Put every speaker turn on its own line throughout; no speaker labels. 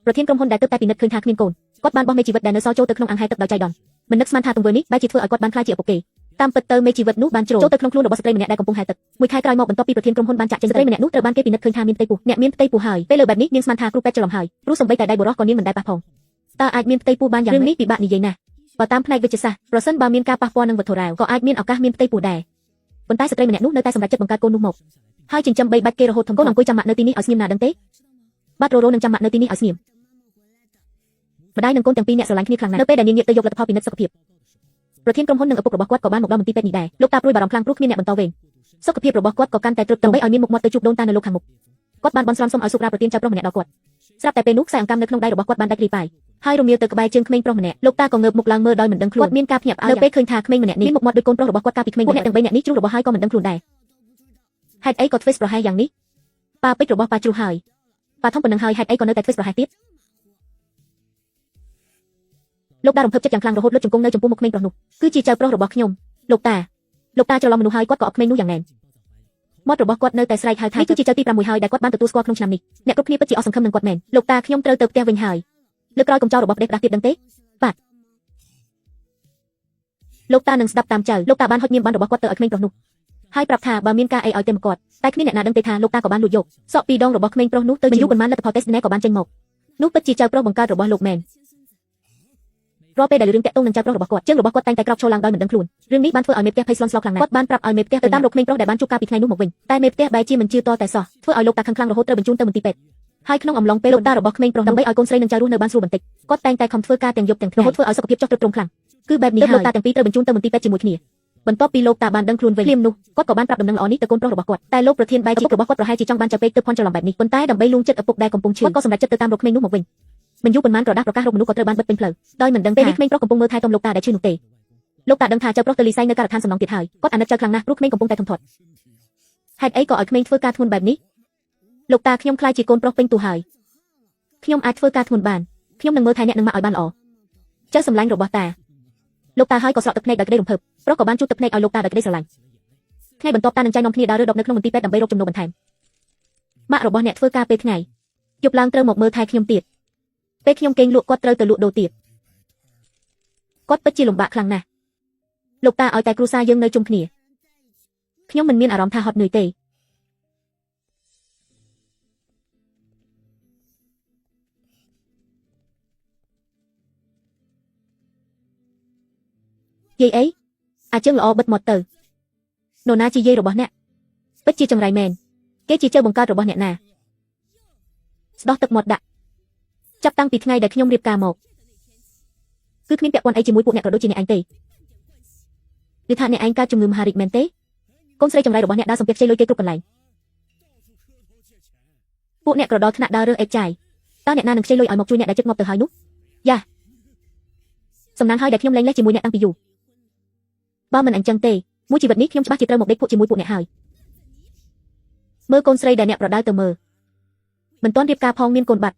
ប្រធានក្រុមហ៊ុនដែលទើបតែពិនិត្យឃើញថាគ្មានកូនគាត់បានបោះមេជីវិតដែលនៅសល់ចូលទៅក្នុងអាងហែទឹកដោយចៃដន្យមិននឹកស្មានថាទង្វើនេះបែរជាធ្វើឲ្យគាត់បានខ្លាចជាឪពុកគេតាមពិតទៅមេជីវិតនោះបានចូលទៅក្នុងខ្លួនរបស់ស្ត្រីម្នាក់ដែលកំពុងហែទឹកមួយខែក្រោយមកបន្ទាប់ពីប្រធានក្រុមហ៊ុនបានចាក់ចេញស្ត្រីម្នាក់នោះត្រូវបានគេពិនិត្យឃើញថាមានផ្ទៃពោះអ្នកមានផ្ទៃពោះហើយពេលលើបែបនេះនាងស្មានថាគ្រូពេទ្យច្រឡំហើយព្រោះសម្បីតែដៃបុរសក៏នាងមិនដែលប៉ះផងតើអាចមានផ្ទៃពោះបានយ៉ាងម៉េចរឿងនេះពិបាកនិយាយណាស់បើតាមផ្នែកវិទ្យាសាស្ត្រប្រសិនបើមានការប៉ះពាល់នឹងវត្ថុរាវក៏អាចមានឱកាសមានផ្ទៃពោះដែរប៉ុន្តែស្ត្រីម្នាក់នោះនៅតែសម្រេចចិត្តបង្កើតកូននោះមកហើយចិញ្ចឹមបីបាច់គេរហូតធំកូនអង្គុយចាំម៉ាក់នៅទីនេះឲ្យស្ងៀមណាដឹងទេបាត់រោនឹងចាំម៉ាក់នៅទីនេះឲ្យស្ងៀមម្ដាយនិងកូនទាំងពីរអ្នកស្រឡាញ់គ្នាខ្លាំងណាស់នៅពេលដែលនាងងាកទៅយកលទ្ធផលពិនិត្យសុខភាពប្រធានក្រុមហ៊ុននិងឪពុករបស់គាត់ក៏បានមកដល់មន្ទីរពេទ្យនេះដែរលោកតាព្រួយបារម្ភខ្លាំងព្រោះគ្មានអ្នកបន្តវេនសុខភាពរបស់គាត់ក៏កាន់តែទ្រុឌដើម្បីឲ្យមានមុខមាត់ទៅជួបដូនតានៅលោកខាងមុខគាត់បានបន់ស្រន់សុំឲ្យសុខរាប្រទានចៅប្រុសម្នាក់ដល់គាត់ស្រាប់តែពេលនោះខ្សែអង្កាំនៅក្នុងដៃរបស់គាត់បានដាច់រីប៉ាយហើយរមៀលទៅក្បែរជើងក្មេងប្រុសម្នាក់លោកតាក៏ងើបមុខឡើងមើលដោយមិនដឹងខ្លួនគាត់មានការភ្ញាក់ផ្អើលនៅពេលឃើញថាក្មេងម្នាក់នេះមានមុខមាត់ដូចកូនប្រុសរបស់គាត់កាលពីក្មេងពួកអ្នកទាំងបីនាក់នេះជ្រុះរបស់ហើយក៏មិនដឹងខ្លួនដែរហេតុអីក៏ធ្វេសប្រហែសយ៉ាងនេះប៉ាពេជ្ររបស់ប៉ាជ្រុះហើយប៉ាធំប៉ុណ្ណឹងហើយហេតុអីក៏នៅតែធ្វេសប្រហែសទៀតលោកតារំភើបចិត្តយ៉ាងខ្លាំងរហូតលុតជង្គង់នៅចំពោះមុខក្មេងប្រុសនោះគឺជាចៅប្រុសរបស់ខ្ញុំលោកតាច្រឡំមនុស្សហើយគាត់ក៏អត់ក្មេងនោះយ៉ាងណែនមាត់របស់គាត់នៅតែស្រែកហៅថានេះគឺជាចៅទី6ហើយដែលគាត់បានទទួលស្គាល់ក្នុងឆ្នាំនេះអ្នកគ្រប់គ្នាពិតជាអស់សង្ឃឹមនឹងគាត់មែនលោកតាខ្ញុំត្រូវទៅផ្ទះវិញហើយលើកក្រោយកុំចោលរបស់ផ្ដេសផ្ដាស់ទៀតដឹងទេបាទលោកតានឹងស្ដាប់តាមចៅលោកតាបានហុចញៀមបានរបស់គាត់ទៅឲ្យក្មេងប្រុសនោះហើយប្រាប់ថាបើមានការអីឲ្យទៅមកគាត់តែគ្មានអ្នកណាដឹងទេថាលោកតាក៏បានលួចយកសក់ពីរដងរបស់ក្មេងប្រុសនោះទៅជាយូរប៉ុន្មានលទ្ធផលតេស្ត DNA ក៏បានចេញមកនោះពិតជាចៅប្រុសបង្កើតរបស់លោកមែនរាល់ពេលដែលរឿងតាក់ទងនឹងចៅប្រុសរបស់គាត់ជើងរបស់គាត់តែងតែក្រោកឈរឡើងដោយមិនដឹងខ្លួនរឿងនេះបានធ្វើឲ្យមេផ្ទះភ័យស្លន់ស្លោខ្លាំងណាស់គាត់បានប្រាប់ឲ្យមេផ្ទះទៅតាមរកក្មេងប្រុសដែលបានជួបកាលពីថ្ងៃនោះមកវិញតែមេផ្ទះបែរជាមិនជឿតតែសោះធ្វើឲ្យលោកតាខឹងខ្លាំងរហូតត្រូវបញ្ជូនទៅមន្ទីរពេទ្យហើយក្នុងអំឡុងពេលលោកតារបស់ក្មេងប្រុសដើម្បីឲ្យកូនស្រីនិងចៅរស់នៅបានស្រួលបន្តិចគាត់តែងតែខំធ្វើការទាំងយប់ទាំងថ្ងៃរហូតធ្វើឲ្យសុខភាពចុះទ្រុឌទ្រង់ខ្លាំងគឺបែបនេះហើយលោកតាទាំងពីរត្រូវបញ្ជូនទៅមន្ទីរពេទ្យជាមួយគ្នាបន្ទាប់ពីលោកតាបានដឹងខ្លួនវិញភ្លាមនោះគាត់ក៏បានប្រាប់ដំណឹងល្អនេះទៅកូនប្រុសរបស់គាត់តែលោកប្រធានបែរជារបស់គាត់ប្រហែលជាចង់បានចៅពេកទៅភ័ន្តច្រឡំបែបនេះប៉ុន្តែដើម្បីលួងចិត្តឪពុកដែលកំពុងឈឺគាត់ក៏សម្រេចចិត្តទៅតាមរកក្មេងនោះមកវិញមិនយូរប៉ុន្មានក្រដាស់ប្រកាសរកមនុស្សក៏ត្រូវបានបិទពេញផ្លូវដោយមិនដឹងទេក្មេងប្រុសកំពុងមើលថែទាំលោកតាដែលឈឺនោះទេលោកតាដឹងថាចៅប្រុសទៅលីសៃនៅការដ្ឋានសំណង់ទៀតហើយគាត់អាណិតចៅខ្លាំងណាស់ព្រោះក្មេងកំពុងតែធំធាត់ហេតុអីក៏ឲ្យក្មេងធ្វើការធ្ងន់បែបនេះលោកតាខ្ញុំខ្លាចជាកូនប្រុសពេញទូហើយខ្ញុំអាចធ្វើការធ្ងន់បានខ្ញុំនឹងមើលថែអ្នកនឹងមកឲ្យបានល្អចៅសម្លាញ់របស់តាលោកតាហើយក៏ស្រក់ទឹកភ្នែកដោយក្តីរំភើបប្រុសក៏បានជូតទឹកភ្នែកឲ្យលោកតាដោយក្តីស្រឡាញ់ថ្ងៃបន្ទាប់តានឹងចែកនាំគ្នាដើររើដប់នៅក្នុងមន្ទីរពេទ្យដើម្បីរកចំណូលបន្ថែមម៉ាក់របស់អ្នកធ្វើការពេលថ្ងៃយប់ឡើងត្រូវមកមើលថែខ្ញុំទៀតពេលខ្ញុំគេងលក់គាត់ត្រូវទៅលក់ដូរទៀតគាត់ពិតជាលំបាកខ្លាំងណាស់លោកតាឲ្យតែគ្រួសារយើងនៅជុំគ្នាខ្ញុំមិនមានអារម្មណ៍ថាហត់នឿយទេយាយអីអាចជើងល្អបិទមាត់ទៅនរណាជាយាយរបស់អ្នកពិតជាចង្រៃមែនគេជាចៅបង្កើតរបស់អ្នកណាស្ដោះទឹកមាត់ដាក់ចាប់តាំងពីថ្ងៃដែលខ្ញុំរៀបការមកគឺគ្មានពាក់ព័ន្ធអីជាមួយពួកអ្នកក៏ដូចជាអ្នកឯងទេឬថាអ្នកឯងកើតជំងឺមហារីកមែនទេកូនស្រីចង្រៃរបស់អ្នកដើរសំពះខ្ចីលុយគេគ្រប់កន្លែងពួកអ្នកក៏ដល់ថ្នាក់ដើររើអេកចាយតើអ្នកណានឹងខ្ចីលុយឲ្យមកជួយអ្នកដែលជិតងាប់ទៅហើយនោះយ៉ាសំណាងហើយដែលខ្ញុំលែងលេះជាមួយអ្នកតាំងពីយូរបើមិនអញ្ចឹងទេមួយជីវិតនេះខ្ញុំច្បាស់ជាត្រូវមកដេកភក់ជាមួយពួកអ្នកហើយមើលកូនស្រីដែលអ្នកប្រដៅទៅមើលមិនទាន់រៀបការផងមានកូនបាត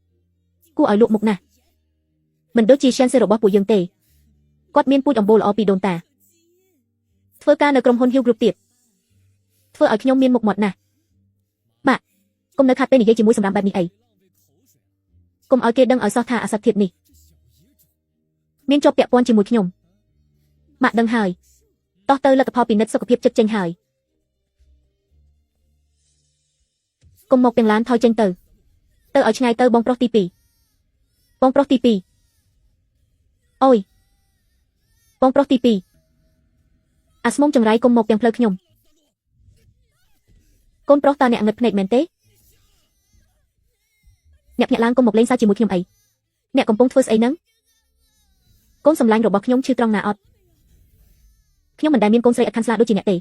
់គួរឲ្យលក់មុខណាស់មិនដូចជាឈានសេរបស់ពួកយើងទេគាត់មានពូជអម្បូរល្អពីដូនតាធ្វើការនៅក្រុមហ៊ុន Hill Group ទៀតធ្វើឲ្យខ្ញុំមានមុខមាត់ណាស់បាក់កុំនៅខាត់ពេលនិយាយជាមួយសម្រាប់បែបនេះអីកុំឲ្យគេដឹងឲ្យសោះថាអាសត្វធាតុនេះមានជាប់ពាក់ព័ន្ធជាមួយខ្ញុំម៉ាក់ដឹងហើយតោះទៅលទ្ធផលពិនិត្យសុខភាពចិត្តចេញហើយកុំមកទាំងឡានថយចេញទៅឲ្យឆ្ងាយទៅបងប្រុសទី2បងប្រុសទី2អូយបងប្រុសទី2អាស្មុំចង្រៃកុំមកទាំងផ្លូវខ្ញុំកូនប្រុសតើអ្នកងឹតភ្នែកមែនទេអ្នកភ្ញាក់ឡើងកុំមកលេងសើចជាមួយខ្ញុំអីអ្នកកំពុងធ្វើស្អីហ្នឹងកូនសម្លាញ់របស់ខ្ញុំឈឺត្រង់ណាអត់ខ្ញុំមិនដែលមានកូនស្រីឥតខាន់ស្លាដូចជាអ្នកទ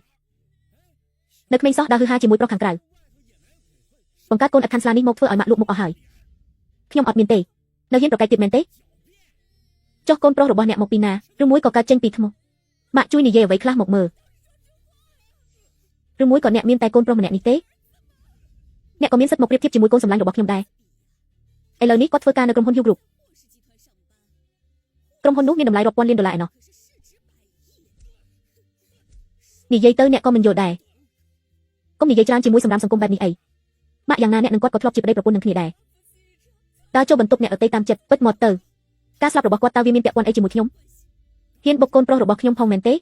េនៅក្មេងសោះដើរហឺហាជាមួយប្រុសខាងក្រៅបង្កើតកូនឥតខាន់ស្លានេះមកធ្វើឲ្យម៉ាក់លក់មុខអស់ហើយខ្ញុំអត់មានទេនៅហ៊ានប្រកែកទៀតមែនទេចុះកូនប្រុសរបស់អ្នកមកពីណាឬមួយក៏កើតចេញពីថ្មម៉ាក់ជួយនិយាយអ្វីខ្លះមកមើលឬមួយក៏អ្នកមានតែកូនប្រុសម្នាក់នេះទេអ្នកក៏មានសិទ្ធិមកប្រៀបធៀបជាមួយកូនសម្លាញ់របស់ខ្ញុំដែរឥឡូវនេះគាត់ធ្វើការនៅក្រុមហ៊ុន Hill Group ក្រុមហ៊ុននោះមានតម្លៃរាប់ពាន់លានដុល្លារឯណោះនិយាយទៅអ្នកក៏មិនយល់ដែរកុំនិយាយច្រើនជាមួយសម្រាប់សង្គមបែបនេះអីម៉ាក់យ៉ាងណាអ្នកនឹងគាត់ក៏ធ្លាប់ជាប្តីប្រពន្ធនឹងគ្នាដែរ តើចូលបន្ទប់អ្នកដតីតាមចិត្តពិតមកទៅការស្លាប់របស់គាត់តើវាមានពាក់ព័ន្ធអីជាមួយខ្ញុំហ៊ានបុកកូនប្រុសរបស់ខ្ញុំផងមែនទេ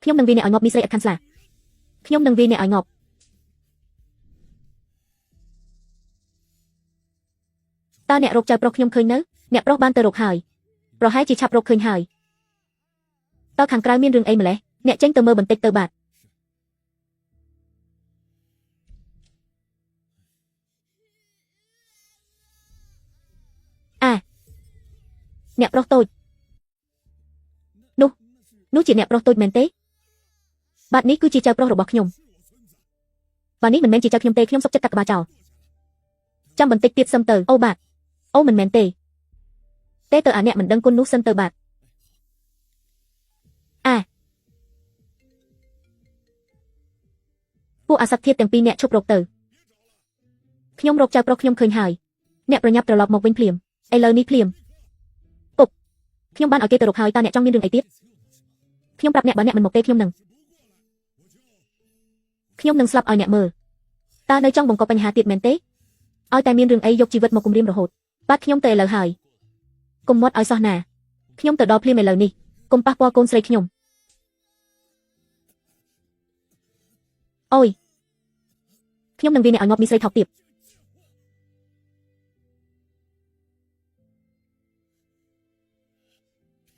ខ្ញុំនឹងវាអ្នកឲ្យងាប់មីស្រីអត់ខានស្លាខ្ញុំនឹងវាអ្នកឲ្យងាប់តើអ្នករកចៅប្រុសខ្ញុំឃើញនៅអ្នកប្រុសបានទៅរកហើយប្រហែលជាឆាប់រកឃើញហើយតើខាងក្រៅមានរឿងអីម្លេះអ្នកចេញទៅមើលបន្តិចទៅបាទអ្នកប្រុសតូចនោះជាអ្នកប្រុសតូចមែនទេបាទនេះគឺជាចៅប្រុសរបស់ខ្ញុំបាទនេះមិនមែនជាចៅខ្ញុំទេខ្ញុំសុកចិត្តកាត់ក្បាលចោលចាំបន្តិចទៀតសឹមទៅអូបាទអូមិនមែនទេទៅអាអ្នកមិនដឹងគុណនោះសិនទៅបាទពួកអាស័ក្តិធាតុទាំងពីរអ្នកឈប់រកទៅខ្ញុំរកចៅប្រុសខ្ញុំឃើញហើយអ្នកប្រញាប់ត្រឡប់មកវិញភ្លាមឥឡូវនេះភ្លាមពុកខ្ញុំបានឲ្យគេទៅរកហើយតើអ្នកចង់មានរឿងអីទៀតខ្ញុំប្រាប់អ្នកបើអ្នកមិនមកទេខ្ញុំនឹងស្លាប់ឲ្យអ្នកមើលតើនៅចង់បង្កបញ្ហាទៀតមែនទេឲ្យតែមានរឿងអីយកជីវិតមកគំរាមរហូតបាទខ្ញុំទៅឥឡូវហើយកុំមាត់ឲ្យសោះណាខ្ញុំទៅដល់ភ្លាមឥឡូវនេះកុំប៉ះពាល់កូនស្រីខ្ញុំអូយខ្ញុំនឹងវាអ្នកឲ្យងាប់មីស្រីថោកទាប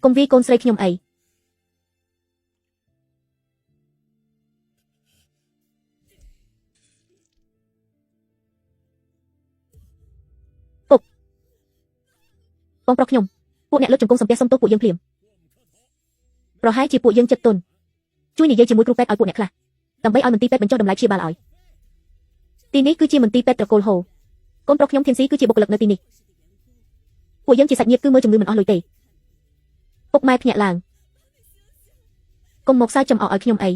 កុំវាយកូនស្រីខ្ញុំអីពុកបងប្រុសខ្ញុំពួកអ្នកលុតជង្គង់សំពះសុំទោសពួកយើងភ្លាមប្រហែលជាពួកយើងចិត្តទន់ជួយនិយាយជាមួយគ្រូពេទ្យឲ្យពួកអ្នកខ្លះដើម្បីឲ្យមន្ទីរពេទ្យបញ្ចុះតម្លៃព្យាបាលឲ្យទីនេះគឺជាមន្ទីរពេទ្យត្រកូលហូកូនប្រុសខ្ញុំធានស៊ីគឺជាបុគ្គលិកនៅទីនេះពួកយើងជាសាច់ញាតិគឺមើលជំងឺមិនអស់លុយទេពុកម៉ែភ្ញាក់ឡើងកុំមកសើចចំអកឲ្យខ្ញុំអី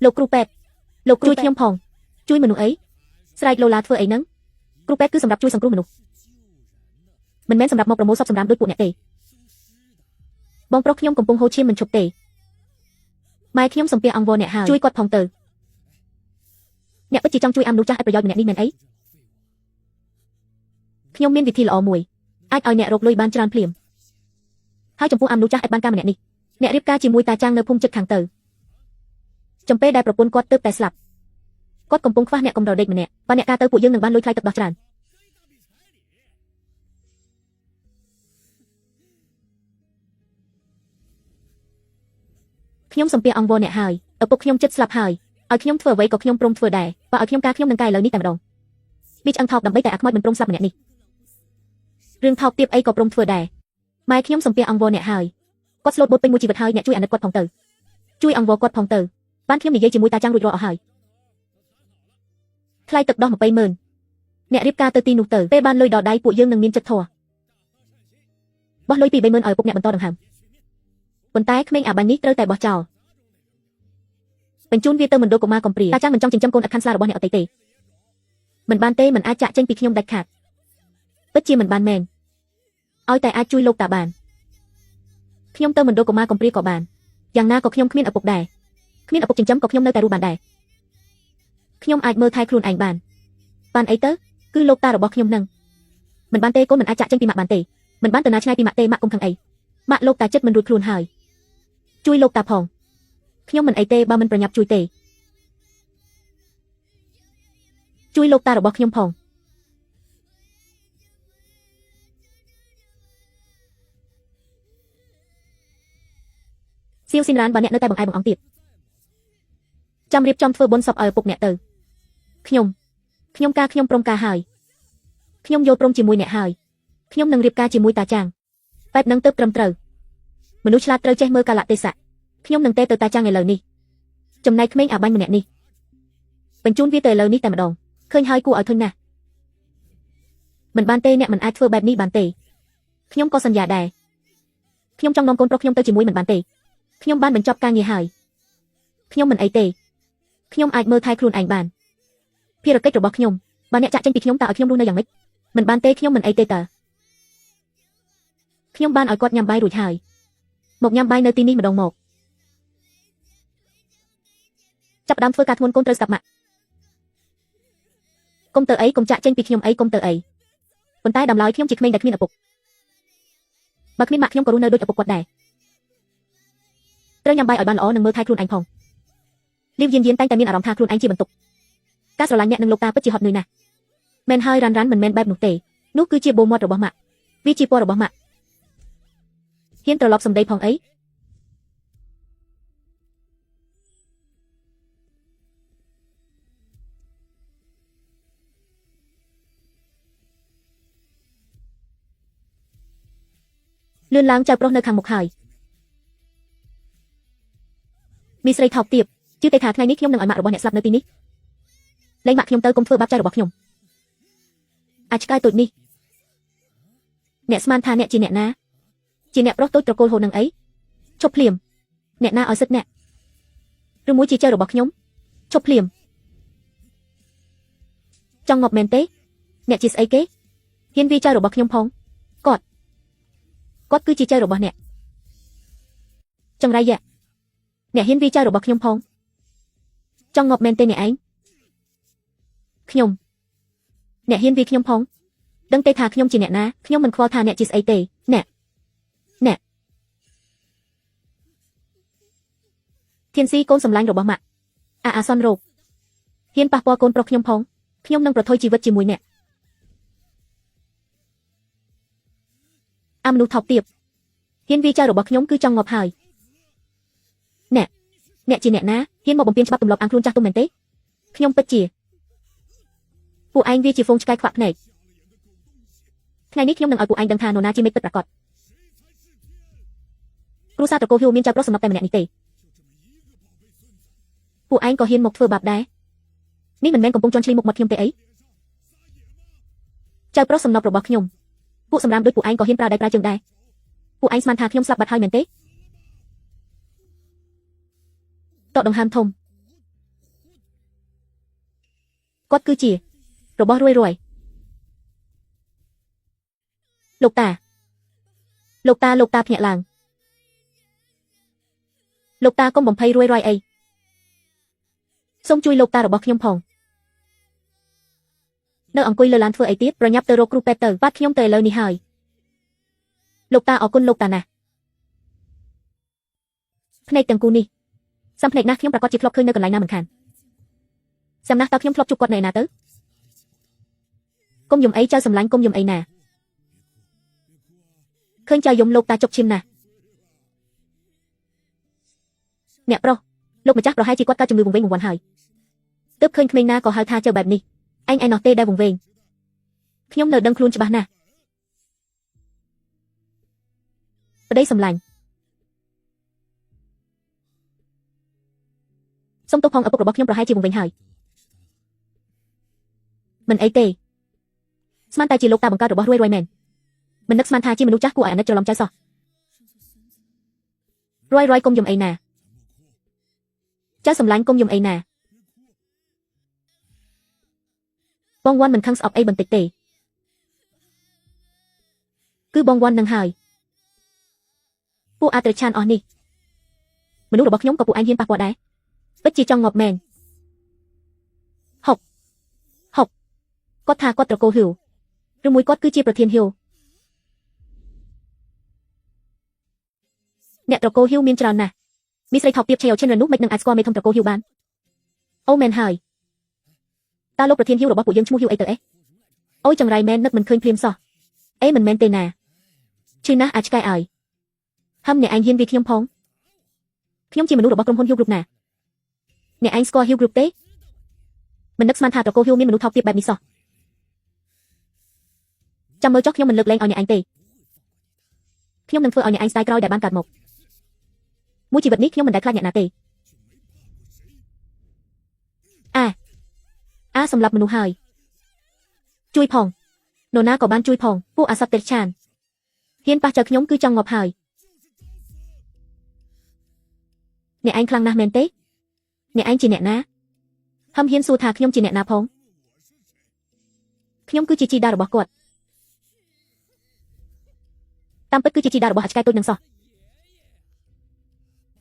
លោកគ្រូពេទ្យលោកជួយខ្ញុំផងជួយមនុស្សអីស្រែកឡូឡាធ្វើអីហ្នឹងគ្រូពេទ្យគឺសម្រាប់ជួយសង្គ្រោះមនុស្សមិនមែនសម្រាប់មកប្រមូលសពសម្រាប់ដូចពួកអ្នកទេបងប្រុសខ្ញុំកំពុងហូរឈាមមិនឈប់ទេម៉ែខ្ញុំសំពះអង្គវរអ្នកហើយជួយគាត់ផងទៅអ្នកពិតជាចង់ជួយអាមនុស្សចាស់ឥតប្រយោជន៍ម្នាក់នេះមែនអីខ្ញុំមានវិធីល្អមួយអាចឲ្យអ្នករកលុយបានច្រើនភ្លាមហើយចំពោះអាមនុស្សចាស់ឥតបានការម្នាក់នេះអ្នករៀបការជាមួយតាចាំងនៅភូមិជិតខាងទៅចំពេលដែលប្រពន្ធគាត់ទើបតែស្លាប់គាត់កំពុងខ្វះអ្នកកំដរដេកម្នាក់បើអ្នកការទៅពួកយើងនឹងបានលុយថ្លៃទឹកដោះច្រើនខ្ញុំសំពះអង្គវរអ្នកហើយឪពុកខ្ញុំចិត្តស្លាប់ហើយឲ្យខ្ញុំធ្វើអ្វីក៏ខ្ញុំព្រមធ្វើដែរបើឲ្យខ្ញុំការខ្ញុំនឹងការឥឡូវនេះតែម្ដងមីចអង្គថោកដើម្បីតែអាខ្មោចមិនព្រមស្លាប់ម្នាក់នេះរឿងថោកទាបអីក៏ព្រមធ្វើដែរម៉ែខ្ញុំសំពះអង្គវរអ្នកហើយគាត់ស្លូតបូតពេញមួយជីវិតហើយអ្នកជួយអាណិតគាត់ផងទៅជួយអង្គវរគាត់ផងទៅបានខ្ញុំនិយាយជាមួយតាចាំងរួចរាល់អស់ហើយថ្លៃទឹកដោះ200,000អ្នករៀបការទៅទីនោះទៅពេលបានលុយដល់ដៃពួកយើងនឹងមានចិត្តធម៌បោះលុយពី30,000ឲ្យឪពុកអ្នកបន្តដង្ហើមប៉ុន្តែក្មេងអាបាញ់នេះត្រូវតែបោះចោលបញ្ជូនវាទៅមណ្ឌលកុមារកំព្រាតាចាំងមិនចង់ចិញ្ចឹមកូនអត់ខាន់ស្លារបស់អ្នកអតីតទេមិនបានទេមិនអាចចាក់ចេញពីខ្ញុំដាច់ខាតពិតជាមិនបានមែនឲ្យតែអាចជួយលោកតាបានខ្ញុំទៅមណ្ឌលកុមារកំព្រាក៏បានយ៉ាងណាក៏ខ្ញុំគ្មានឪពុកដែរគ្មានឪពុកចិញ្ចឹមក៏ខ្ញុំនៅតែរស់បានដែរខ្ញុំអាចមើលថែខ្លួនឯងបានអីទៅគឺលោកតារបស់ខ្ញុំនឹងមិនបានទេកូនមិនអាចចាក់ចេញពីម៉ាក់បានទេមិនបានទៅណាឆ្ងាយពីម៉ាក់ទេម៉ាក់កុំខឹងអីម៉ាក់លោកតាចិត្តមិនរួចខ្លួនហើយជួយលោកតាផងខ្ញុំមិនអីទេបើមិនប្រញាប់ជួយទេជួយលោកតារបស់ខ្ញុំផងសៀវស៊ីនរ៉ានបើអ្នកនៅតែបង្អែបង្អង់ទៀតចាំរៀបចំធ្វើបុណ្យសពឲ្យឪពុកអ្នកទៅខ្ញុំការខ្ញុំព្រមការហើយខ្ញុំយល់ព្រមជាមួយអ្នកហើយខ្ញុំនឹងរៀបការជាមួយតាចាងបែបនឹងទៅត្រឹមត្រូវមនុស្សឆ្លាតត្រូវចេះមើលកាលៈទេសៈខ្ញុំនឹងទៅតាចាំងឥឡូវនេះចំណែកក្មេងអាបាញ់ម្នាក់នេះបញ្ជូនវាទៅឥឡូវនេះតែម្ដងឃើញហើយគួរឲ្យធុញណាស់មិនបានទេអ្នកមិនអាចធ្វើបែបនេះបានទេខ្ញុំក៏សន្យាដែរខ្ញុំចង់នាំកូនប្រុសខ្ញុំទៅជាមួយមិនបានទេខ្ញុំបានបញ្ចប់ការងារហើយខ្ញុំមិនអីទេខ្ញុំអាចមើលថែខ្លួនឯងបានភារកិច្ចរបស់ខ្ញុំបើអ្នកចាក់ចេញពីខ្ញុំតើឲ្យខ្ញុំរស់នៅយ៉ាងម៉េចមិនបានទេខ្ញុំមិនអីទេតើខ្ញុំបានឲ្យគាត់ញ៉ាំបាយរួចហើយមកញ៉ាំបាយនៅទីនេះម្ដងមកចាប់ដើមធ្វើការធ្ងន់កូនត្រូវស្ដាប់ម៉ាក់កុំទៅអីកុំចាក់ចេញពីខ្ញុំអីកុំទៅអី ប៉ុន្តែដំឡើយខ្ញុំជាក្មេងដែលគ្មានឪពុកបើគ្មានម៉ាក់ខ្ញុំក៏រស់នៅដូចឪពុកគាត់ដែរត្រូវញ៉ាំបាយឲ្យបានល្អនិងមើលថែខ្លួនឯងផងលីវយានតែងតែមានអារម្មណ៍ថាខ្លួនឯងជាបន្ទុកការស្រឡាញ់អ្នកនឹងលោកតាពិតជាហត់នឿយណាស់មែនហើយរ៉ាន់មិនមែនបែបនោះទេនោះគឺជាបូមាត់របស់ម៉ាក់វាជាពណ៌របស់ម៉ាក់ហ៊ានត្រឡប់សម្ដីផងអីលឿនឡើងចៅប្រុសនៅខាងមុខហើយមីស្រីថោកទាបជឿទេថាថ្ងៃនេះខ្ញុំនឹងឲ្យម៉ាក់របស់អ្នកស្លាប់នៅទីនេះលែងម៉ាក់ខ្ញុំទៅកុំធ្វើបាបចៅរបស់ខ្ញុំអាចឆ្កែតូចនេះអ្នកស្មានថាអ្នកជាអ្នកណាជាអ្នកប្រុសតូចត្រកូលហូននឹងអីឈប់ភ្លាមអ្នកណាឲ្យសិទ្ធអ្នកឬមួយជាចៅរបស់ខ្ញុំឈប់ភ្លាមចង់ងប់មែនទេអ្នកជាស្អីគេហ៊ានវាចៅរបស់ខ្ញុំផងគាត់គឺជាចៅរបស់អ្នកចង្រៃយ៉ាអ្នកហ៊ានវាចៅរបស់ខ្ញុំផងចង់ងប់មែនទេអ្នកឯងខ្ញុំអ្នកហ៊ានវាខ្ញុំផងដឹងទេថាខ្ញុំជាអ្នកណាខ្ញុំមិនខ្វល់ថាអ្នកជាស្អីទេអ្នកធានស៊ីកូនសម្លាញ់របស់ម៉ាក់អាសនរោគហ៊ានប៉ះពាល់កូនប្រុសខ្ញុំផងខ្ញុំនឹងប្រថុយជីវិតជាមួយអ្នកមនុស្សថោកទាបហ៊ានវាចៅរបស់ខ្ញុំគឺចង់ងាប់ហើយអ្នកជាអ្នកណាហ៊ានមកបំពេញច្បាប់ទម្លាប់អាំងខ្លួនចាស់ទុំមែនទេខ្ញុំពិតជាពួកឯងវាជាហ្វូងឆ្កែខ្វាក់ភ្នែកថ្ងៃនេះខ្ញុំនឹងឲ្យពួកឯងដឹងថានរណាជាមេឃពិតប្រាកដគ្រូសាត្រកូលហ៊ូមានចៅប្រុសសំណប់តែម្នាក់នេះទេពួកឯងក៏ហ៊ានមកធ្វើបាបដែរនេះមិនមែនកំពុងជន់ឈ្លីមុខមាត់ខ្ញុំទេអីចៅប្រុសសំណប់របស់ខ្ញុំពួកសម្រាមដូចពួកឯងក៏ហ៊ានប្រើដៃប្រើជើងដែរពួកឯងស្មានថាខ្ញុំស្លាប់បាត់ហើយមែនទេតដង្ហើមធំគាត់គឺជារបស់រួយលោកតាភ្ញាក់ឡើងលោកតាកុំបំភ័យរួយអីសូមជួយលោកតារបស់ខ្ញុំផងនៅអង្គុយលើឡានធ្វើអីទៀតប្រញាប់ទៅរកគ្រូពេទ្យទៅបាត់ខ្ញុំទៅឥឡូវនេះហើយលោកតាអរគុណលោកតាណាស់ភ្នែកទាំងគូនេះសំភ្នែកណាស់ខ្ញុំប្រកាសជាធ្លាប់ឃើញនៅកន្លែងណាមិនខានសំណាស់តើខ្ញុំធ្លាប់ជួបគាត់នៅណាទៅគុំយំអីចៅសម្លាញ់គុំយំអីណាឃើញចៅយំលោកតាចុកឈាមណាស់អ្នកប្រុសលោកម្ចាស់ប្រហែលជាគាត់កើតជំងឺវង្វេងវង្វាន់ហើយទើបឃើញក្មេងណាក៏ហៅថាចៅបែបនេះឯងនោះទេដែលវង្វេងខ្ញុំនៅដឹងខ្លួនច្បាស់ណាស់ប្តីសម្លាញ់សុំទោសផងឪពុករបស់ខ្ញុំប្រហែលជាវង្វេងហើយមិនអីទេស្មានតែជាលោកតាបង្កើតរបស់រួយមែនមិននឹកស្មានថាជាមនុស្សចាស់គួរឲ្យអាណិតច្រឡំចៅសោះរួយគុំយំអីណាចៅសម្លាញ់គុំយំអីណាបងវ៉ាន់មិនខឹងស្អប់អីបន្តិចទេគឺបងវ៉ាន់នឹងហើយពួកអាត្រឆានអស់នេះមនុស្សរបស់ខ្ញុំក៏ពួកឯងហ៊ានប៉ះពាល់ដែរពិតជាចង់ងាប់មែនហុកគាត់ថាគាត់ត្រកូលហ៊ូឬមួយគាត់គឺជាប្រធានហ៊ូអ្នកត្រកូលហ៊ូមានច្រើនណាស់មីស្រីថោកទាបឆេវឈិនរនោះមិននឹងអាចស្គាល់មេធំត្រកូលហ៊ូបានអូមែនហើយតើលោកប្រធានហ៊ូរបស់ពួកយើងឈ្មោះហ៊ូអីទៅអេអូយចង្រៃមែននឹកមិនឃើញភ្លាមសោះអេមិនមែនទេណាឈឺណាស់អាចឆ្កែឲ្យហឹមអ្នកឯងហ៊ានវាខ្ញុំផងខ្ញុំជាមនុស្សរបស់ក្រុមហ៊ុនហ៊ូគ្រប់ណាអ្នកឯងស្គាល់ហ៊ូគ្រប់ទេមិននឹកស្មានថាត្រកូលហ៊ូមានមនុស្សថោកទាបបែបនេះសោះចាំមើលចុះខ្ញុំមិនលើកលែងឲ្យអ្នកឯងទេខ្ញុំនឹងធ្វើឲ្យអ្នកឯងស្ដាយក្រោយដែលបានកើតមកមួយជីវិតនេះខ្ញុំមិនដែលខ្លាចអ្នកណាទេសម្រាប់មនុស្សហើយជួយផងនរណាក៏បានជួយផងពួកអាសត្វទេឆានហ៊ានប៉ះចៅខ្ញុំគឺចង់ងាប់ហើយអ្នកឯងខ្លាំងណាស់មែនទេអ្នកឯងជាអ្នកណាហឹមហ៊ានសួរថាខ្ញុំជាអ្នកណាផងខ្ញុំគឺជាជីតារបស់គាត់តាមពិតគឺជាជីតារបស់អាឆ្កែតូចនឹងសោះ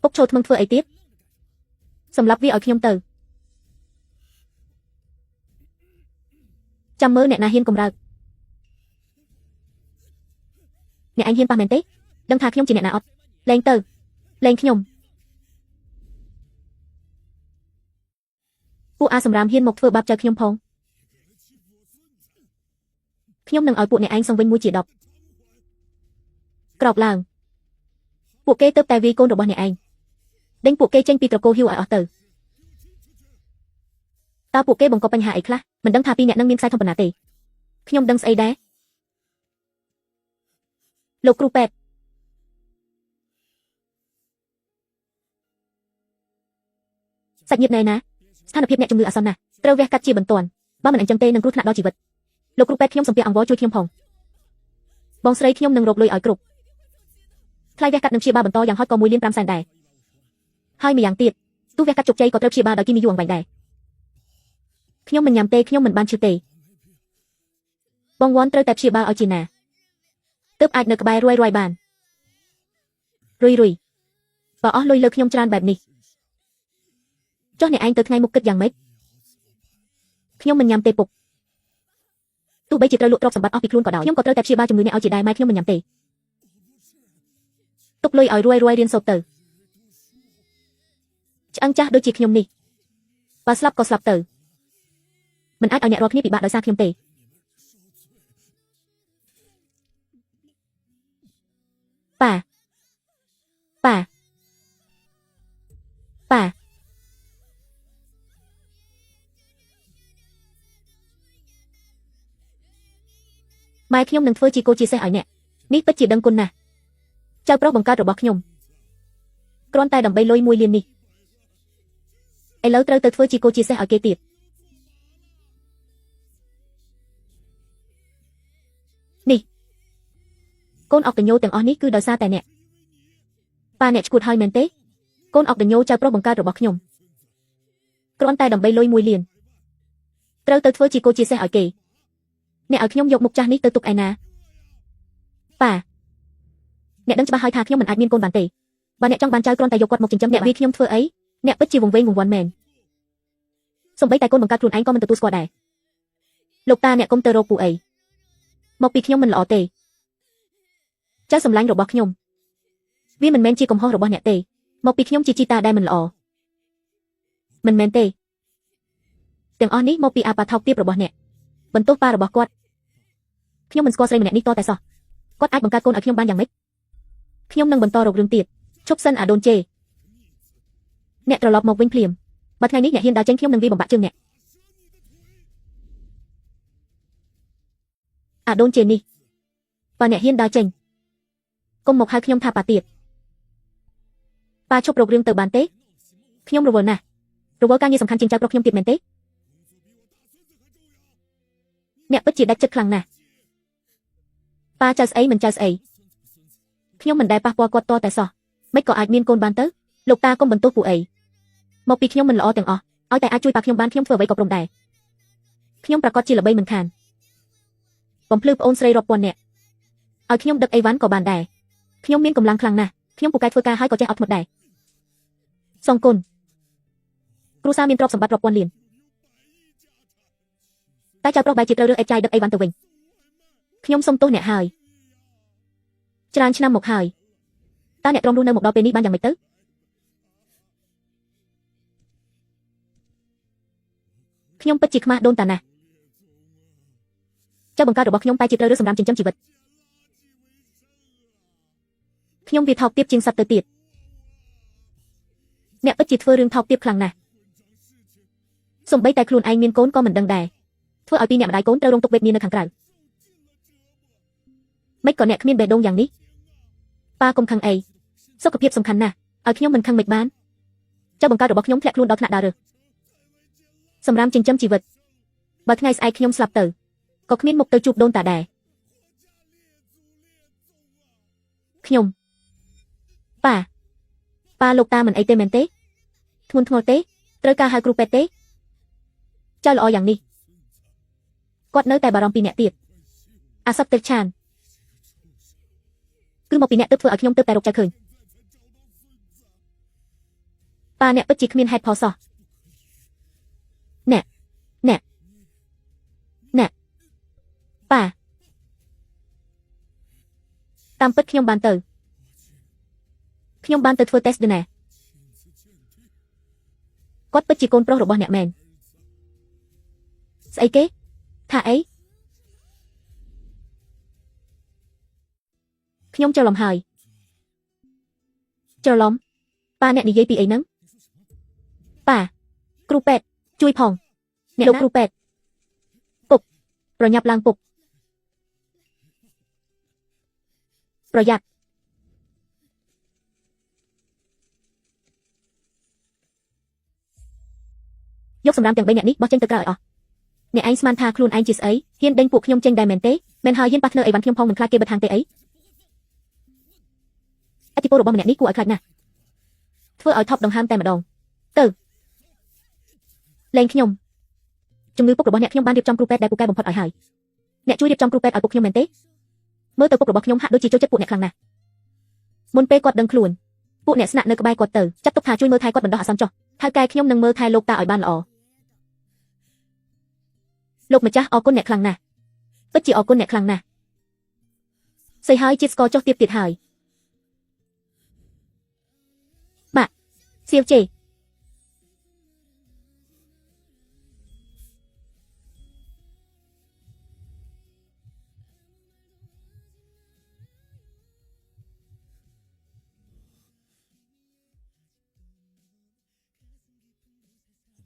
ពុកឈោថ្មឹងធ្វើអីទៀតសម្រាប់វាឲ្យខ្ញុំទៅចាំមើលអ្នកណាហ៊ានកំរើក អ្នកឯងហ៊ានប៉ះមែនទេដឹងថាខ្ញុំជាអ្នកណាអត់លេងទៅលេងខ្ញុំពួកអាសម្រាមហ៊ានមកធ្វើបាបចៅខ្ញុំផងខ្ញុំនឹងឲ្យពួកអ្នកឯងសងវិញមួយជា10ក្រោកឡើងពួកគេទៅតែវាយកូនរបស់អ្នកឯងដេញពួកគេចេញពីត្រកូលហ៊ីវឲ្យអស់ទៅតើពួកគេបង្កបញ្ហាអីខ្លះមិនដឹងថាពីអ្នកនឹងមានខ្សែធំប៉ុណ្ណាទេខ្ញុំដឹងស្អីដែរលោកគ្រូពេទ្យសាច់ញាតិណែណាស្ថានភាពអ្នកជំងឺអាសន្នណាស់ត្រូវវះកាត់ជាបន្ទាន់បើមិនអញ្ចឹងទេនឹងគ្រោះថ្នាក់ដល់ជីវិតលោកគ្រូពេទ្យខ្ញុំសូមពាក់អង្វរជួយខ្ញុំផងបងស្រីខ្ញុំនឹងរកលុយឲ្យគ្រប់ថ្លៃវះកាត់នឹងព្យាបាលបន្តយ៉ាងហោចក៏1.5 លានដែរហើយម្យ៉ាងទៀតទោះវះកាត់ជោគជ័យក៏ត្រូវព្យាបាលដោយគីមីយូអង្វែងដែរខ្ញុំមិនញ៉ាំទេខ្ញុំមិនបានឈឺទេបងវ៉ាន់ត្រូវតែព្យាបាលឲ្យជាណាទើបអាចនៅក្បែររួយបានរុយបើអស់លុយលើខ្ញុំច្រើនបែបនេះចុះអ្នកឯងទៅថ្ងៃមុខគិតយ៉ាងម៉េចខ្ញុំមិនញ៉ាំទេពុកទោះបីជាត្រូវលក់ទ្រព្យសម្បត្តិអស់ពីខ្លួនក៏ដោយខ្ញុំក៏ត្រូវតែព្យាបាលជំងឺនេះឲ្យជាដែរម៉ែខ្ញុំមិនញ៉ាំទេទុកលុយឲ្យរួយរៀនសូត្រទៅឆ្អឹងចាស់ដូចជាខ្ញុំនេះបើស្លាប់ក៏ស្លាប់ទៅមិនអាចឲ្យអ្នករាល់គ្នាពិបាកដោយសារខ្ញុំទេប៉ាម៉ែខ្ញុំនឹងធ្វើជាគោជាសេះឲ្យអ្នកនេះពិតជាដឹងគុណណាស់ចៅប្រុសបង្កើតរបស់ខ្ញុំគ្រាន់តែដើម្បីលុយ1 លាននេះឥឡូវត្រូវទៅធ្វើជាគោជាសេះឲ្យគេទៀតនេះកូនអុកតញោទាំងអស់នេះគឺដោយសារតែអ្នកប៉ាអ្នកឈួតហើយមែនទេកូនអុកតញោចៅប្រុសបង្កើតរបស់ខ្ញុំគ្រាន់តែដើម្បីលុយ1 លានត្រូវទៅធ្វើជាគោជាសេះឲ្យគេអ្នកឲ្យខ្ញុំយកមុខចាស់នេះទៅទុកឯណាប៉ាអ្នកដឹងច្បាស់ហើយថាខ្ញុំមិនអាចមានកូនបានទេបើអ្នកចង់បានចៅគ្រាន់តែយកគាត់មកចិញ្ចឹមអ្នកវាខ្ញុំធ្វើអីអ្នកពិតជាវង្វេងវង្វាន់មែនសូម្បីតែកូនបង្កើតខ្លួនឯងក៏មិនទទួលស្គាល់ដែរលោកតាអ្នកកុំទៅរកពូអីមកពីខ្ញុំមិនល្អទេចៅសម្លាញ់របស់ខ្ញុំវាមិនមែនជាកំហុសរបស់អ្នកទេមកពីខ្ញុំជាជីតាដែលមិនល្អមិនមែនទេទាំងអស់នេះមកពីអាប៉ាថោកទាបរបស់អ្នកបន្ទោសប៉ារបស់គាត់ខ្ញុំមិនស្គាល់ស្រីម្នាក់នេះតតែសោះគាត់អាចបង្កើតកូនឲ្យខ្ញុំបានយ៉ាងម៉េចខ្ញុំនឹងបន្តរករឿងទៀតឈប់សិនអាដូនជេអ្នកត្រឡប់មកវិញភ្លាមបើថ្ងៃនេះអ្នកហ៊ានដើរចេញខ្ញុំនឹងវាបំបាក់ជើងអ្នកអាដូនជេនេះបើអ្នកហ៊ានដើរចេញកុំមកហៅខ្ញុំថាប៉ាទៀតប៉ាឈប់រករឿងទៅបានទេខ្ញុំរវល់ណាស់រវល់ការងារសំខាន់ជាងចៅប្រុសខ្ញុំទៀតមែនទេអ្នកពិតជាដាច់ចិត្តខ្លាំងណាស់ប៉ាចៅស្អីមិនចៅស្អីខ្ញុំមិនដែលប៉ះពាល់គាត់តតែសោះមិនក៏អាចមានកូនបានទៅលោកតាកុំបន្ទោសពូអីមកពីខ្ញុំមិនល្អទាំងអស់ឲ្យតែអាចជួយប៉ាខ្ញុំបានខ្ញុំធ្វើអ្វីក៏ព្រមដែរខ្ញុំប្រកាសជាល្បីមិនខានបំភ្លឺប្អូនស្រីរាប់ពាន់នាក់ឲ្យខ្ញុំដឹកអីវ៉ាន់ក៏បានដែរខ្ញុំមានកម្លាំងខ្លាំងណាស់ខ្ញុំពូកែធ្វើការហើយក៏ចេះអត់ធ្មត់ដែរសងគុណគ្រួសារមានទ្រព្យសម្បត្តិរាប់ពាន់លានតែចៅប្រុសបែរជាត្រូវរើសអេតចាយដឹកអីវ៉ាន់ទៅវិញខ្ញុំសុំទោសអ្នកហើយច្រើនឆ្នាំមកហើយតើអ្នកទ្រាំរស់នៅមកដល់ពេលនេះបានយ៉ាងម៉េចទៅខ្ញុំពិតជាខ្មាស់ដូនតាណាស់ចៅបង្កើតរបស់ខ្ញុំតែជាត្រូវរើសសម្រាប់ចិញ្ចឹមជីវិតខ្ញុំវាថោកទាបជាងសត្វទៅទៀតអ្នកពិតជាធ្វើរឿងថោកទាបខ្លាំងណាស់សូម្បីតែខ្លួនឯងមានកូនក៏មិនដឹងដែរធ្វើឲ្យពីអ្នកម្ដាយកូនត្រូវរងទុក្ខវេទនានៅខាងក្រៅមិនក៏អ្នកគ្មានបេះដូងយ៉ាងនេះប៉ាកុំខឹងអីសុខភាពសំខាន់ណាស់ឲ្យខ្ញុំមិនខឹងមិនបានចៅបង្កើតរបស់ខ្ញុំធ្លាក់ខ្លួនដល់ថ្នាក់ដើររើសសម្រាប់ចិញ្ចឹមជីវិតបើថ្ងៃស្អែកខ្ញុំស្លាប់ទៅក៏គ្មានមុខទៅជួបដូនតាដែរខ្ញុំប៉ាលោកតាមិនអីទេមែនទេធ្ងន់ធ្ងរទេត្រូវការហៅគ្រូពេទ្យទេចៅល្អយ៉ាងនេះគាត់នៅតែបារម្ភពីអ្នកទៀតអាសត្វទឹកឆានគឺមកពីអ្នកទើបធ្វើឲ្យខ្ញុំទើបតែរកចៅឃើញប៉ាអ្នកពិតជាគ្មានហេតុផលសោះអ្នកប៉ា តាមពិតខ្ញុំបានទៅធ្វើ test DNA គាត់ពិតជាកូនប្រុសរបស់អ្នកមែនស្អីគេថាអីខ្ញុំច្រឡំហើយច្រឡំប៉ាអ្នកនិយាយពីអីហ្នឹងប៉ាគ្រូពេទ្យជួយផងអ្នកលោកគ្រូពេទ្យពុកប្រញាប់ឡើងពុកប្រយ័ត្នយកសម្រាមទាំង3អ្នកនេះបោះចេញទៅក្រៅឲ្យអស់អ្នកឯងស្មានថាខ្លួនឯងជាស្អីហ៊ានដេញពួកខ្ញុំចេញដែរមែនទេមែនហើយហ៊ានប៉ះធ្នើអីវ៉ាន់ខ្ញុំផងមិនខ្លាចគេបិទហាងទេអីអធិពលរបស់ម្នាក់នេះគួរឲ្យខ្លាចណាស់ធ្វើឲ្យថប់ដង្ហើមតែម្ដងទៅលេងខ្ញុំជំងឺពុករបស់អ្នកខ្ញុំបានរៀបចំគ្រូពេទ្យដែលពូកែបំផុតឲ្យហើយអ្នកជួយរៀបចំគ្រូពេទ្យឲ្យពុកខ្ញុំមែនទេមើលទៅពុករបស់ខ្ញុំហាក់ដូចជាចូលចិត្តពួកអ្នកខ្លាំងណាស់មុនពេលគាត់ដឹងខ្លួនពួកអ្នកស្នាក់នៅក្បែរគាត់ទៅចាត់ទុកថាជួយមើលថែគាត់បណ្ដោះអាសន្នចុះថៅកែខ្ញុំនឹងមើលថែលោកតាឲ្យបានល្អលោកម្ចាស់អរគុណអ្នកខ្លាំងណាស់ពិតជាអរគុណអ្នកខ្លាំងណាស់ស្អីហើយជាតិស្ករចុះទៀតហើយបាទសៀវជេ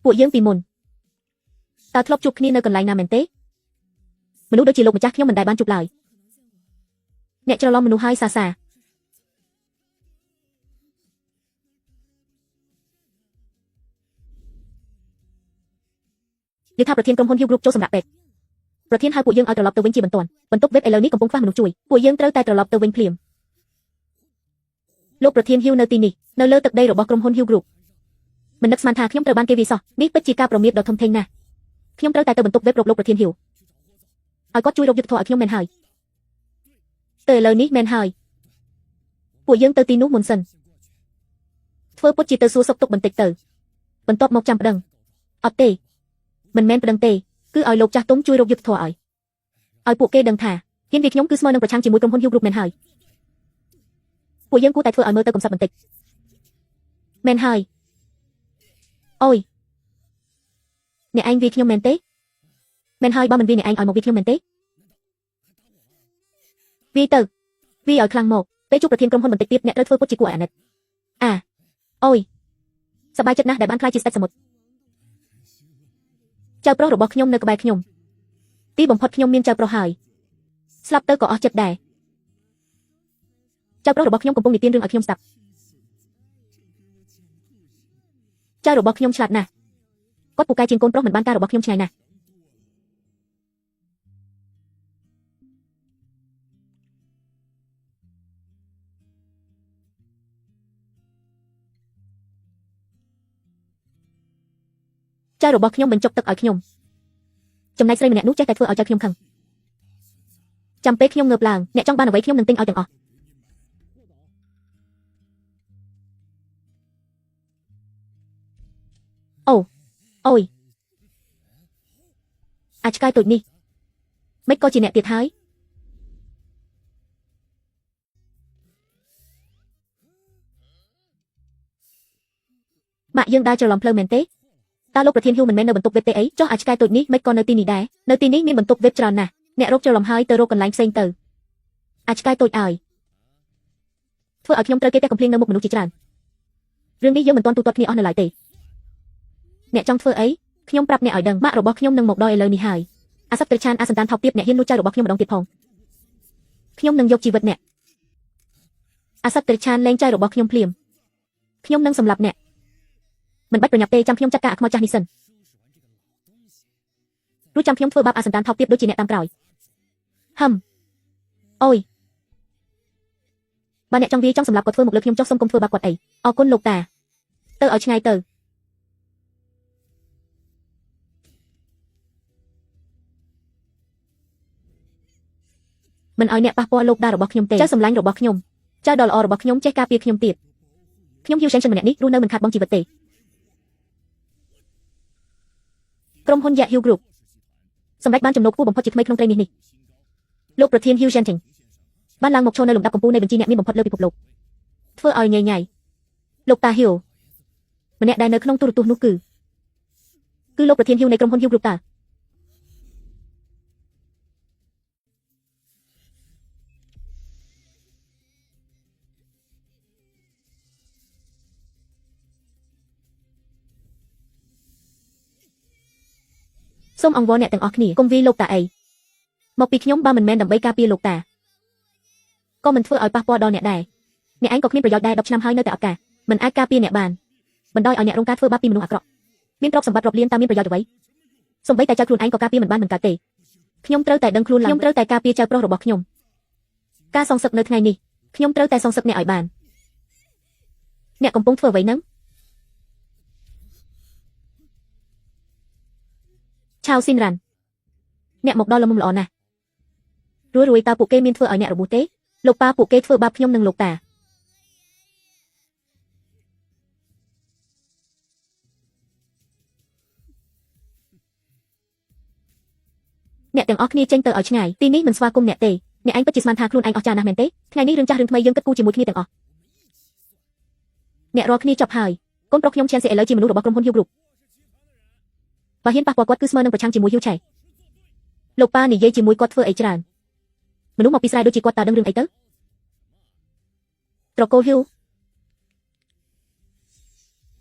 ពួកយើងពីមុនតើធ្លាប់ជួបគ្នានៅកន្លែងណាមែនទេមនុស្សដូចជាលោកម្ចាស់ខ្ញុំមិនដែលបានជួបឡើយអ្នកច្រឡំមនុស្សហើយសានិយាយថាប្រធានក្រុមហ៊ុន Hill Group ចូលសម្រាប់ពេទ្យប្រធានហៅពួកយើងឲ្យត្រឡប់ទៅវិញជាបន្ទាន់បន្ទប់ web ឥឡូវនេះកំពុងខ្វះមនុស្សជួយពួកយើងត្រូវតែត្រឡប់ទៅវិញភ្លាមលោកប្រធាន Hill នៅទីនេះនៅលើទឹកដីរបស់ក្រុមហ៊ុន Hill Groupមិននឹកស្មានថាខ្ញុំត្រូវបានគេវាយសោះនេះពិតជាការប្រមាថដ៏ធំធេងណាស់ខ្ញុំត្រូវតែទៅបន្ទប់ web រកលោកប្រធាន Hill ឲ្យគាត់ជួយរកយុទ្ធធម៌ឲ្យខ្ញុំមែនហើយទៅឥឡូវនេះមែនហើយពួកយើងទៅទីនោះមុនសិនធ្វើពុតជាទៅសួរសុខទុក្ខបន្តិចទៅបន្ទាប់មកចាំប្តឹងអត់ទេមិនមែនប្តឹងទេគឺឲ្យលោកចាស់ទុំជួយរកយុទ្ធធម៌ឲ្យពួកគេដឹងថាហ៊ានវាខ្ញុំគឺស្មើនឹងប្រឆាំងជាមួយក្រុមហ៊ុន Hill Group មែនហើយពួកយើងគួរតែធ្វើឲ្យមើលទៅកំសត់បន្តិចមែនហើយអូយអ្នកឯងវាខ្ញុំមែនទេមែនហើយបើមិនវាអ្នកឯងឲ្យមកវាខ្ញុំមែនទេវាទៅវាឲ្យខ្លាំងមកពេលជួបប្រធានក្រុមហ៊ុនបន្តិចទៀតអ្នកត្រូវធ្វើពុតជាគួរអាណិតអូយសប្បាយចិត្តណាស់ដែលបានខ្លាចជាស្ដេចសមុទ្រចៅប្រុសរបស់ខ្ញុំនៅក្បែរខ្ញុំទីបំផុតខ្ញុំមានចៅប្រុសហើយស្លាប់ទៅក៏អស់ចិត្តដែរចៅប្រុសរបស់ខ្ញុំកំពុងនិទានរឿងឲ្យខ្ញុំស្ដាប់ចៅរបស់ខ្ញុំឆ្លាតណាស់គាត់ពូកែជាងកូនប្រុសមិនបានការរបស់ខ្ញុំឆ្ងាយណាស់ចៅរបស់ខ្ញុំបញ្ចុកទឹកឲ្យខ្ញុំចំណែកស្រីម្នាក់នោះចេះតែធ្វើឲ្យចៅខ្ញុំខឹងចាំពេលខ្ញុំងើបឡើងអ្នកចង់បានអ្វីខ្ញុំនឹងទិញឲ្យទាំងអស់អូយអាចឆ្កែតូចនេះមិនក៏ជាអ្នកទៀតហើយម៉ាក់យើងដើរច្រឡំផ្លូវមែនទេតើលោកប្រធានហ៊ូមិនមែននៅបន្ទប់ web ទេអីចុះអាចឆ្កែតូចនេះមិនក៏នៅទីនេះដែរនៅទីនេះមានបន្ទប់ web ច្រើនណាស់អ្នករកច្រឡំហើយទៅរកកន្លែងផ្សេងទៅអាចឆ្កែតូចឲ្យធ្វើឲ្យខ្ញុំត្រូវគេតែកំភ្លៀងនៅមុខមនុស្សជាច្រើនរឿងនេះយើងមិនទាន់ទូទាត់គ្នាអស់នៅឡើយទេអ្នកចង់ធ្វើអីខ្ញុំប្រាប់អ្នកឲ្យដឹងម៉ាក់របស់ខ្ញុំនឹងមកដល់ឥឡូវនេះហើយអាសត្វត្រឆានអាសន្តានថោកទាបអ្នកហ៊ានលួចចៅរបស់ខ្ញុំម្ដងទៀតផងខ្ញុំនឹងយកជីវិតអ្នកអាសត្វត្រឆានលែងចៅរបស់ខ្ញុំភ្លាមខ្ញុំនឹងសម្លាប់អ្នកមិនបាច់ប្រញាប់ទេចាំខ្ញុំចាត់ការអាខ្មោចចាស់នេះសិនរួចចាំខ្ញុំធ្វើបាបអាសន្តានថោកទាបដូចជាអ្នកតាមក្រោយអូយបើអ្នកចង់វាយចង់សម្លាប់គាត់ធ្វើមកលើខ្ញុំចុះសុំកុំធ្វើបាបគាត់អីអរគុណលោកតាទៅឲ្យឆ្ងាយទៅមិនឲ្យអ្នកប៉ះពាល់លោកតារបស់ខ្ញុំទេចៅសម្លាញ់របស់ខ្ញុំចៅដ៏ល្អរបស់ខ្ញុំចេះការពារខ្ញុំទៀតខ្ញុំហ៊ីវ Shenchen ម្នាក់នេះរស់នៅមិនខាតបង់ជីវិតទេក្រុមហ៊ុន Hill Group សម្រាប់បានចំណូលខ្ពស់បំផុតជាថ្មីក្នុងត្រីមាសនេះលោកប្រធាន Hill Shenchen បានឡើងមកឈរនៅលំដាប់កំពូលនៃបញ្ជីអ្នកមានបំផុតលើពិភពលោកធ្វើឲ្យញ៉ៃញ៉ៃលោកតាហ៊ីវម្នាក់ដែលនៅក្នុងទូរទស្សន៍នោះគឺលោកប្រធានហ៊ីវនៃក្រុមហ៊ុនហ៊ីវគ្រុបតាសូមអង្វរអ្នកទាំងអស់គ្នាកុំវាយលោកតាអីមកពីខ្ញុំបើមិនមែនដើម្បីការពារលោកតាក៏មិនធ្វើឲ្យប៉ះពាល់ដល់អ្នកដែរអ្នកឯងក៏គ្មានប្រយោជន៍ដែរ10ឆ្នាំហើយនៅតែអត់ការមិនអាចការពារអ្នកបានបណ្ដោយឲ្យអ្នករងការធ្វើបាបពីមនុស្សអាក្រក់មានទ្រព្យសម្បត្តិរាប់លានតើមានប្រយោជន៍អ្វីសូម្បីតែចៅខ្លួនឯងក៏ការពារមិនបានមិនកើតទេខ្ញុំត្រូវតែដឹងខ្លួនឡើងខ្ញុំត្រូវតែការពារចៅប្រុសរបស់ខ្ញុំការសងសឹកនៅថ្ងៃនេះខ្ញុំត្រូវតែសងសឹកអ្នកឲ្យបានអ្នកកំពុងធ្វើអ្វីហ្នឹងឆាវស៊ីនរ៉ាន់អ្នកមកដល់លំល្អណាស់រួយតើពួកគេមានធ្វើឲ្យអ្នករបួសទេលោកប៉ាពួកគេធ្វើបាបខ្ញុំនិងលោកតាអ្នកទាំងអស់គ្នាចេញទៅឲ្យឆ្ងាយទីនេះមិនស្វាគមន៍អ្នកទេអ្នកឯងពិតជាស្មានថាខ្លួនឯងអស្ចារ្យណាស់មែនទេថ្ងៃនេះរឿងចាស់រឿងថ្មីយើងគិតគូរជាមួយគ្នាទាំងអស់អ្នករាល់គ្នាចប់ហើយកូនប្រុសខ្ញុំឈានសេឥឡូវជាមនុស្សរបស់ក្រុមហ៊ុនហ៊ីវគ្រុបបើហ៊ានប៉ះពាល់គាត់គឺស្មើនឹងប្រឆាំងជាមួយហ៊ីវឆៃលោកប៉ានិយាយជាមួយគាត់ធ្វើអីច្រើនមនុស្សមកពីស្រែដូចជាគាត់តើដឹងរឿងអីទៅត្រកូលហ៊ីវ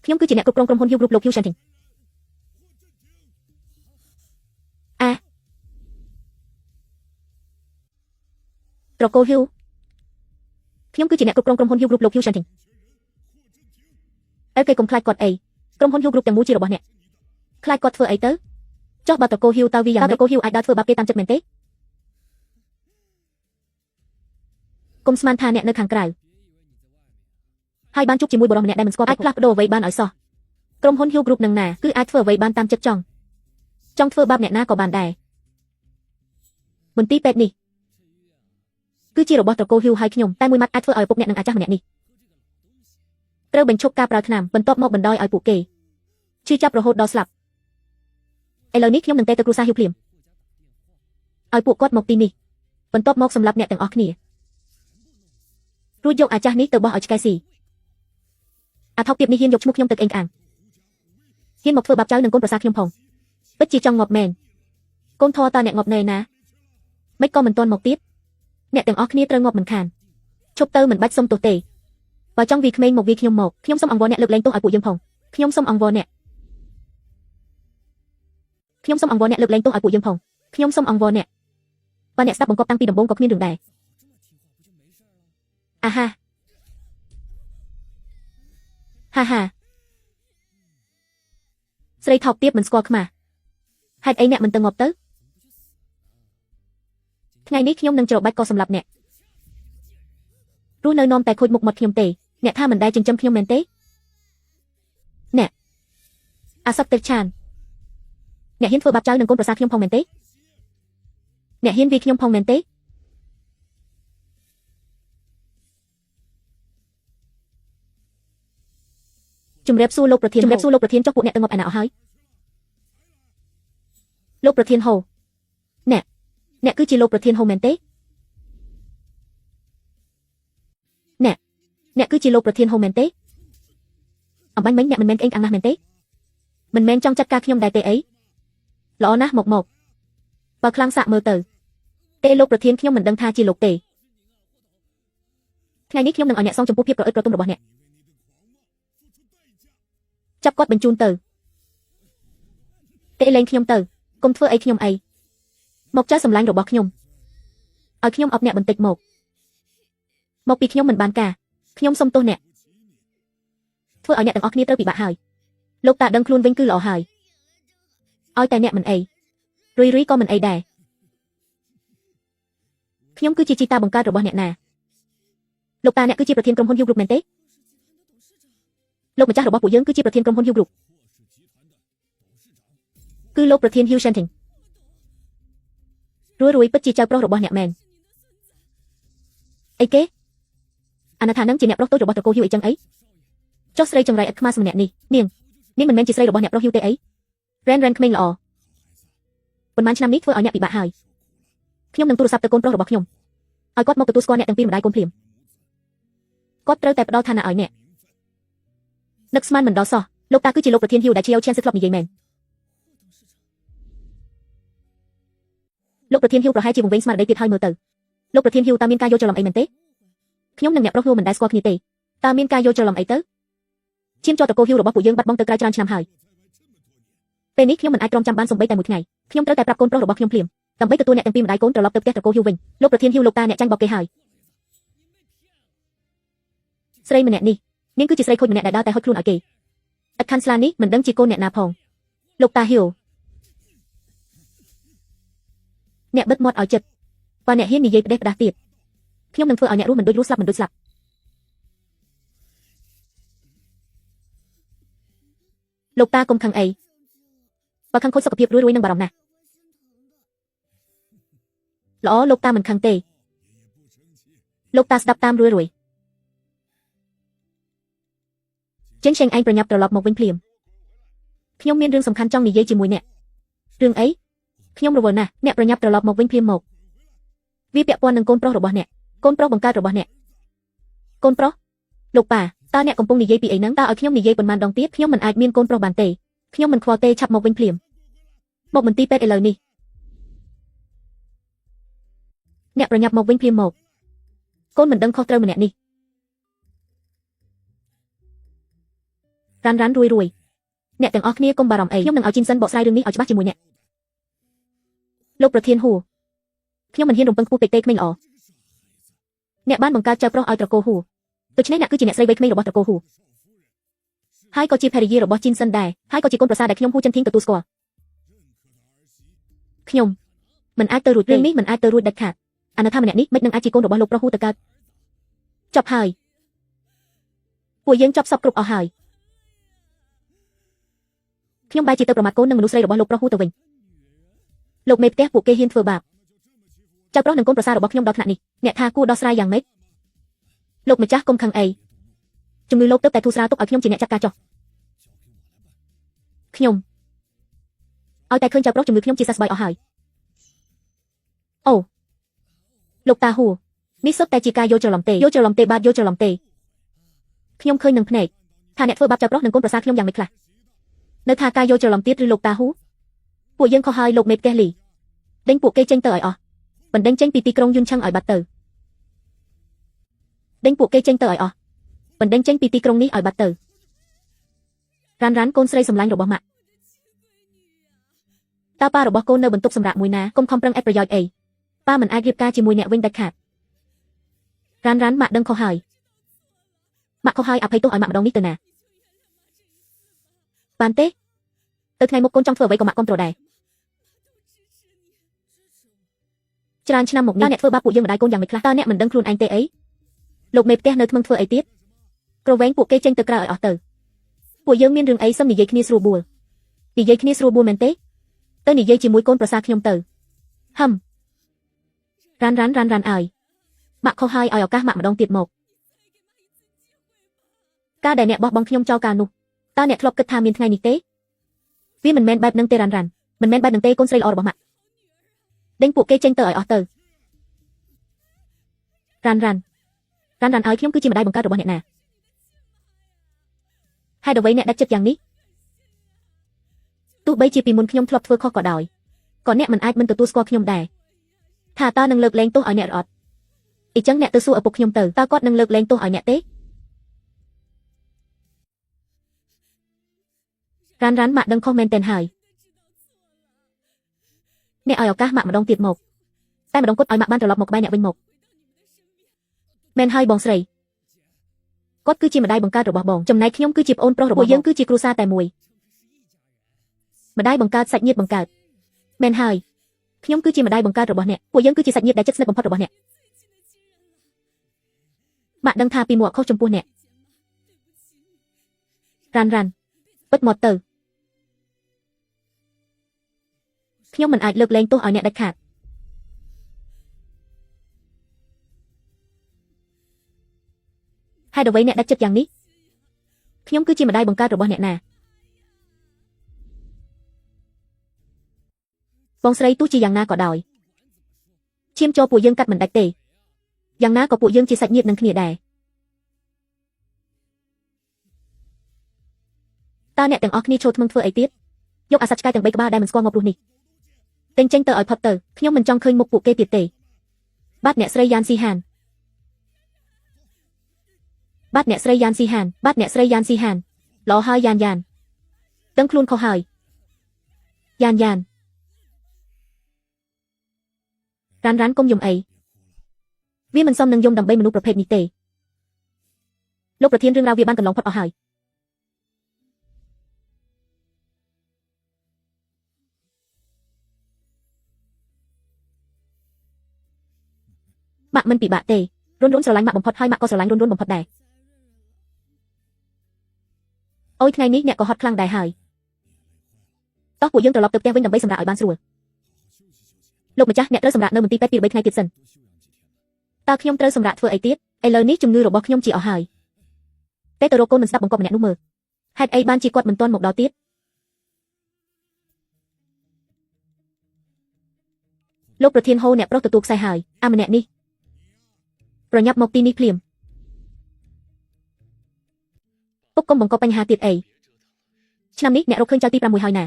ខ្ញុំគឺជាអ្នកគ្រប់គ្រងក្រុមហ៊ុនហ៊ីវគ្រុបលោកហ៊ីវឆាន់ធីងត្រកូលហ៊ីវខ្ញុំគឺជាអ្នកគ្រប់គ្រងក្រុមហ៊ុនហ៊ីវគ្រុបលោកហ៊ីវឆាន់ធីងអើគេកុំខ្លាចគាត់អីក្រុមហ៊ុនហ៊ីវគ្រុបទាំងមូលជារបស់អ្នកខ្លាចគាត់ធ្វើអីទៅចុះបើត្រកូលហ៊ីវតើវាយ៉ាងម៉េចត្រកូលហ៊ីវអាចដើរធ្វើបាបគេតាមចិត្តមែនទេគុំស្មានថាអ្នកនៅខាងក្រៅហើយបានជួបជាមួយបរិសុទ្ធម្នាក់ដែលមិនស្គាល់អាចផ្លាស់ប្ដូរអ្វីបានឲ្យសោះក្រុមហ៊ុនហ៊ីវគ្រុបនឹងណាគឺអាចធ្វើអ្វីបានតាមចិត្តចង់ធ្វើបាបអ្នកណាក៏បានដែរមន្ទីរពេទ្យនេះគឺជារបស់ត្រកូលហ៊ីវហើយខ្ញុំតែមួយម៉ាត់អាចធ្វើឲ្យឪពុកអ្នកនិងអាចារ្យម្នាក់នេះត្រូវបញ្ឈប់ការប្រើថ្នាំបន្ទាប់មកបណ្ដោយឲ្យពួកគេឈឺចាប់រហូតដល់ស្លាប់ឥឡូវនេះខ្ញុំនឹងទៅគ្រួសារហ៊ីវភ្លាមឲ្យពួកគាត់មកទីនេះបន្ទាប់មកសម្លាប់អ្នកទាំងអស់គ្នារួចយកអាចារ្យនេះទៅបោះឲ្យឆ្កែស៊ីអាថោកទៀតនេះហ៊ានយកឈ្មោះខ្ញុំទៅក្អេងក្អាងហ៊ានមកធ្វើបាបចៅនិងកូនប្រសារខ្ញុំផងពិតជាចង់ងាប់មែនកូនធរតើអ្នកងាប់នៅណាមិនក៏មិនទាន់មកទៀតអ្នកទាំងអស់គ្នាត្រូវងាប់មិនខានឈប់ទៅមិនបាច់សុំទោសទេបើចង់វាក្មេងមកវាខ្ញុំមកខ្ញុំសូមអង្វរអ្នកលើកលែងទោសឲ្យពួកយើងផងខ្ញុំសូមអង្វរអ្នកលើកលែងទោសឲ្យពួកយើងផងខ្ញុំសូមអង្វរអ្នកបើអ្នកស្ដាប់បង្គាប់តាំងពីដំបូងក៏គ្មានរឿងដែរអាហាស្រីថោកទាបមិនស្គាល់ខ្មាស់ហេតុអីអ្នកមិនទៅងាប់ទៅថ្ងៃនេះខ្ញុំនឹងច្របាច់ក៏សម្លាប់អ្នករស់នៅនាំតែខូចមុខមាត់ខ្ញុំទេអ្នកថាមិនដែលចិញ្ចឹមខ្ញុំមែនទេអ្នកអាស័ព្ទទេឆានអ្នកហ៊ានធ្វើបាបចៅនឹងកូនប្រសារខ្ញុំផងមែនទេអ្នកហ៊ានវាយខ្ញុំផងមែនទេជំរាបសួរលោកប្រធានចុះពួកអ្នកទៅងាប់ឯណាអស់ហើយលោកប្រធានហូអ្នកគឺជាលោកប្រធានហូមែនទេអ្នកគឺជាលោកប្រធានហូមែនទេអំបញ្ញមិញអ្នកមិនមែនក្អេងក្អាងណាស់មែនទេមិនមែនចង់ចាត់ការខ្ញុំដែរទេអីល្អណាស់មកបើខ្លាំងសាក់មើលទៅទេលោកប្រធានខ្ញុំមិនដឹងថាជាលោកទេថ្ងៃនេះខ្ញុំនឹងឲ្យអ្នកសងចំពោះភាពប្រអិតប្រទុំរបស់អ្នកចាប់គាត់បញ្ជូនទៅទេលេងខ្ញុំទៅកុំធ្វើអីខ្ញុំអីមកចៅសម្លាញ់របស់ខ្ញុំឲ្យខ្ញុំអប់អ្នកបន្តិចមកពីខ្ញុំមិនបានការខ្ញុំសុំទោសអ្នកធ្វើឲ្យអ្នកទាំងអស់គ្នាត្រូវពិបាកហើយលោកតាដឹងខ្លួនវិញគឺល្អហើយឲ្យតែអ្នកមិនអីរីក៏មិនអីដែរខ្ញុំគឺជាជីតាបង្កើតរបស់អ្នកណាលោកតាអ្នកគឺជាប្រធានក្រុមហ៊ុនហ៊ីវគ្រុបមែនទេលោកម្ចាស់របស់ពួកយើងគឺជាប្រធានក្រុមហ៊ុនហ៊ីវគ្រុបគឺលោកប្រធានហ៊ីវឆាន់ធីងរួយពិតជាចៅប្រុសរបស់អ្នកមែនអីគេអានថានឹងជាអ្នកប្រុសតូចរបស់ត្រកូលហ៊ីវអីចឹងអីចុះស្រីចង្រៃឥតខ្មាស់ម្នាក់នេះនាងមិនមែនជាស្រីរបស់អ្នកប្រុសហ៊ីវទេអីរ៉ែនក្មេងល្អប៉ុន្មានឆ្នាំនេះធ្វើឲ្យអ្នកពិបាកហើយខ្ញុំនឹងទូរស័ព្ទទៅកូនប្រុសរបស់ខ្ញុំ ឲ្យគាត់មកទទួលស្គាល់អ្នកទាំងពីរម្ដាយកូនភ្លាមគាត់ត្រូវតែផ្ដល់ឋានៈឲ្យអ្នកនឹកស្មានមិនដល់សោះលោកតាគឺជាលោកប្រធានហ៊ីវដែលជាវឈានសិធ្លាប់និយាយមែនលោកប្រធានហ៊ីវប្រហែលជាវង្វេងស្មារតីទៀតហើយមើលទៅលោកប្រធានហ៊ីវតើមានការយល់ច្រឡំអីមែនទេខ្ញុំនិងអ្នកប្រុសហ៊ីវមិនដែលស្គាល់គ្នាទេតើមានការយល់ច្រឡំអីទៅឈាមជាប់តកូហ៊ីវរបស់ពួកយើងបាត់បង់ទៅក្រៅច្រើនឆ្នាំហើយពេលនេះខ្ញុំមិនអាចទ្រាំចាំបានសូម្បីតែមួយថ្ងៃខ្ញុំត្រូវតែប្រាប់កូនប្រុសរបស់ខ្ញុំភ្លាមដើម្បីទទួលអ្នកទាំងពីរម្ដាយកូនត្រឡប់ទៅផ្ទះតកូហ៊ីវវិញលោកប្រធានហ៊ីវលោកតាអ្នកចាញ់បោកគេហើយស្រីម្នាក់នេះនាងគឺជាស្រីខូចម្នាក់ដែលដើរតែហុចខ្លួនឲ្យគេឥតខាន់ស្លានេះមិនដឹងជាកូនអ្នកណាផងលោកតាហ៊ីវអ្នកបិទមាត់ឲ្យចិត្តបើអ្នកហ៊ាននិយាយផ្ដេសផ្ដាសទៀតខ្ញុំនឹងធ្វើឲ្យអ្នករស់មិនដូចរស់ស្លាប់មិនដូចស្លាប់លោកតាកុំខឹងអីបើខឹងខូចសុខភាពរួយនឹងបារម្ភណាស់ល្អលោកតាមិនខឹងទេលោកតាស្ដាប់តាមរួយចេញឆេងឯងប្រញាប់ត្រឡប់មកវិញភ្លាមខ្ញុំមានរឿងសំខាន់ចង់និយាយជាមួយអ្នករឿងអីខ្ញុំរវល់ណាស់អ្នកប្រញាប់ត្រឡប់មកវិញភ្លាមមកវាពាក់ព័ន្ធនឹងកូនប្រុសរបស់អ្នកកូនប្រុសបង្កើតរបស់អ្នកកូនប្រុសលោកប៉ាតើអ្នកកំពុងនិយាយពីអីហ្នឹងតើឲ្យខ្ញុំនិយាយប៉ុន្មានដងទៀតខ្ញុំមិនអាចមានកូនប្រុសបានទេខ្ញុំមិនខ្វល់ទេឆាប់មកវិញភ្លាមមកមន្ទីរពេទ្យឥឡូវនេះអ្នកប្រញាប់មកវិញភ្លាមមកកូនមិនដឹងខុសត្រូវម្នាក់នេះរ៉ាន់រួយអ្នកទាំងអស់គ្នាកុំបារម្ភអីខ្ញុំនឹងឲ្យជីនសិនបកស្រាយរឿងនេះឲ្យច្បាស់ជាមួយអ្នកលោកប្រធានហ៊ូខ្ញុំមិនហ៊ានរំពឹងខ្ពស់ពេកទេក្មេងល្អអ្នកបានបង្កើតចៅប្រុសឲ្យត្រកូលហ៊ូដូច្នេះអ្នកគឺជាអ្នកស្រីវ័យក្មេងរបស់ត្រកូលហ៊ូហើយក៏ជាភរិយារបស់ជីនសិនដែរហើយក៏ជាកូនប្រសារដែលខ្ញុំហ៊ូចិនធីងទទួលស្គាល់ខ្ញុំមិនអាចទៅរួចរឿងនេះមិនអាចទៅរួចដាច់ខាតអានថាម្នាក់នេះមិននឹងអាចជាកូនរបស់លោកប្រុសហ៊ូទៅកើតចប់ហើយពួកយើងចប់សពគ្រប់អស់ហើយខ្ញុំបែរជាទៅប្រមាថកូននិងមនុស្សស្រីរបស់លោកប្រុសហ៊ូទៅវិញលោកមេផ្ទះពួកគេហ៊ានធ្វើបាបចៅប្រុសនិងកូនប្រសាររបស់ខ្ញុំដល់ថ្នាក់នេះអ្នកថាគួរដោះស្រាយយ៉ាងម៉េចលោកម្ចាស់កុំខឹងអីជំងឺលោកទើបតែធូរស្រាលទុកឲ្យខ្ញុំជាអ្នកចាត់ការចុះខ្ញុំឲ្យតែឃើញចៅប្រុសជំងឺខ្ញុំជាសះស្បើយអស់ហើយអូលោកតាហ៊ូនេះសុទ្ធតែជាការយល់ច្រឡំទេបាទយល់ច្រឡំទេខ្ញុំឃើញនឹងភ្នែកថាអ្នកធ្វើបាបចៅប្រុសនិងកូនប្រសារខ្ញុំយ៉ាងម៉េចខ្លះនៅថាការយល់ច្រឡំទៀតឬលោកតាហ៊ូពួកយើងខុសហើយលោកមេផ្ទះលីដេញពួកគេចេញទៅឲ្យអស់បណ្ដេញចេញពីទីក្រុងយុនឆឹងឲ្យបាត់ទៅដេញពួកគេចេញទៅឲ្យអស់បណ្ដេញចេញពីទីក្រុងនេះឲ្យបាត់ទៅរ៉ាន់កូនស្រីសម្លាញ់របស់ម៉ាក់តើប៉ារបស់កូននៅបន្ទប់សម្រាប់មួយណាកុំខំប្រឹងអេតប្រយោជន៍អីប៉ាមិនអាចរៀបការជាមួយអ្នកវិញដាច់ខាតរ៉ាន់ម៉ាក់ដឹងខុសហើយម៉ាក់ខុសហើយអភ័យទោសឲ្យម៉ាក់ម្ដងនេះទៅណាបានទេទៅថ្ងៃមុខកូនចង់ធ្វើអ្វីក៏ម៉ាក់គ្រប់គ្រងដែរច្រើនឆ្នាំមកនេះអ្នកធ្វើបាបពួកយើងម្ដាយកូនយ៉ាងម៉េចខ្លះតើអ្នកមិនដឹងខ្លួនឯងទេអីលោកមេផ្ទះនៅថ្មឹងធ្វើអីទៀតក្រវែងពួកគេចេញទៅក្រៅឲ្យអស់ទៅពួកយើងមានរឿងអីសឹមនិយាយគ្នាស្រួលបួលមែនទេទៅនិយាយជាមួយកូនប្រសារខ្ញុំទៅហឹមរ៉ាន់អើយម៉ាក់ខុសហើយឲ្យឱកាសម៉ាក់ម្ដងទៀតមកការដែលអ្នកបោះបង់ខ្ញុំចោលកាលនោះតើអ្នកធ្លាប់គិតថាមានថ្ងៃនេះទេវាមិនមែនបែបនឹងទេរ៉ាន់មិនមែនបែបនឹងទេកូនស្រីល្អរបស់ម៉ាក់ដេញពួកគេចេញទៅឲ្យអស់ទៅរ៉ាន់ឲ្យខ្ញុំគឺជាម្ដាយបង្កើតរបស់អ្នកណាហើយអ្វីអ្នកដាច់ចិត្តយ៉ាងនេះទោះបីជាពីមុនខ្ញុំធ្លាប់ធ្វើខុសក៏ដោយក៏អ្នកមិនអាចមិនទទួលស្គាល់ខ្ញុំដែរថាតើនឹងលើកលែងទោសឲ្យអ្នកឬអត់អញ្ចឹងអ្នកទៅសួរឪពុកខ្ញុំទៅតើគាត់នឹងលើកលែងទោសឲ្យអ្នកទេរ៉ាន់ម៉ាក់ដឹងខុសមែនទែនហើយអ្នកឲ្យឱកាសម៉ាក់ម្ដងទៀតមកតែម្ដងគត់ឲ្យម៉ាក់បានត្រឡប់មកក្បែរអ្នកវិញមកមែនហើយបងស្រីគាត់គឺជាម្ដាយបង្កើតរបស់បងចំណែកខ្ញុំគឺជាប្អូនប្រុសរបស់យើងគឺជាគ្រួសារតែមួយម្ដាយបង្កើតសាច់ញាតិបង្កើតមែនហើយខ្ញុំគឺជាម្ដាយបង្កើតរបស់អ្នកពួកយើងគឺជាសាច់ញាតិដែលជិតស្និទ្ធបំផុតរបស់អ្នកម៉ាក់ដឹងថាពីមុខខុសចំពោះអ្នករ៉ាន់ពិតមកទៅខ្ញុំមិនអាចលើកលែងទោសឲ្យអ្នកដាច់ខាតហើយអ្វីអ្នកដាច់ចិត្តយ៉ាងនេះខ្ញុំគឺជាម្ដាយបង្កើតរបស់អ្នកណាបងស្រីទោះជាយ៉ាងណាក៏ដោយឈាមចូលពួកយើងកាត់មិនដាច់ទេ យ៉ាងណាក៏ពួកយើងជាសាច់ញាតិនឹងគ្នាដែរតើអ្នកទាំងអស់គ្នាចូលថ្មឹងធ្វើអីទៀតយកអាសត្វឆ្កែទាំង3ក្បាលដែលមិនស្គាល់មកព្រោះនេះទិញចេញទៅឲ្យផុតទៅខ្ញុំមិនចង់ឃើញមុខពួកគេទៀតទេបាទអ្នកស្រីយ៉ានស៊ីហានបាទអ្នកស្រីយ៉ានស៊ីហានបាទអ្នកស្រីយ៉ានស៊ីហានល្អហើយយ៉ានយ៉ានដឹងខ្លួនខុសហើយយ៉ានយ៉ានរ៉ាន់កុំយំអីវាមិនសមនឹងយំដើម្បីមនុស្សប្រភេទនេះទេលោកប្រធានរឿងរ៉ាវវាបានកន្លងផុតអស់ហើយម៉ាក់មិនពិបាកទេរុនស្រឡាញ់ម៉ាក់បំផុតហើយម៉ាក់ក៏ស្រឡាញ់រុនបំផុតដែរអូយថ្ងៃនេះអ្នកក៏ហត់ខ្លាំងដែរហើយតោះពួកយើងត្រឡប់ទៅផ្ទះវិញដើម្បីសម្រាកឲ្យបានស្រួលលោកម្ចាស់អ្នកត្រូវសម្រាកនៅមន្ទីរពេទ្យ2-3ថ្ងៃទៀតសិនតើខ្ញុំត្រូវសម្រាកធ្វើអីទៀតឥឡូវនេះជំងឺរបស់ខ្ញុំជាអស់ហើយតែទៅរកកូនមិនស្ដាប់បង្គាប់ម្នាក់នោះមើលហេតុអីបានជាគាត់មិនទាន់មកដល់ទៀតលោកប្រធានហូអ្នកប្រុសទទួលខ្សែហើយអាម្នាក់នេះប្រញាប់មកទីនេះភ្លាមពុកកុំបង្កបញ្ហាទៀតអីឆ្នាំនេះអ្នករកឃើញចៅទី6ហើយណា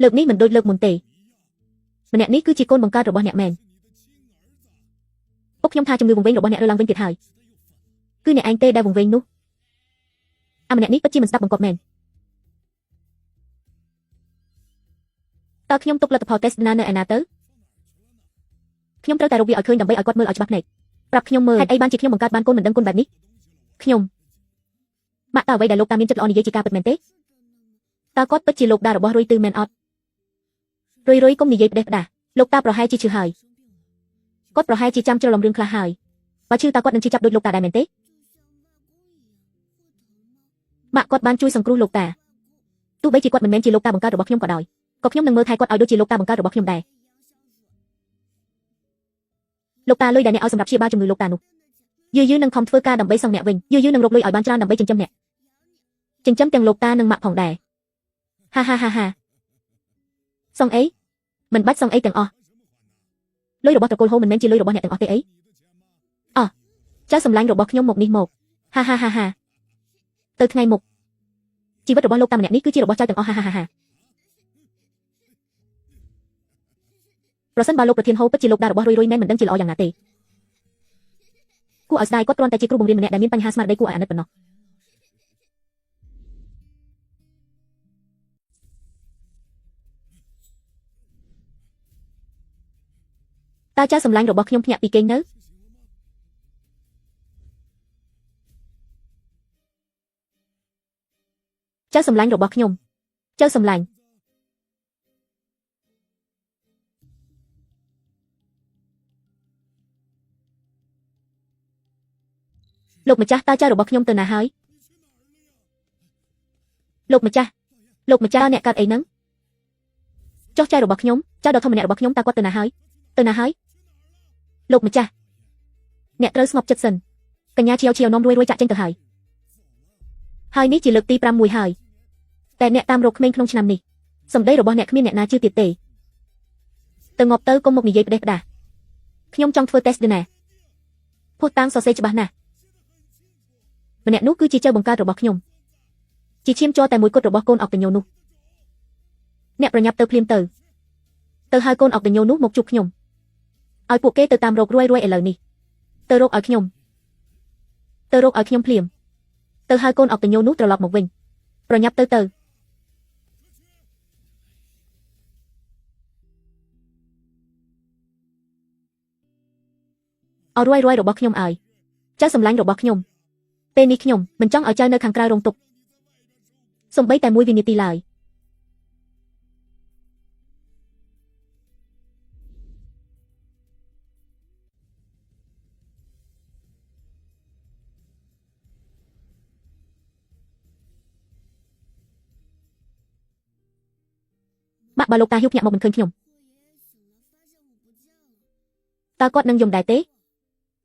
លើកនេះមិនដូចលើកមុនទេម្នាក់នេះគឺជាកូនបង្កើតរបស់អ្នកមែនពុកខ្ញុំថាជំងឺវង្វេងរបស់អ្នករើឡើងវិញទៀតហើយគឺអ្នកឯងទេដែលវង្វេងនោះអាម្នាក់នេះពិតជាមិនស្ដាប់បង្គាប់មែនតើខ្ញុំទុកលទ្ធផលតេស្តណានៅឯណាទៅខ្ញុំត្រូវតែរកវាឲ្យឃើញដើម្បីឲ្យគាត់មើលឲ្យច្បាស់ភ្នែកប្រាប់ខ្ញុំមើលហេតុអីបានជាខ្ញុំបង្កើតបានកូនមិនដឹងគុណបែបនេះខ្ញុំម៉ាក់តើអ្វីដែលលោកតាមានចិត្តល្អនិយាយជាការពិតមែនទេតើគាត់ពិតជាលោកតារបស់រុយទឺមែនអត់រុយកុំនិយាយផ្ដេសផ្ដាសលោកតាប្រហែលជាឈឺហើយគាត់ប្រហែលជាចាំច្រឡំរឿងខ្លះហើយបើឈឺតើគាត់នឹងឈឺចាប់ដូចលោកតាដែរមែនទេម៉ាក់គាត់បានជួយសង្គ្រោះលោកតាទោះបីជាគាត់មិនមែនជាលោកតាបង្កើតរបស់ខ្ញុំក៏ដោយក៏ខ្ញុំនឹងមើលថែគាត់ឲ្យដូចជាលោកតាបង្កើតរបស់ខ្ញុំដែរលោកតាលុយដែលអ្នកឲ្យសម្រាប់ព្យាបាលជំងឺលោកតានោះយឺនឹងខំធ្វើការដើម្បីសងអ្នកវិញយឺនឹងរកលុយឲ្យបានច្រើនដើម្បីចិញ្ចឹមអ្នកចិញ្ចឹមទាំងលោកតានិងម៉ាក់ផងដែរហាសងអីមិនបាច់សងអីទាំងអស់លុយរបស់ត្រកូលហូមិនមែនជាលុយរបស់អ្នកទាំងអស់ទេអីចៅសម្លាញ់របស់ខ្ញុំមកនេះមកហាទៅថ្ងៃមុខជីវិតរបស់លោកតាម្នាក់នេះគឺជារបស់ចៅទាំងអស់ហាប្រសិនបើលោកប្រធានហូពិតជាលោកតារបស់រុយមែនមិនដឹងជាល្អយ៉ាងណាទេគួរឲ្យស្ដាយគាត់គ្រាន់តែជាគ្រូបង្រៀនម្នាក់ដែលមានបញ្ហាស្មារតីគួរឲ្យអាណិតប៉ុណ្ណោះតើចៅសម្លាញ់របស់ខ្ញុំភ្ញាក់ពីគេងនៅចៅសម្លាញ់របស់ខ្ញុំចៅសម្លាញ់លោកម្ចាស់តើចៅរបស់ខ្ញុំទៅណាហើយលោកម្ចាស់អ្នកកាត់អីហ្នឹងចុះចៅរបស់ខ្ញុំចៅដ៏ធំម្នាក់របស់ខ្ញុំតើគាត់ទៅណាហើយលោកម្ចាស់អ្នកត្រូវស្ងប់ចិត្តសិនកញ្ញាឈៀវនាំរួយចាក់ចេញទៅហើយនេះជាលើកទី5មួយហើយតែអ្នកតាមរកក្មេងក្នុងឆ្នាំនេះសម្ដីរបស់អ្នកគ្មានអ្នកណាជឿទៀតទេទៅងាប់ទៅកុំមកនិយាយផ្ដេសផ្ដាសខ្ញុំចង់ធ្វើតេស្តDNAភូតាំងសរសេរច្បាស់ណាស់ម្នាក់នោះគឺជាចៅបង្កើតរបស់ខ្ញុំជាឈាមជ័រតែមួយគត់របស់កូនអុកតញូនោះអ្នកប្រញាប់ទៅភ្លាមទៅហៅកូនអុកតញូនោះមកជួបខ្ញុំឲ្យពួកគេទៅតាមរករួយឥឡូវនេះទៅរកឲ្យខ្ញុំភ្លាមទៅហៅកូនអុកតញូនោះត្រឡប់មកវិញប្រញាប់ទៅឲ្យរួយរបស់ខ្ញុំឲ្យចៅសម្លាញ់របស់ខ្ញុំពេលនេះខ្ញុំមិនចង់ឲ្យចៅនៅខាងក្រៅរោងទុកសំបីតែមួយវិនាទីឡើយម៉ាក់បើលោកតាហ៊ីវភ្ញាក់មកមិនឃើញខ្ញុំតើគាត់នឹងយំដែរទេ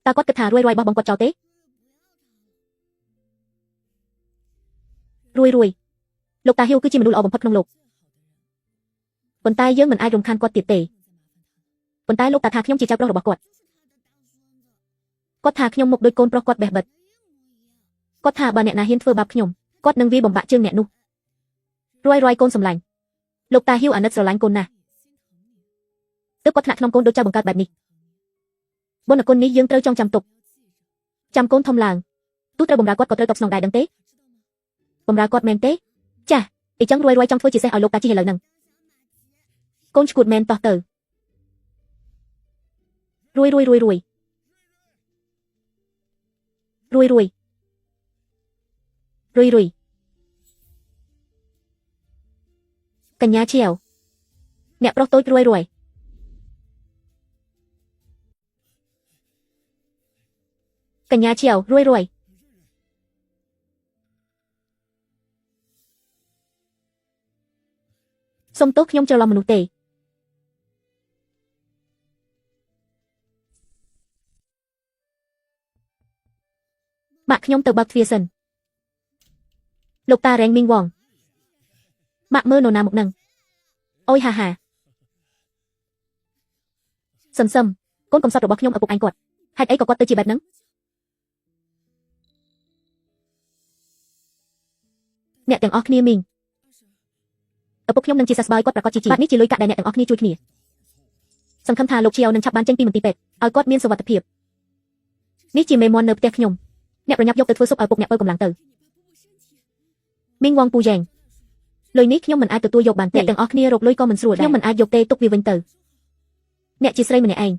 តើគាត់គិតថារួយបោះបង់គាត់ចោលទេរួយលោកតាហ៊ីវគឺជាមនុស្សល្អបំផុតក្នុងលោកប៉ុន្តែយើងមិនអាចរំខានគាត់ទៀតទេប៉ុន្តែលោកតាថាខ្ញុំជាចៅប្រុសរបស់គាត់ គាត់ថាខ្ញុំមុខដូចកូនប្រុសគាត់បេះបិទគាត់ថាបើអ្នកណាហ៊ានធ្វើបាបខ្ញុំគាត់នឹងវាបំបាក់ជើងអ្នកនោះរយកូនសម្លាញ់លោកតាហ៊ីវអាណិតស្រឡាញ់កូនណាស់ទើបគាត់ថ្នាក់ក្នុងកូនដូចចៅបង្កើតបែបនេះបុណ្យគុណនេះយើងត្រូវចងចាំទុកចាំកូនធំឡើងទោះត្រូវបំរើគាត់ក៏ត្រូវតបស្នងដែរដឹងទេបំរើគាត់មែនទេចាអីចឹងរយចង់ធ្វើជាសេះឲ្យលោកតាជិះឥឡូវហ្នឹងកូនឈួតមែនតោះទៅរួយកញ្ញាឈៀវអ្នកប្រុសតូចរួយកញ្ញាឈៀវរួយសុំទោសខ្ញុំច្រឡំមនុស្សទេម៉ាក់ខ្ញុំទៅបើកទ្វារសិនលោកតារ៉េងមីងវងម៉ាក់មើលនរណាមកនឹងអូយហាសឹមកូនកំសត់របស់ខ្ញុំឪពុកឯងគាត់ហេតុអីក៏គាត់ទៅជាបែបហ្នឹងអ្នកទាំងអស់គ្នាមីងឪពុកខ្ញុំនឹងជាសះស្បើយគាត់ប្រកាសជាបាត់នេះជាលុយកាក់ដែលអ្នកទាំងអស់គ្នាជួយគ្នាសង្ឃឹមថាលោកឈៀវនឹងឆាប់បានចេញពីមន្ទីរពេទ្យឲ្យគាត់មានសុវត្ថិភាពនេះជាមេមន់នៅផ្ទះខ្ញុំអ្នកប្រញាប់យកទៅធ្វើស៊ុបឲ្យពុកអ្នកបើកម្លាំងទៅមីងវងពូយ៉ែងលុយនេះខ្ញុំមិនអាចទទួលយកបានទេអ្នកទាំងអស់គ្នារកលុយក៏មិនស្រួលដែរខ្ញុំមិនអាចយកទេទុកវាវិញទៅអ្នកជាស្រីម្នាក់ឯង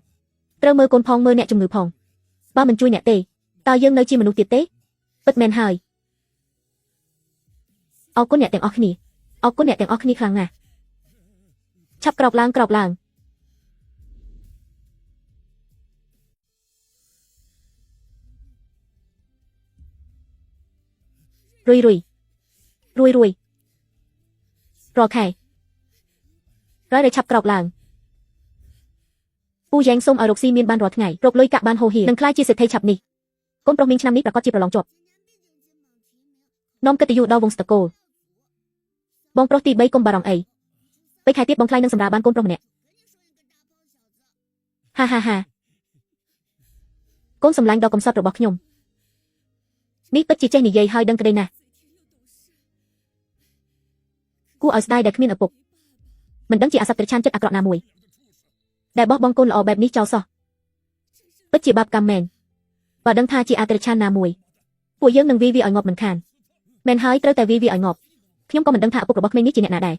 ត្រូវមើលកូនផងមើលអ្នកជំងឺផងបើមិនជួយអ្នកទេតើយើងនៅជាមនុស្សទៀតទេពិតមែនហើយអរគុណអ្នកទាំងអស់គ្នាខ្លាំងណាស់ឆាប់ក្រោកឡើងរុយរកខែរឆាប់ក្រោកឡើងពូយ៉ែងសូមឲ្យរកស៊ីមានបានរាល់ថ្ងៃរកលុយកាក់បានហូរហៀនឹងខ្លាចជាសេដ្ឋីឆាប់នេះកូនប្រុសមីងឆ្នាំនេះប្រកាសជាប្រឡងជាប់នាំកិត្តិយសដល់វង្សតកូលបងប្រុសទី3កុំបារម្ភអីពេលខែទៀតបងថ្លៃនឹងសម្រាប់បានកូនប្រុសម្នាក់ហាកូនសម្លាញ់ដ៏កំសត់របស់ខ្ញុំនេះពិតជាចេះនិយាយហើយដឹងក្តីណាស់គួរឲ្យស្ដាយដែលគ្មានឪពុកមិនដឹងជាអសត្វត្រឆានចិត្តអាក្រក់ណាមួយដែលបោះបង់កូនល្អបែបនេះចោលសោះពិតជាបាបកម្មមែនបើដឹងថាជាអត្រឆានណាមួយពួកយើងនឹងវាឲ្យងាប់មិនខានមែនហើយត្រូវតែវាឲ្យងាប់ខ្ញុំក៏មិនដឹងថាឪពុករបស់ក្មេងនេះជាអ្នកណាដែរ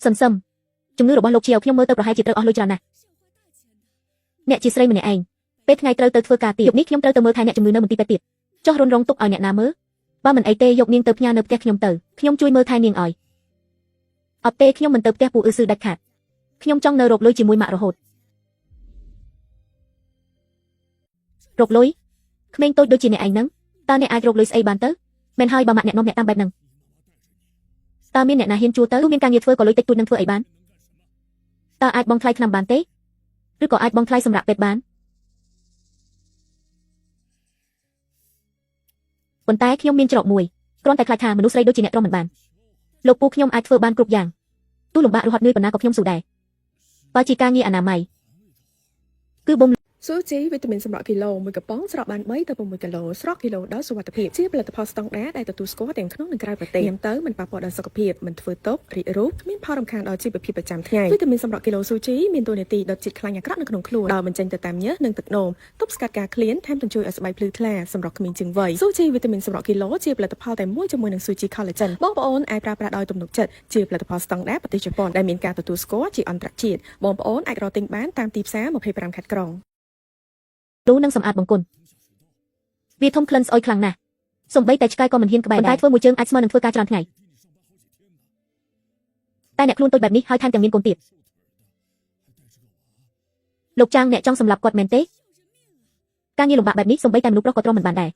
សឹមជំងឺរបស់លោកឈៀវខ្ញុំមើលទៅប្រហែលជាត្រូវអស់លុយច្រើនណាស់អ្នកជាស្រីម្នាក់ឯងពេលថ្ងៃត្រូវទៅធ្វើការទៀតយប់នេះខ្ញុំត្រូវទៅមើលថែអ្នកជំងឺនៅមន្ទីរពេទ្យទៀតចុះរុនរងទុកឲ្យអ្នកណាមើលបើមិនអីទេយកនាងទៅផ្ញើនៅផ្ទះខ្ញុំទៅខ្ញុំជួយមើលថែនាងឲ្យអត់ទេខ្ញុំមិនទៅផ្ទះពូអ៊ឺស៊ឺដាច់ខាតខ្ញុំចង់នៅរកលុយជាមួយម៉ាក់រហូតរកលុយក្មេងតូចដូចជាអ្នកឯងហ្នឹងតើអ្នកអាចរកលុយស្អីបានទៅមែនហើយបើម៉ាក់អ្នកនាំអ្នកតាមបែបហ្នឹងតើមានអ្នកណាហ៊ានជួលទៅមានការងារធ្វើក៏លុយតិចតួចនឹងធ្វើអីបានតើអាចបង់ថ្លៃថ្នាំបានទេឬក៏អាចបង់ថ្លៃសម្រាប់ពេទ្យបានប៉ុន្តែខ្ញុំមានច្រកមួយគ្រាន់តែខ្លាចថាមនុស្សស្រីដូចជាអ្នកទ្រាំមិនបានលោកពូខ្ញុំអាចធ្វើបានគ្រប់យ៉ាងទោះលំបាករហ័សនឿយប៉ុណ្ណាក៏ខ្ញុំស៊ូដែរបើជាការងារអនាម័យគឺបំស៊ូជីវីតាមីនសម្រក់គីឡូ1កំប៉ុងស្រក់បាន3ទៅ6គីឡូស្រក់គីឡូដោយសុវត្ថិភាពជាផលិតផលស្តង់ដារដែលទទួលស្គាល់ទាំងក្នុងនិងក្រៅប្រទេសញ៉ាំទៅមិនប៉ះពាល់ដល់សុខភាពមិនធ្វើទុក្ខរីករូបគ្មានផលរំខានដល់ជីវភាពប្រចាំថ្ងៃវីតាមីនសម្រក់គីឡូស៊ូជីមានតួនាទីដុតជាតិខ្លាញ់អាក្រក់នៅក្នុងខ្លួនដោយបញ្ចេញទៅតាមញើសនិងទឹកនោមទប់ស្កាត់ការឃ្លានថែមទាំងជួយឲ្យស្បែកភ្លឺថ្លាសម្រាប់ក្មេងជាងវ័យស៊ូជីវីតាមីនសម្រក់គីឡូជាផលិតផលតែមួយជាមួយនឹងស៊ូជី collagen បងប្អូនអាចប្រើប្រាស់ដោយទំនុកចិត្តជាផលិតផលស្តង់ដារប្រទេសជប៉ុនដែលមានការទទួលស្គាល់ជាអន្តរជាតិបងប្អូនអាចរកទិញបានតាមទីផ្សារ25ខេត្តក្រុងលូនឹងសម្អាតបង្គន់វាធំក្លិនស្អុយខ្លាំងណាស់សំបីតែឆ្កែក៏មិនហ៊ានក្បែរតែធ្វើមួយជើងអាចស្មើនឹងធ្វើការច្រើនថ្ងៃតែអ្នកខ្លួនតូចបែបនេះហើយថែមទាំងមានកូនទៀតលោកចាងអ្នកចង់សម្លាប់គាត់មែនទេការងារលំបាកបែបនេះសំបីតែមនុស្សប្រុសក៏ទ្រាំមិនបានដែរ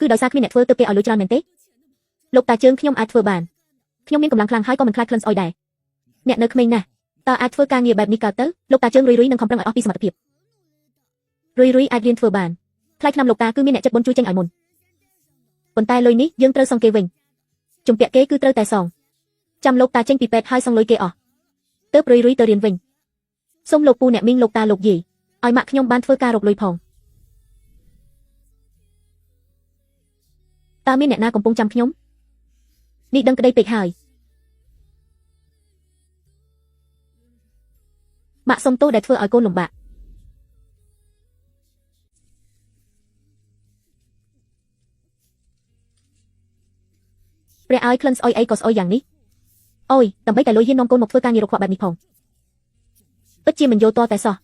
គឺដោយសារគ្មានអ្នកធ្វើទើបគេឲ្យលុយច្រើនមែនទេលោកតាជើងខ្ញុំអាចធ្វើបានខ្ញុំមានកម្លាំងខ្លាំងហើយក៏មិនខ្លាចក្លិនស្អុយដែរអ្នកនៅក្មេងណាស់តើអាចធ្វើការងារបែបនេះកើតទៅលោកតាជើងរុយនឹងខំប្រឹងឲ្យអស់ពីសមត្ថភាពរុយអាចរៀនធ្វើបានថ្លៃឆ្នាំលោកតាគឺមានអ្នកចិត្តបុណ្យជួយចេញឲ្យមុនប៉ុន្តែលុយនេះយើងត្រូវសងគេវិញជំពាក់គេគឺត្រូវតែសងចាំលោកតាចេញពីពេទ្យហើយសងលុយគេអស់ទើបរុយទៅរៀនវិញសូមលោកពូអ្នកមីងលោកតាលោកយាយ ឲ្យម៉ាក់ខ្ញុំបានធ្វើការរកលុយផងតើមានអ្នកណាកំពុងចាំខ្ញុំនេះដឹងក្តីពេកហើយម៉ាក់សុំទោសដែលធ្វើឲ្យកូនលំបាកព្រះឲ្យក្លិនស្អុយអីក៏ស្អុយយ៉ាងនេះអូយដើម្បីតែលុយហ៊ាននាំកូនមកធ្វើការងាររកខ្វក់បែបនេះផងពិតជាមិនយល់តតែសោះ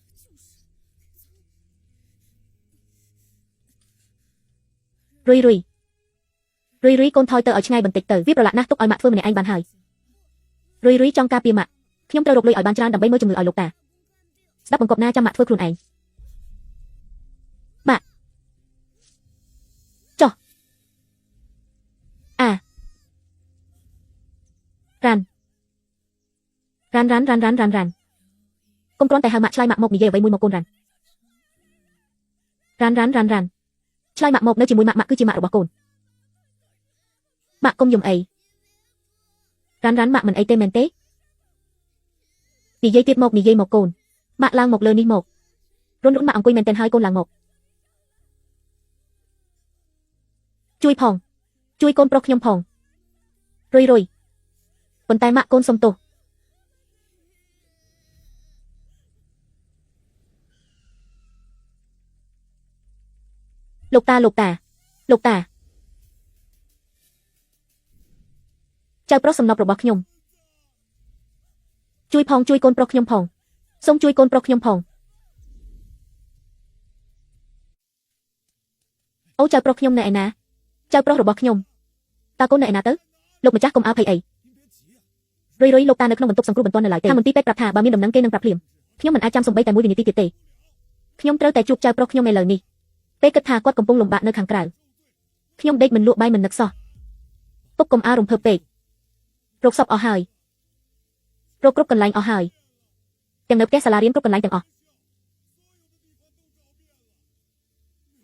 រុយកូនថយទៅឲ្យឆ្ងាយបន្តិចទៅវាប្រឡាក់ណាស់ទុកឲ្យម៉ាក់ធ្វើម្នាក់ឯងបានហើយរុយចង់ការពារម៉ាក់ខ្ញុំត្រូវរកលុយឲ្យបានច្រើនដើម្បីមើលជំងឺឲ្យលោកតាស្ដាប់បង្កប់ណាចាំម៉ាក់ធ្វើខ្លួនឯងម៉ាក់ចុះរ៉ាន់កុំគ្រាន់តែហៅម៉ាក់ឆ្លៃម៉ាក់មកនិយាយអ្វីមួយមកកូនរ៉ាន់ឆ្លៃម៉ាក់មកនៅជាមួយម៉ាក់គឺជាម៉ាក់របស់កូនម៉ាក់កុំយំអីរ៉ាន់ម៉ាក់មិនអីទេមែនទេនិយាយទៀតមកនិយាយមកកូនម៉ាក់ឡើងមកលើនេះមករុនម៉ាក់អង្គុយមែនទេហើយកូនឡើងមកជួយកូនប្រុសខ្ញុំផងរុយប៉ុន្តែម៉ាក់កូនសុំទោសលោកតាចៅប្រុសសំណប់របស់ខ្ញុំជួយកូនប្រុសខ្ញុំផងសូមជួយកូនប្រុសខ្ញុំផងអូចៅប្រុសខ្ញុំនៅឯណាចៅប្រុសរបស់ខ្ញុំតើកូននៅឯណាទៅលោកម្ចាស់កុំអើភ័យអីរុយលោកតានៅក្នុងបន្ទប់សង្គ្រោះបន្ទាន់នៅឡើយទេខាងមន្ទីរពេទ្យប្រាប់ថាបើមានដំណឹងគេនឹងប្រាប់ភ្លាមខ្ញុំមិនអាចចាំសំបីតែមួយវិនាទីទៀតទេខ្ញុំត្រូវតែជួបចៅប្រុសខ្ញុំឥឡូវនេះពេលគិតថាគាត់កំពុងលំបាកនៅខាងក្រៅខ្ញុំដេកមិនលក់បាយមិននឹកសោះពុកកុំអើរំភើបពេករកសពអស់ហើយរកគ្រប់កន្លែងអស់ហើយទាំងនៅផ្ទះសាលារៀនគ្រប់កន្លែងទាំងអស់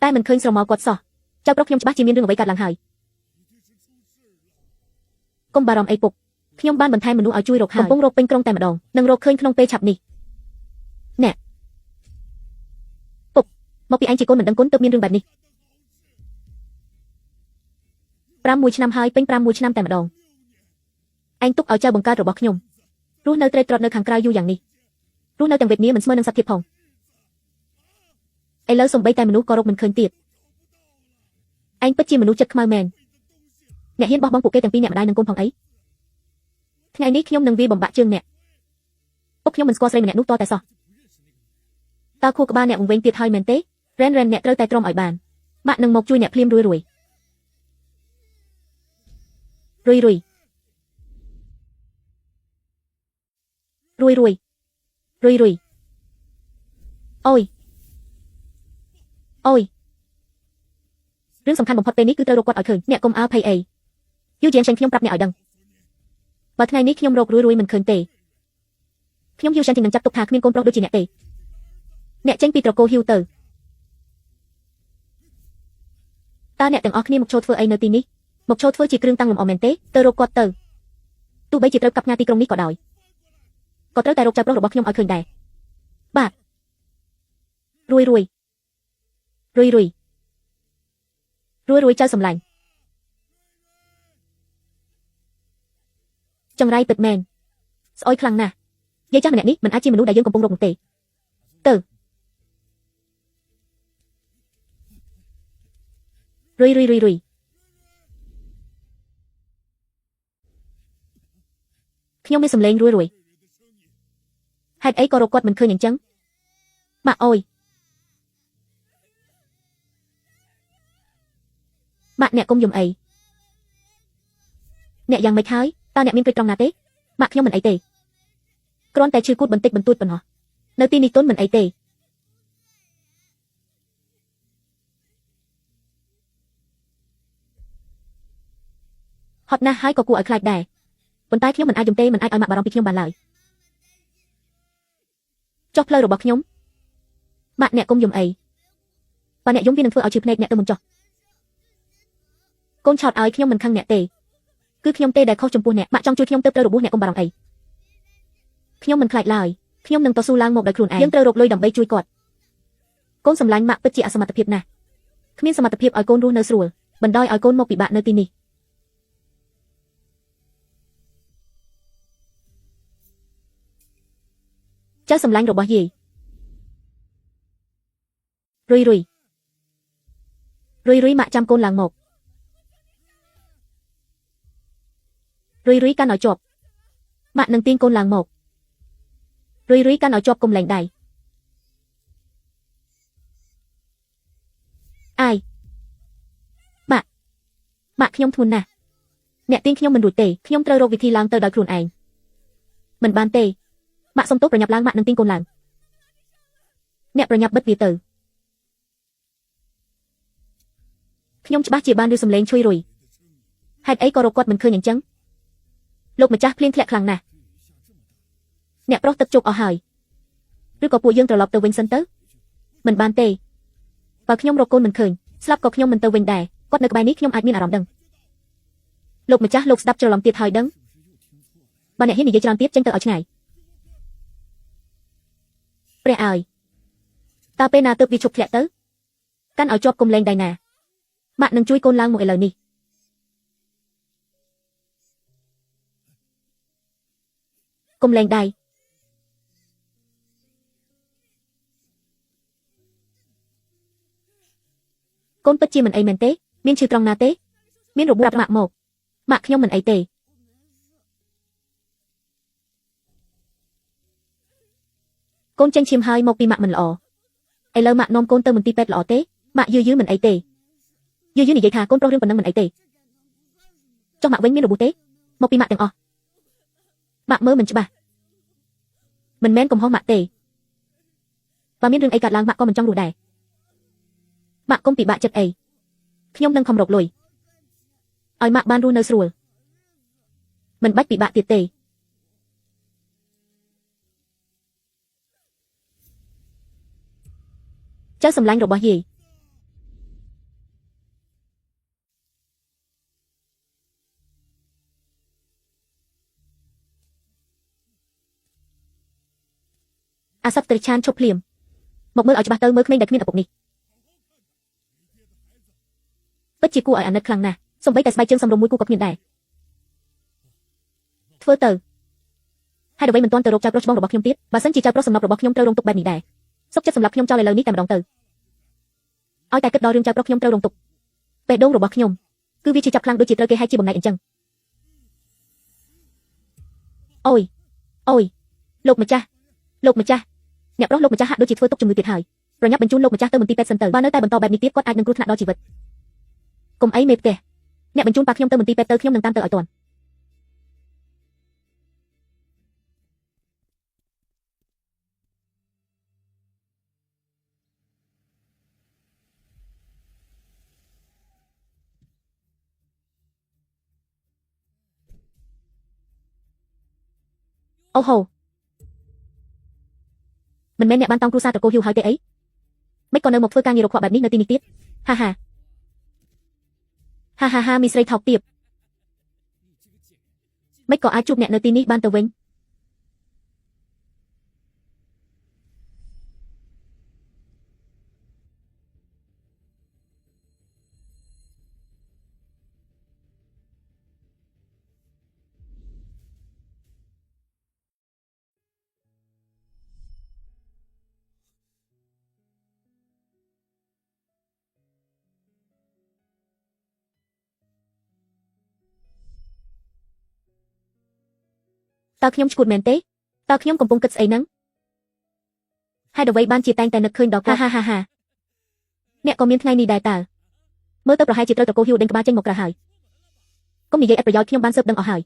តែមិនឃើញស្រមោលគាត់សោះចៅប្រុសខ្ញុំច្បាស់ជាមានរឿងអ្វីកើតឡើងហើយកុំបារម្ភអីពុកខ្ញុំបានបន្ថែមមនុស្សឲ្យជួយរកហើយកំពុងរកពេញក្រុងតែម្ដងនឹងរកឃើញក្នុងពេលឆាប់នេះណែពុកមកពីឯងជាកូនមិនដឹងគុណទើបមានរឿងបែបនេះ6 ឆ្នាំហើយពេញ6 ឆ្នាំតែម្ដងឯងទុកឲ្យចៅបង្កើតរបស់ខ្ញុំរស់នៅត្រេកត្រត់នៅខាងក្រៅយូរយ៉ាងនេះរស់នៅទាំងវេទនាមិនស្មើនឹងសត្វធាតុផងឥឡូវសំបីតែមនុស្សក៏រកមិនឃើញទៀតឯងពិតជាមនុស្សចិត្តខ្មៅមែនអ្នកហ៊ានបោះបង់ពួកគេទាំងពីរអ្នកម្ដាយនិងកូនផងអីថ្ងៃនេះខ្ញុំនឹងវាបំបាក់ជើងអ្នកពុកខ្ញុំមិនស្គាល់ស្រីម្នាក់នោះតតែសោះតើខួរក្បាលអ្នកវង្វេងទៀតហើយមែនទេរ៉ែនអ្នកត្រូវតែទ្រាំឲ្យបានម៉ាក់នឹងមកជួយអ្នកភ្លាមរួយអូយរឿងសំខាន់បំផុតពេលនេះគឺត្រូវរកគាត់ឲ្យឃើញអ្នកកុំអើភ័យអីយូរជាងខ្ញុំប្រាប់អ្នកឲ្យដឹងបើថ្ងៃនេះខ្ញុំរករួយមិនឃើញទេខ្ញុំហ៊ីវនឹងចាត់ទុកថាគ្មានកូនប្រុសដូចជាអ្នកទេអ្នកចេញពីត្រកូលហ៊ីវទៅតើអ្នកទាំងអស់គ្នាមកចូលធ្វើអីនៅទីនេះមកចូលធ្វើជាគ្រឿងតាំងលម្អមែនទេទៅរកគាត់ទៅទោះបីជាត្រូវកាប់ផ្ញើទីក្រុងនេះក៏ដោយក៏ត្រូវតែរកចៅប្រុសរបស់ខ្ញុំឲ្យឃើញដែរបាទរួយចៅសំឡាញ់ចង្រៃពិតមែនស្អុយខ្លាំងណាស់យាយចាស់ម្នាក់នេះមិនអាចជាមនុស្សដែលយើងកំពុងរកនោះទេទៅរុយខ្ញុំមានសម្លេងរួយហេតុអីក៏រកគាត់មិនឃើញអញ្ចឹងម៉ាក់អើយម៉ាក់អ្នកកុំយំអីអ្នកយ៉ាងម៉េចហើយតើអ្នកមានព្រិចត្រង់ណាទេម៉ាក់ខ្ញុំមិនអីទេគ្រាន់តែឈឺគូតបន្តិចបន្តួចប៉ុណ្ណោះនៅទីនេះទុនមិនអីទេហត់ណាស់ហើយក៏គួរឲ្យខ្លាចដែរប៉ុន្តែខ្ញុំមិនអាចយំទេមិនអាចឲ្យម៉ាក់បារម្ភពីខ្ញុំបានឡើយចុះផ្លូវរបស់ខ្ញុំម៉ាក់អ្នកកុំយំអីបើអ្នកយំវានឹងធ្វើឲ្យឈឺភ្នែកអ្នកទៅមុនចុះកូនឆោតឲ្យខ្ញុំមិនខឹងអ្នកទេគឺខ្ញុំទេដែលខុសចំពោះអ្នកម៉ាក់ចង់ជួយខ្ញុំទៅត្រូវរបួសអ្នកកុំបារម្ភអីខ្ញុំមិនខ្លាចឡើយខ្ញុំនឹងតស៊ូឡើងមកដោយខ្លួនឯងយើងត្រូវរកលុយដើម្បីជួយគាត់ កូនសម្លាញ់ម៉ាក់ពិតជាអសមត្ថភាពណាស់គ្មានសមត្ថភាពឲ្យកូនរស់នៅស្រួលបណ្ដោយឲ្យកូនមកពិបាកនៅទីនេះចៅសម្លាញ់របស់យាយរុយម៉ាក់ចាំកូនឡើងមករុយកាន់ឲ្យជាប់ម៉ាក់នឹងទាញកូនឡើងមករុយកាន់ឲ្យជាប់កុំលែងដៃអាយម៉ាក់ខ្ញុំធ្ងន់ណាស់អ្នកទាញខ្ញុំមិនរួចទេខ្ញុំត្រូវរកវិធីឡើងទៅដោយខ្លួនឯងមិនបានទេម៉ាក់សុំទោសប្រញាប់ឡើងម៉ាក់នឹងទាញកូនឡើងអ្នកប្រញាប់បិទវាទៅខ្ញុំច្បាស់ជាបានឮសំឡេងជួយរុយហេតុអីក៏រកគាត់មិនឃើញអញ្ចឹងលោកម្ចាស់ភ្លៀងធ្លាក់ខ្លាំងណាស់អ្នកប្រុសទឹកជោគអស់ហើយឬក៏ពួកយើងត្រឡប់ទៅវិញសិនទៅមិនបានទេបើខ្ញុំរកកូនមិនឃើញស្លាប់ក៏ខ្ញុំមិនទៅវិញដែរគាត់នៅក្បែរនេះខ្ញុំអាចមានអារម្មណ៍ដឹងលោកម្ចាស់លោកស្ដាប់ច្រឡំទៀតហើយដឹងបើអ្នកហ៊ាននិយាយច្រើនទៀតចេញទៅឲ្យឆ្ងាយព្រះអើយតើពេលណាទើបវាឈប់ធ្លាក់ទៅកាន់ឲ្យជាប់គុំលែងដៃណាម៉ាក់នឹងជួយកូនឡើងមកឥឡូវនេះគុំលែងដៃកូនពិតជាមិនអីមែនទេមានឈឺត្រង់ណាទេមានរបួសម៉ាក់មកម៉ាក់ខ្ញុំមិនអីទេកូនចេញឈាមហើយមកពីម៉ាក់មិនល្អឥឡូវម៉ាក់នាំកូនទៅមន្ទីរពេទ្យល្អទេម៉ាក់យឺមិនអីទេយឺនិយាយថាកូនប្រុសរឿងប៉ុណ្ណឹងមិនអីទេចុះម៉ាក់វិញមានរបួសទេមកពីម៉ាក់ទាំងអស់ម៉ាក់មើលមិនច្បាស់មិនមែនកំហុសម៉ាក់ទេបើមានរឿងអីកើតឡើងម៉ាក់ក៏មិនចង់រស់ដែរម៉ាក់កុំពិបាកចិត្តអីខ្ញុំនឹងខំរកលុយឲ្យម៉ាក់បានរស់នៅស្រួលមិនបាច់ពិបាកទៀតទេចៅសម្លាញ់របស់យាយអាសត្វត្រឆានឈប់ភ្លាមមកមើលឲ្យច្បាស់ទៅមើលក្មេងដែលគ្មានឪពុកនេះពិតជាគួរឲ្យអាណិតខ្លាំងណាស់សូម្បីតែស្បែកជើងសំរុំមួយគូក៏គ្មានដែរធ្វើទៅហើយអ្វីមិនទាន់ទៅរកចៅប្រុសច្បងរបស់ខ្ញុំទៀតបើសិនជាចៅប្រុសសំណប់របស់ខ្ញុំត្រូវរងទុក្ខបែបនេះដែរសុខចិត្តសម្រាប់ខ្ញុំចោលឥឡូវនេះតែម្ដងទៅឲ្យតែគិតដល់រឿងចៅប្រុសខ្ញុំត្រូវរងទុក្ខបេះដូងរបស់ខ្ញុំគឺវាជាចាប់ខ្លាំងដូចជាត្រូវគេហែកជាបំណែកអញ្ចឹងអូយលោកម្ចាស់អ្នកប្រុសលោកម្ចាស់ហាក់ដូចជាធ្វើទុកជំងឺទៀតហើយប្រញាប់បញ្ជូនលោកម្ចាស់ទៅមន្ទីរពេទ្យសិនទៅបើនៅតែបន្តបែបនេះទៀតគាត់អាចនឹងគ្រោះថ្នាក់ដល់ជីវិតកុំអីមេផ្ទះអ្នកបញ្ជូនប៉ាខ្ញុំទៅមន្ទីរពេទ្យទៅខ្ញុំនឹងតាមទៅឲ្យទាន់អូហូមិនមែនអ្នកបានតង់គ្រូសាត្រកូលហ៊ូហើយទេអីមិនក៏នៅមកធ្វើការងាររកខ្វក់បែបនេះនៅទីនេះទៀតហាមីស្រីថោកទាបមិនក៏អាចជួបអ្នកនៅទីនេះបានទៅវិញតើខ្ញុំឈួតមែនទេតើខ្ញុំកំពុងគិតស្អីហ្នឹងហេតុអ្វីបានជាតែងតែនឹកឃើញដល់គាត់ហាអ្នកក៏មានថ្ងៃនេះដែរតើមើលទៅប្រហែលជាត្រូវតកូហ៊ីវដេញក្បាលចេញមកក្រៅហើយកុំនិយាយឥតប្រយោជន៍ខ្ញុំបានស៊ើបដឹងអស់ហើយ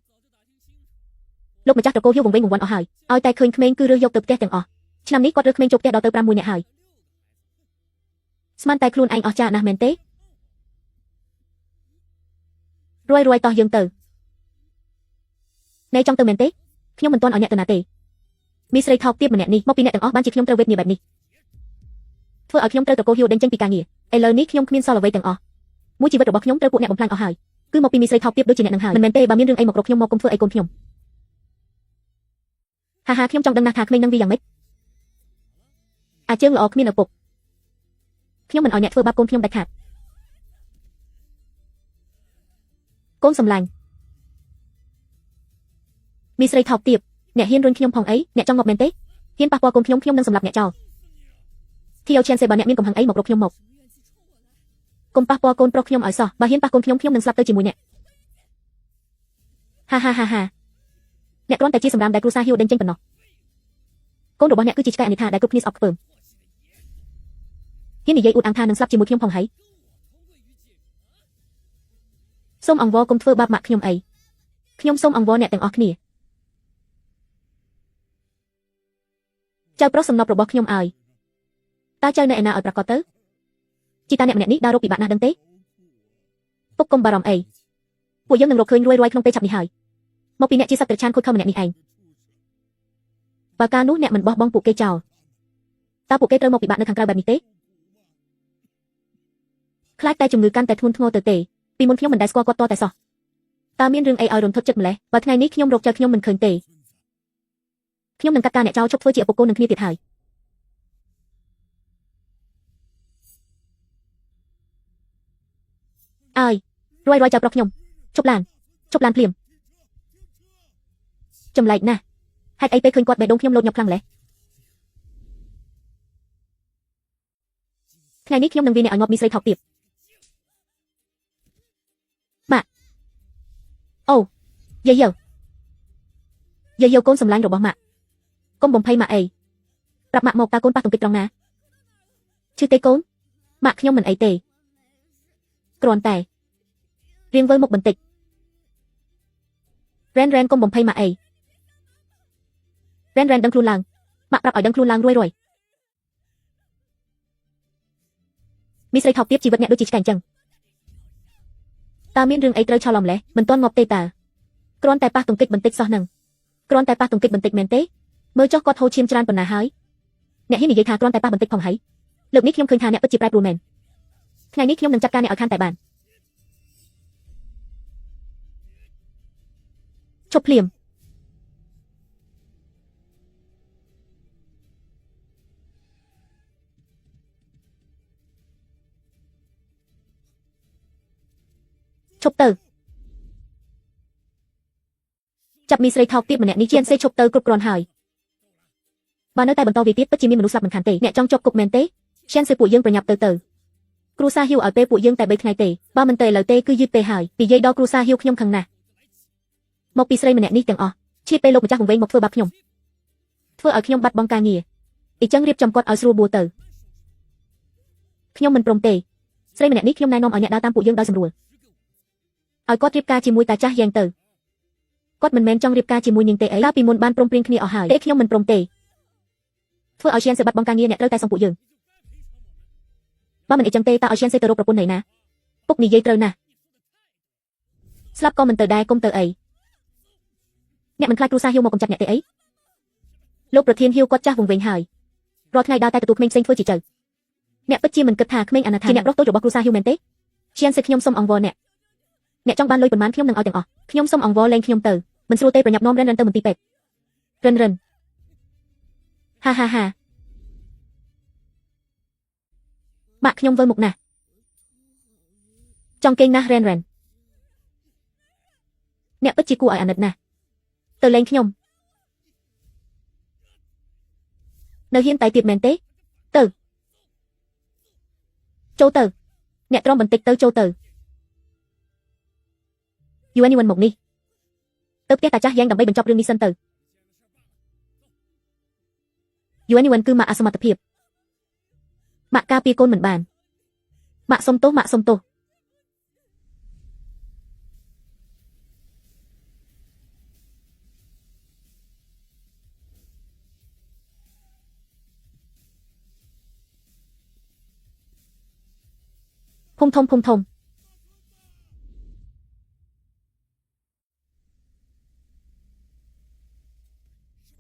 លោកម្ចាស់តកូហ៊ីវវង្វេងវង្វាន់អស់ហើយឲ្យតែឃើញក្មេងគឺរើសយកទៅផ្ទះទាំងអស់ឆ្នាំនេះគាត់រើសក្មេងចូលផ្ទះដល់ទៅ6នាក់ហើយស្មានតែខ្លួនឯងអស់ចាស់ណាស់មែនទេរួយតោះយើងទៅណែចង់ទៅមែនទេខ្ញុំមិនទាន់ឲ្យអ្នកទៅណាទេមីស្រីថោកទាបម្នាក់នេះមកពីអ្នកទាំងអស់បានជាខ្ញុំត្រូវវេទនាបែបនេះធ្វើឲ្យខ្ញុំត្រូវតកូហ៊ីវដេញចេញពីការងារឥឡូវនេះខ្ញុំគ្មានសល់អ្វីទាំងអស់មួយជីវិតរបស់ខ្ញុំត្រូវពួកអ្នកបំផ្លាញអស់ហើយគឺមកពីមីស្រីថោកទាបដូចជាអ្នកនឹងហើយមិនមែនទេបើមានរឿងអីមករកខ្ញុំមកគុំធ្វើអីកូនខ្ញុំខ្ញុំចង់ដឹងណាស់ថាក្មេងនឹងវាយ៉ាងម៉េចអាជើងល្អគ្មានឪពុក ខ្ញុំមិនឲ្យអ្នកធ្វើបាបកូនខ្ញុំដាច់ខាតកូនសំឡាញ់មីស្រីថោកទាបអ្នកហ៊ានរុញខ្ញុំផងអីអ្នកចង់មកមែនទេហ៊ានប៉ះពាល់កូនខ្ញុំនឹងសម្លាប់អ្នកចោលធីអូឈៀនសេបើអ្នកមានកំហឹងអីមករកខ្ញុំមកកុំប៉ះពាល់កូនប្រុសខ្ញុំឲ្យសោះបើហ៊ានប៉ះកូនខ្ញុំនឹងស្លាប់ទៅជាមួយអ្នកហាអ្នកគ្រាន់តែជាសម្រាមដែលគ្រូសាហ៊ីវដេញចេញប៉ុណ្ណោះកូនរបស់អ្នកគឺជាឆ្កែអនិច្ចាដែលគ្រប់គ្នាស្អប់ខ្ពើមហ៊ាននិយាយអួតអាងថានឹងស្លាប់ជាមួយខ្ញុំផងហើយសូមអង្វរកុំធ្វើបាបម៉ាក់ខ្ញុំអីខ្ញុំសូមអង្វរអ្នកទាំងអស់គ្នាចៅប្រុសសំណប់របស់ខ្ញុំឲ្យតើចៅនៅឯណាឲ្យប្រកាសទៅជីតាអ្នកម្នាក់នេះដើររកពិបាកណាស់ដឹងទេពុកកុំបារម្ភអីពួកយើងនឹងរកឃើញរួយក្នុងពេលឆាប់នេះហើយមកពីអ្នកជាសត្វត្រឆានខូចខំម្នាក់នេះឯងបើកាលនោះអ្នកមិនបោះបង់ពួកគេចោលតើពួកគេត្រូវមកពិបាកនៅខាងក្រៅបែបនេះទេខ្លាចតែជំងឺកាន់តែធ្ងន់ធ្ងរទៅទេពីមុនខ្ញុំមិនដែលស្គាល់គាត់តតែសោះតើមានរឿងអីឲ្យរន្ធត់ចិត្តម្លេះបើថ្ងៃនេះខ្ញុំរកចៅខ្ញុំមិនឃើញទេខ្ញុំនឹងកាត់ការអ្នកចោលឈប់ធ្វើជាឪពុកកូននឹងគ្នាទៀតហើយអើយរួយចៅប្រុសខ្ញុំជប់ឡានភ្លាមចម្លែកណាស់ហេតុអីពេលឃើញគាត់បេះដូងខ្ញុំលោតញាប់ខ្លាំងម្លេះថ្ងៃនេះខ្ញុំនឹងវាអ្នកឲ្យងាប់មីស្រីថោកទាបម៉ាក់អូយាយកូនសម្លាញ់របស់ម៉ាក់កុំបំភ័យម៉ាក់អីប្រាប់ម៉ាក់មកតើកូនប៉ះទង្គិចត្រង់ណាឈឺទេកូនម៉ាក់ខ្ញុំមិនអីទេគ្រាន់តែរៀងវិលមុខបន្តិចរ៉ែនកុំបំភ័យម៉ាក់អីរ៉ែនដឹងខ្លួនឡើងម៉ាក់ប្រាប់ឲ្យដឹងខ្លួនឡើងរួយមីស្រីថោកទាបជីវិតអ្នកដូចជាឆ្កែអញ្ចឹងតើមានរឿងអីត្រូវឆល់ឡំម្លេះមិនទាន់ងាប់ទេតើគ្រាន់តែប៉ះទង្គិចបន្តិចសោះនឹងគ្រាន់តែប៉ះទង្គិចបន្តិចមែនទេមើលចុះគាត់ហូរឈាមច្រើនប៉ុណ្ណាហើយអ្នកហ៊ាននិយាយថាគ្រាន់តែប៉ះបន្តិចផងហើយលើកនេះខ្ញុំឃើញថាអ្នកពិតជាប្រែប្រួលមែនថ្ងៃនេះខ្ញុំនឹងចាត់ការអ្នកឲ្យខានតែបានឈប់ភ្លាមឈប់ទៅចាប់មីស្រីថោកទាបម្នាក់នេះជាសេឈប់ទៅគ្រប់គ្រាន់ហើយបើនៅតែបន្តវាទៀតពិតជាមានមនុស្សស្លាប់មិនខានទេអ្នកចង់ជាប់គុកមែនទេឈានសេពួកយើងប្រញាប់ទៅគ្រូសាហ៊ីវឲ្យពេលពួកយើងតែ3ថ្ងៃទេបើមិនទៅឥឡូវទេគឺយឺតពេកហើយនិយាយដល់គ្រូសាហ៊ីវខ្ញុំខឹងណាស់មកពីស្រីម្នាក់នេះទាំងអស់ឈៀតពេលលោកម្ចាស់វង្វេងមកធ្វើបាបខ្ញុំធ្វើឲ្យខ្ញុំបាត់បង់ការងារអញ្ចឹងរៀបចំគាត់ឲ្យស្រួលបួលទៅខ្ញុំមិនព្រមទេស្រីម្នាក់នេះខ្ញុំណែនាំឲ្យអ្នកដើរតាមពួកយើងដោយស្រួលឲ្យគាត់រៀបការជាមួយតាចាស់យ៉ាងទៅគាត់មិនមែនចង់រៀបការជាមួយនាងទេអីកាលពីមុនបានព្រមព្រៀងគ្នាអស់ហើយទេខ្ញុំមិនព្រមទេធ្វើឲ្យឈានសេបាត់បង់ការងារអ្នកត្រូវតែសងពួកយើងបើមិនអញ្ចឹងទេតើឲ្យឈានសេទៅរកប្រពន្ធណៃណាពុកនិយាយត្រូវណាស់ស្លាប់ក៏មិនទៅដែរគុំទៅអីអ្នកមិនខ្លាចគ្រូសាហ៊ីវមកកំចាត់អ្នកទេអីលោកប្រធានហ៊ីវគាត់ចាស់វង្វេងហើយរាល់ថ្ងៃដើរតែទទួលក្មេងផ្សេងធ្វើជាចៅអ្នកពិតជាមិនគិតថាក្មេងអនាថាជាអ្នកប្រុសតូចរបស់គ្រូសាហ៊ីវមែនទេឈានសេខ្ញុំសុំអង្វរអ្នកចង់បានលុយប៉ុន្មានខ្ញុំនឹងឲ្យទាំងអស់ខ្ញុំសុំអង្វរលេងខ្ញុំទៅមិនស្រួលទេប្រញាប់នាំរិនទៅមន្ទីរពេទ្យរិនហាម៉ាក់ខ្ញុំវិលមុខណាស់ចង់គេងណាស់រិនអ្នកពិតជាគួរឲ្យអាណិតណាស់ទៅលេងខ្ញុំនៅហ៊ានតែទៀតមែនទេទៅចូលទៅអ្នកទ្រាំបន្តិចទៅចូលទៅយូanyoneមកនេះទៅផ្ទះតាចាស់យ៉ាងដើម្បីបញ្ចប់រឿងនេះសិនទៅយូanyoneគឺម៉ាក់អសមត្ថភាពម៉ាក់ការពារកូនមិនបានម៉ាក់សុំទោសភូមិធំ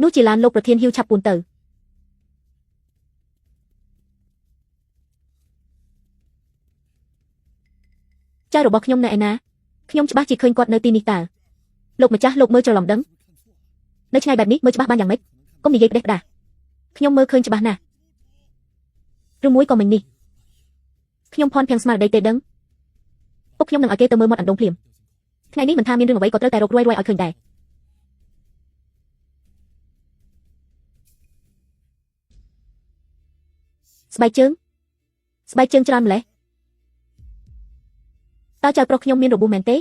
នោះជាឡានលោកប្រធានហ៊ីវឆាប់ពួនទៅចៅរបស់ខ្ញុំនៅឯណាខ្ញុំច្បាស់ជាឃើញគាត់នៅទីនេះតើលោកម្ចាស់លោកមើលច្រឡំដឹងនៅឆ្ងាយបែបនេះមើលច្បាស់បានយ៉ាងម៉េចកុំនិយាយផ្ដេសផ្ដាសខ្ញុំមើលឃើញច្បាស់ណាស់ឬមួយក៏មិញនេះ ខ្ញុំភ័ន្តភាំងស្មារតីទេដឹងពុកខ្ញុំនឹងឲ្យគេទៅមើលមាត់អណ្ដូងភ្លាមថ្ងៃនេះមិនថាមានរឿងអ្វីក៏ត្រូវតែរករយឲ្យឃើញដែរស្បែកជើងច្រើនម្លេះតើចៅប្រុសខ្ញុំមានរបួសមែនទេ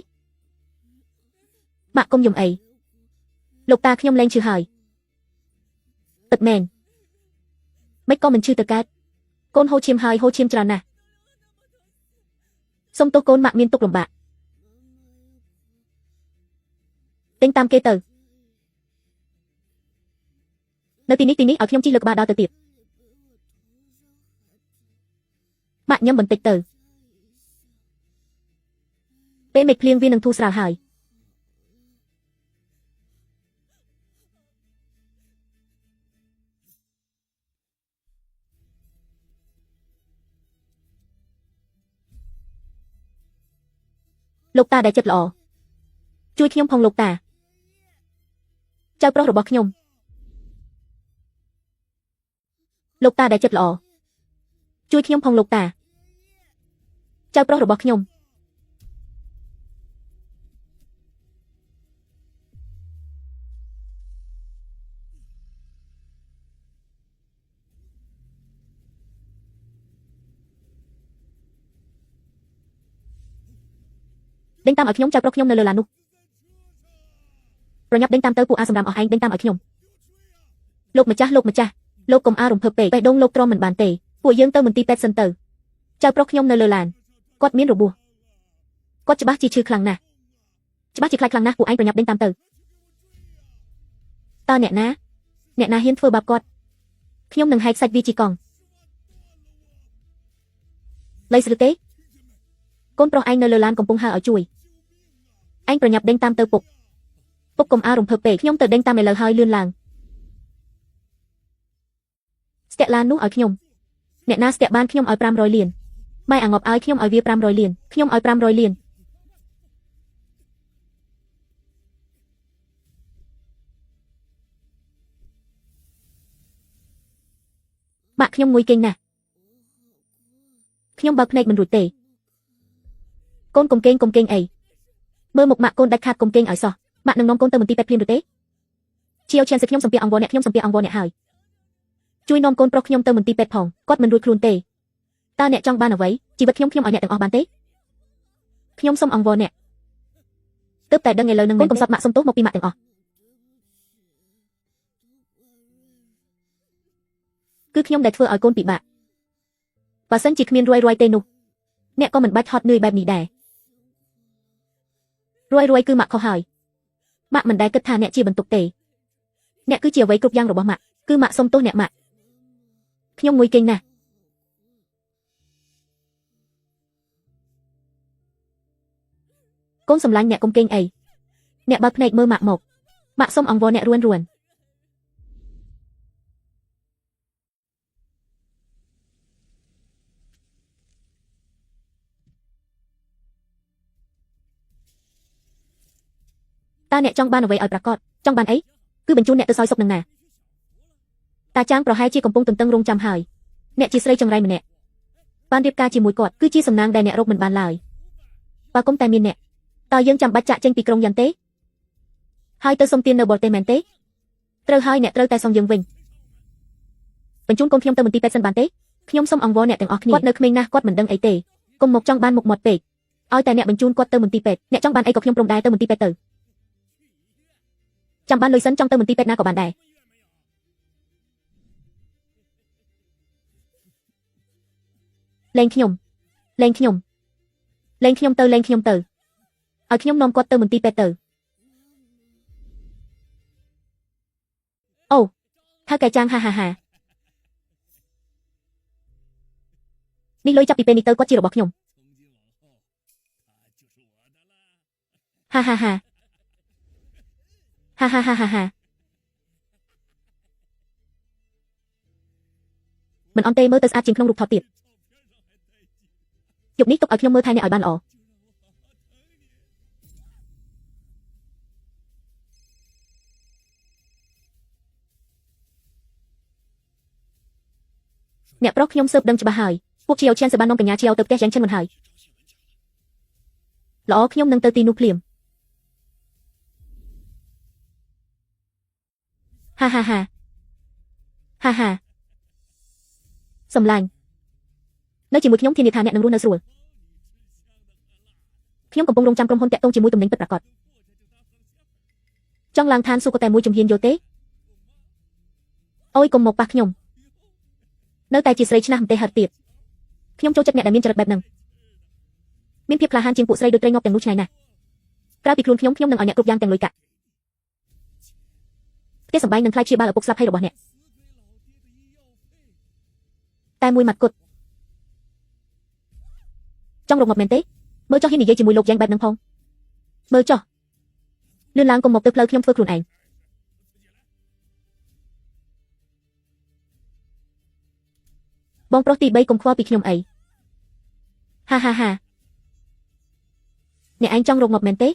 ម៉ាក់កុំយំអីលោកតាខ្ញុំលែងឈឺហើយពិតមែនមិនក៏មិនឈឺទៅកើតកូនហូរឈាមហើយហូរឈាមច្រើនណាស់សុំទោសកូនម៉ាក់មានទុក្ខលំបាកទិញតាមគេទៅនៅទីនេះឲ្យខ្ញុំជិះលើក្បាលដល់ទៅទៀតម៉ាក់ញ៉ាំបន្តិចទៅពេលមេឃភ្លៀងវានឹងធូរស្រាលហើយលោកតាដែលចិត្តល្អជួយខ្ញុំផងលោកតាចៅប្រុសរបស់ខ្ញុំលោកតាដែលចិត្តល្អជួយខ្ញុំផងលោកតាចៅប្រុសរបស់ខ្ញុំដេញតាមឲ្យខ្ញុំចៅប្រុសខ្ញុំនៅលើឡាននោះប្រញាប់ដេញតាមទៅពួកអាសម្រាប់អស់ឯងដេញតាមឲ្យខ្ញុំលោកម្ចាស់លោកកុំអារំភើបពេកបេះដូងលោកទ្រាំមិនបានទេពួកយើងទៅមន្ទីរពេទ្យសិនទៅចៅប្រុសខ្ញុំនៅលើឡានគាត់មានរបួសគាត់ច្បាស់ជាឈឺខ្លាំងណាស់ច្បាស់ជាខ្លាចខ្លាំងណាស់ពួកឯងប្រញាប់ដេញតាមទៅតើអ្នកណាហ៊ានធ្វើបាបគាត់ខ្ញុំនឹងហែកសាច់វាជីកង់លៃស្ឬទេកូនប្រុសឯងនៅលើឡានកំពុងហើរឲ្យជួយឯងប្រញាប់ដេញតាមទៅពុកកុំអារំភើបពេកខ្ញុំទៅដេញតាមឥឡូវហើយលឿនឡើងស្ទាក់ឡាននោះឲ្យខ្ញុំអ្នកណាស្ទាក់បានខ្ញុំឲ្យ500លានម៉ែអាងប់ឲ្យខ្ញុំឲ្យវា500លានខ្ញុំឲ្យ500លានម៉ាក់ខ្ញុំងុយគេងណាស់ខ្ញុំបើកភ្នែកមិនរួចទេកូនកុំគេងអីមើលមុខម៉ាក់កូនដាច់ខាតកុំគេងឲ្យសោះម៉ាក់នឹងនាំកូនទៅមន្ទីរពេទ្យភ្លាមឬទេជាវឈានសិខ្ញុំសំភារអង្វរអ្នកហើយជួយនាំកូនប្រុសខ្ញុំទៅមន្ទីរពេទ្យផងគាត់មិនរួចខ្លួនទេតើអ្នកចង់បានអ្វីជីវិតខ្ញុំឲ្យអ្នកទាំងអស់បានទេខ្ញុំសូមអង្វរអ្នកទើបតែដឹងឥឡូវនឹងកូនកំសត់ម៉ាក់សុំទោសមកពីម៉ាក់ទាំងអស់គឺខ្ញុំដែលធ្វើឲ្យកូនពិបាកបើសិនជាគ្មានរួយទេនោះអ្នកក៏មិនបាច់ហត់នឿយបែបនេះដែររួយគឺម៉ាក់ខុសហើយម៉ាក់មិនដែលគិតថាអ្នកជាបន្ទុកទេអ្នកគឺជាអ្វីគ្រប់យ៉ាងរបស់ម៉ាក់គឺម៉ាក់សុំទោសអ្នកម៉ាក់ខ្ញុំងុយគេងណាស់កូនសម្លាញ់អ្នកកុំគេងអីអ្នកបើកភ្នែកមើលម៉ាក់មកម៉ាក់សុំអង្វរអ្នករួនតើអ្នកចង់បានអ្វីឲ្យប្រាកដចង់បានអីគឺបញ្ជូនអ្នកទៅសោយសុខនឹងណាតាចាងប្រហែលជាកំពុងទន្ទឹងរង់ចាំហើយអ្នកជាស្រីចង្រៃម្នាក់បានរៀបការជាមួយគាត់គឺជាសំណាងដែលអ្នករកមិនបានឡើយបើគុំតែមានអ្នកតើយើងចាំបាច់ចាក់ចេញពីក្រុងយ៉ាងទេហើយទៅសុំទាននៅបរទេសមែនទេត្រូវហើយអ្នកត្រូវតែសងយើងវិញបញ្ជូនកូនខ្ញុំទៅមន្ទីរពេទ្យសិនបានទេខ្ញុំសូមអង្វរអ្នកទាំងអស់គ្នាគាត់នៅក្មេងណាស់គាត់មិនដឹងអីទេកុំមកចង់បានមុខមាត់ពេកឲ្យតែអ្នកបញ្ជូនគាត់ទៅមន្ទីរពេទ្យអ្នកចង់បានអីក៏ខ្ញុំព្រមដែរទៅមន្ទីរពេទ្យទៅចាំបានលុយសិនចង់ទៅមន្ទីរពេទ្យណាក៏បានដែរលេងខ្ញុំទៅឲ្យខ្ញុំនាំគាត់ទៅមន្ទីរពេទ្យទៅអូថាកែចាងហានេះលុយចាប់ពីពេលនេះទៅគាត់ជារបស់ខ្ញុំហាមិនអន់ទេមើលទៅស្អាតជាងក្នុងរូបថតទៀតយប់នេះទុកឲ្យខ្ញុំមើលថែអ្នកឲ្យបានល្អអ្នកប្រុសខ្ញុំស៊ើបដឹងច្បាស់ហើយ ពួកជាឈានសបាននាំកញ្ញាជាទៅផ្ទះយ៉ាងចិនមិនហើយល្អខ្ញុំនឹងទៅទីនោះភ្លាមហាហាហាហាហាសំឡាញ់នៅជាមួយខ្ញុំធានាថាអ្នកនឹងរស់នៅស្រួលខ្ញុំកំពុងរងចាំក្រុមហ៊ុនតាក់ទងជាមួយទំនិញពិតប្រាកដចង់ឡើងឋានសួគ៌តែមួយជំហានយកទេអូយកុំមកប៉ះខ្ញុំនៅតែជាស្រីឆ្នះម្ទេសហិតទៀតខ្ញុំចូលចិត្តអ្នកដែលមានចរិតបែបហ្នឹងមានភាពក្លាហានជាងពួកស្រីដូចត្រីងប់ទាំងនោះឆ្នៃណាស់ក្រៅពីខ្លួនខ្ញុំនឹងឲ្យអ្នកគ្រប់យ៉ាងទាំងលុយកាក់ផ្ទះសម្បែងនឹងខ្លាចជាបាល់ឪពុកស្លាប់ហើយរបស់អ្នកតែមួយម៉ាត់គត់ចង់រកមកមែនទេមើលចុះហ៊ាននិយាយជាមួយលោកយ៉ាងបែបហ្នឹងផងមើលចុះលឿនឡើងកុំមកទៅផ្លូវខ្ញុំធ្វើខ្លួនឯងបងប្រុសទី3កុំខ្វល់ពីខ្ញុំអីហាហាហាអ្នកឯងចង់រកមកមែនទេ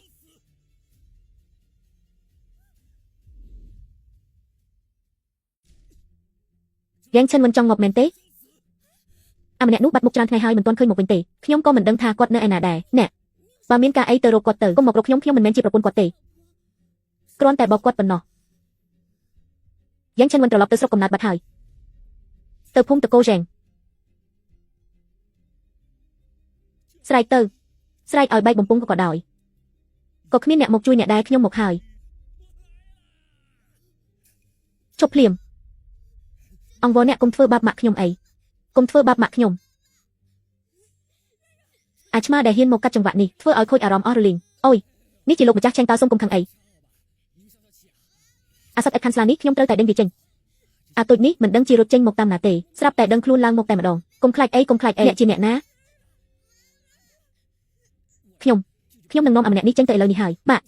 យ៉ាងឈិនមិនចង់មកមែនទេម្នាក់នោះបាត់មុខច្រើនថ្ងៃហើយមិនទាន់ឃើញមកវិញទេខ្ញុំក៏មិនដឹងថាគាត់នៅឯណាដែរអ្នកបើមានការអីទៅរកគាត់ទៅកុំមករកខ្ញុំមិនមែនជាប្រពន្ធគាត់ទេគ្រាន់តែបោកគាត់ប៉ុណ្ណោះយ៉ាងឈិនមិនត្រឡប់ទៅស្រុកកំណើតបាត់ហើយទៅភូមិតកូរ៉េងស្រែកទៅស្រែកឲ្យបែកបំពង់ក៏ដោយក៏គ្មានអ្នកមកជួយអ្នកដែរខ្ញុំមកហើយជប់ភ្លាមអង្វរអ្នកកុំធ្វើបាបម៉ាក់ខ្ញុំអីកុំធ្វើបាបម៉ាក់ខ្ញុំអាឆ្មាដែលហ៊ានមកកាត់ចង្វាក់នេះធ្វើឲ្យខូចអារម្មណ៍អស់រលីងអូយនេះជាលោកម្ចាស់ឆេងតើសុំកុំខឹងអីអាសត្វឥតខាន់ស្លានេះខ្ញុំត្រូវតែដេញវាចេញអាទុចនេះមិនដឹងជារត់ចេញមកតាមណាទេស្រាប់តែដឹងខ្លួនឡើងមកតែម្ដងកុំខ្លាចអីអ្នកជាអ្នកណាខ្ញុំនឹងនាំអាម្នាក់នេះចេញទៅឥឡូវនេះហើយបាទ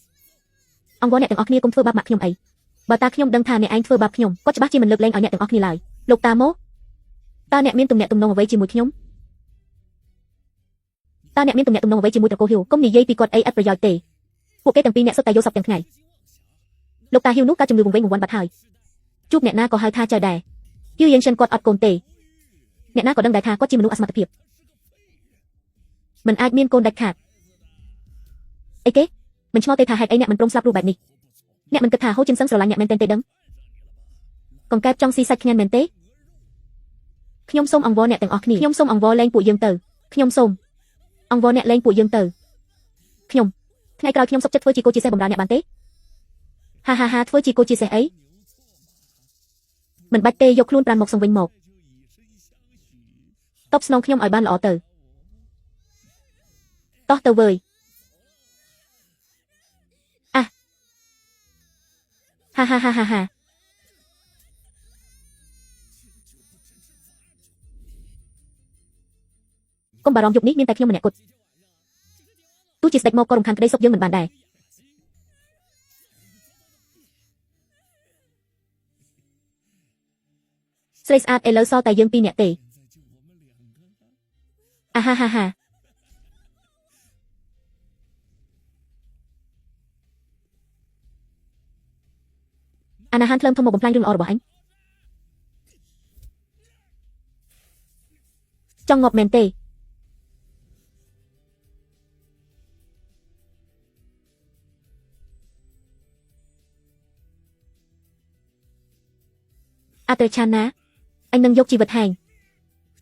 អង្វរអ្នកទាំងអស់គ្នាកុំធ្វើបាបម៉ាក់ខ្ញុំអីបើតាខ្ញុំដឹងថាអ្នកឯងធ្វើបាបខ្ញុំគាត់ច្បាស់ជាមិនលើកលែងឲ្យអ្នកទាំងអស់គ្នាឡើយលោកតាមកតើអ្នកមានទំនាក់ទំនងអ្វីជាមួយខ្ញុំតើអ្នកមានទំនាក់ទំនងអ្វីជាមួយត្រកូលហ៊ីវកុំនិយាយពីគាត់អីឥតប្រយោជន៍ទេពួកគេទាំងពីរអ្នកសុទ្ធតែយកសពទាំងថ្ងៃលោកតាហ៊ីវនោះក៏ជំងឺវង្វេងវង្វាន់បាត់ហើយជួបអ្នកណាក៏ហៅថាចៅដែរយូរយ៉ាងឈិនគាត់អត់កូនទេអ្នកណាក៏ដឹងដែរថាគាត់ជាមនុស្សអសមត្ថភាពមិនអាចមានកូនដាច់ខាតអីគេមិនឆ្ងល់ទេថាហេតុអីអ្នកមិនព្រមស្លាប់រស់បែបនេះអ្នកមិនគិតថាហូជីនសឹងស្រឡាញ់អ្នកមែនទេដឹងកង្កែបចង់ស៊ីសាច់ខ្ញានមែនទេខ្ញុំសូមអង្វរអ្នកទាំងអស់គ្នាខ្ញុំសូមអង្វរលែងពួកយើងទៅខ្ញុំសូមអង្វរអ្នកលែងពួកយើងទៅខ្ញុំថ្ងៃក្រោយខ្ញុំសុខចិត្តធ្វើជាគូជាសេះបំរើអ្នកបានទេហាហាហាធ្វើជាគូជាសេះអីមិនបាច់ទេយកខ្លួនប្រានមកសងវិញមកតបស្នងខ្ញុំឲ្យបានល្អទៅតោះទៅវើយហាហាហាហាហាកុំបារម្ភយប់នេះមានតែខ្ញុំម្នាក់គត់ទោះជាស្ដេចមកក៏រំខានក្តីសុខយើងមិនបានដែរស្រីស្អាតឥឡូវសល់តែយើងពីរនាក់ទេអាហាហាហាអាណាហានថ្លើមធំមកបំផ្លាញរឿងល្អរបស់អញចង់ងាប់មែនទេអាត្រេឆានណាអញនឹងយកជីវិតហែង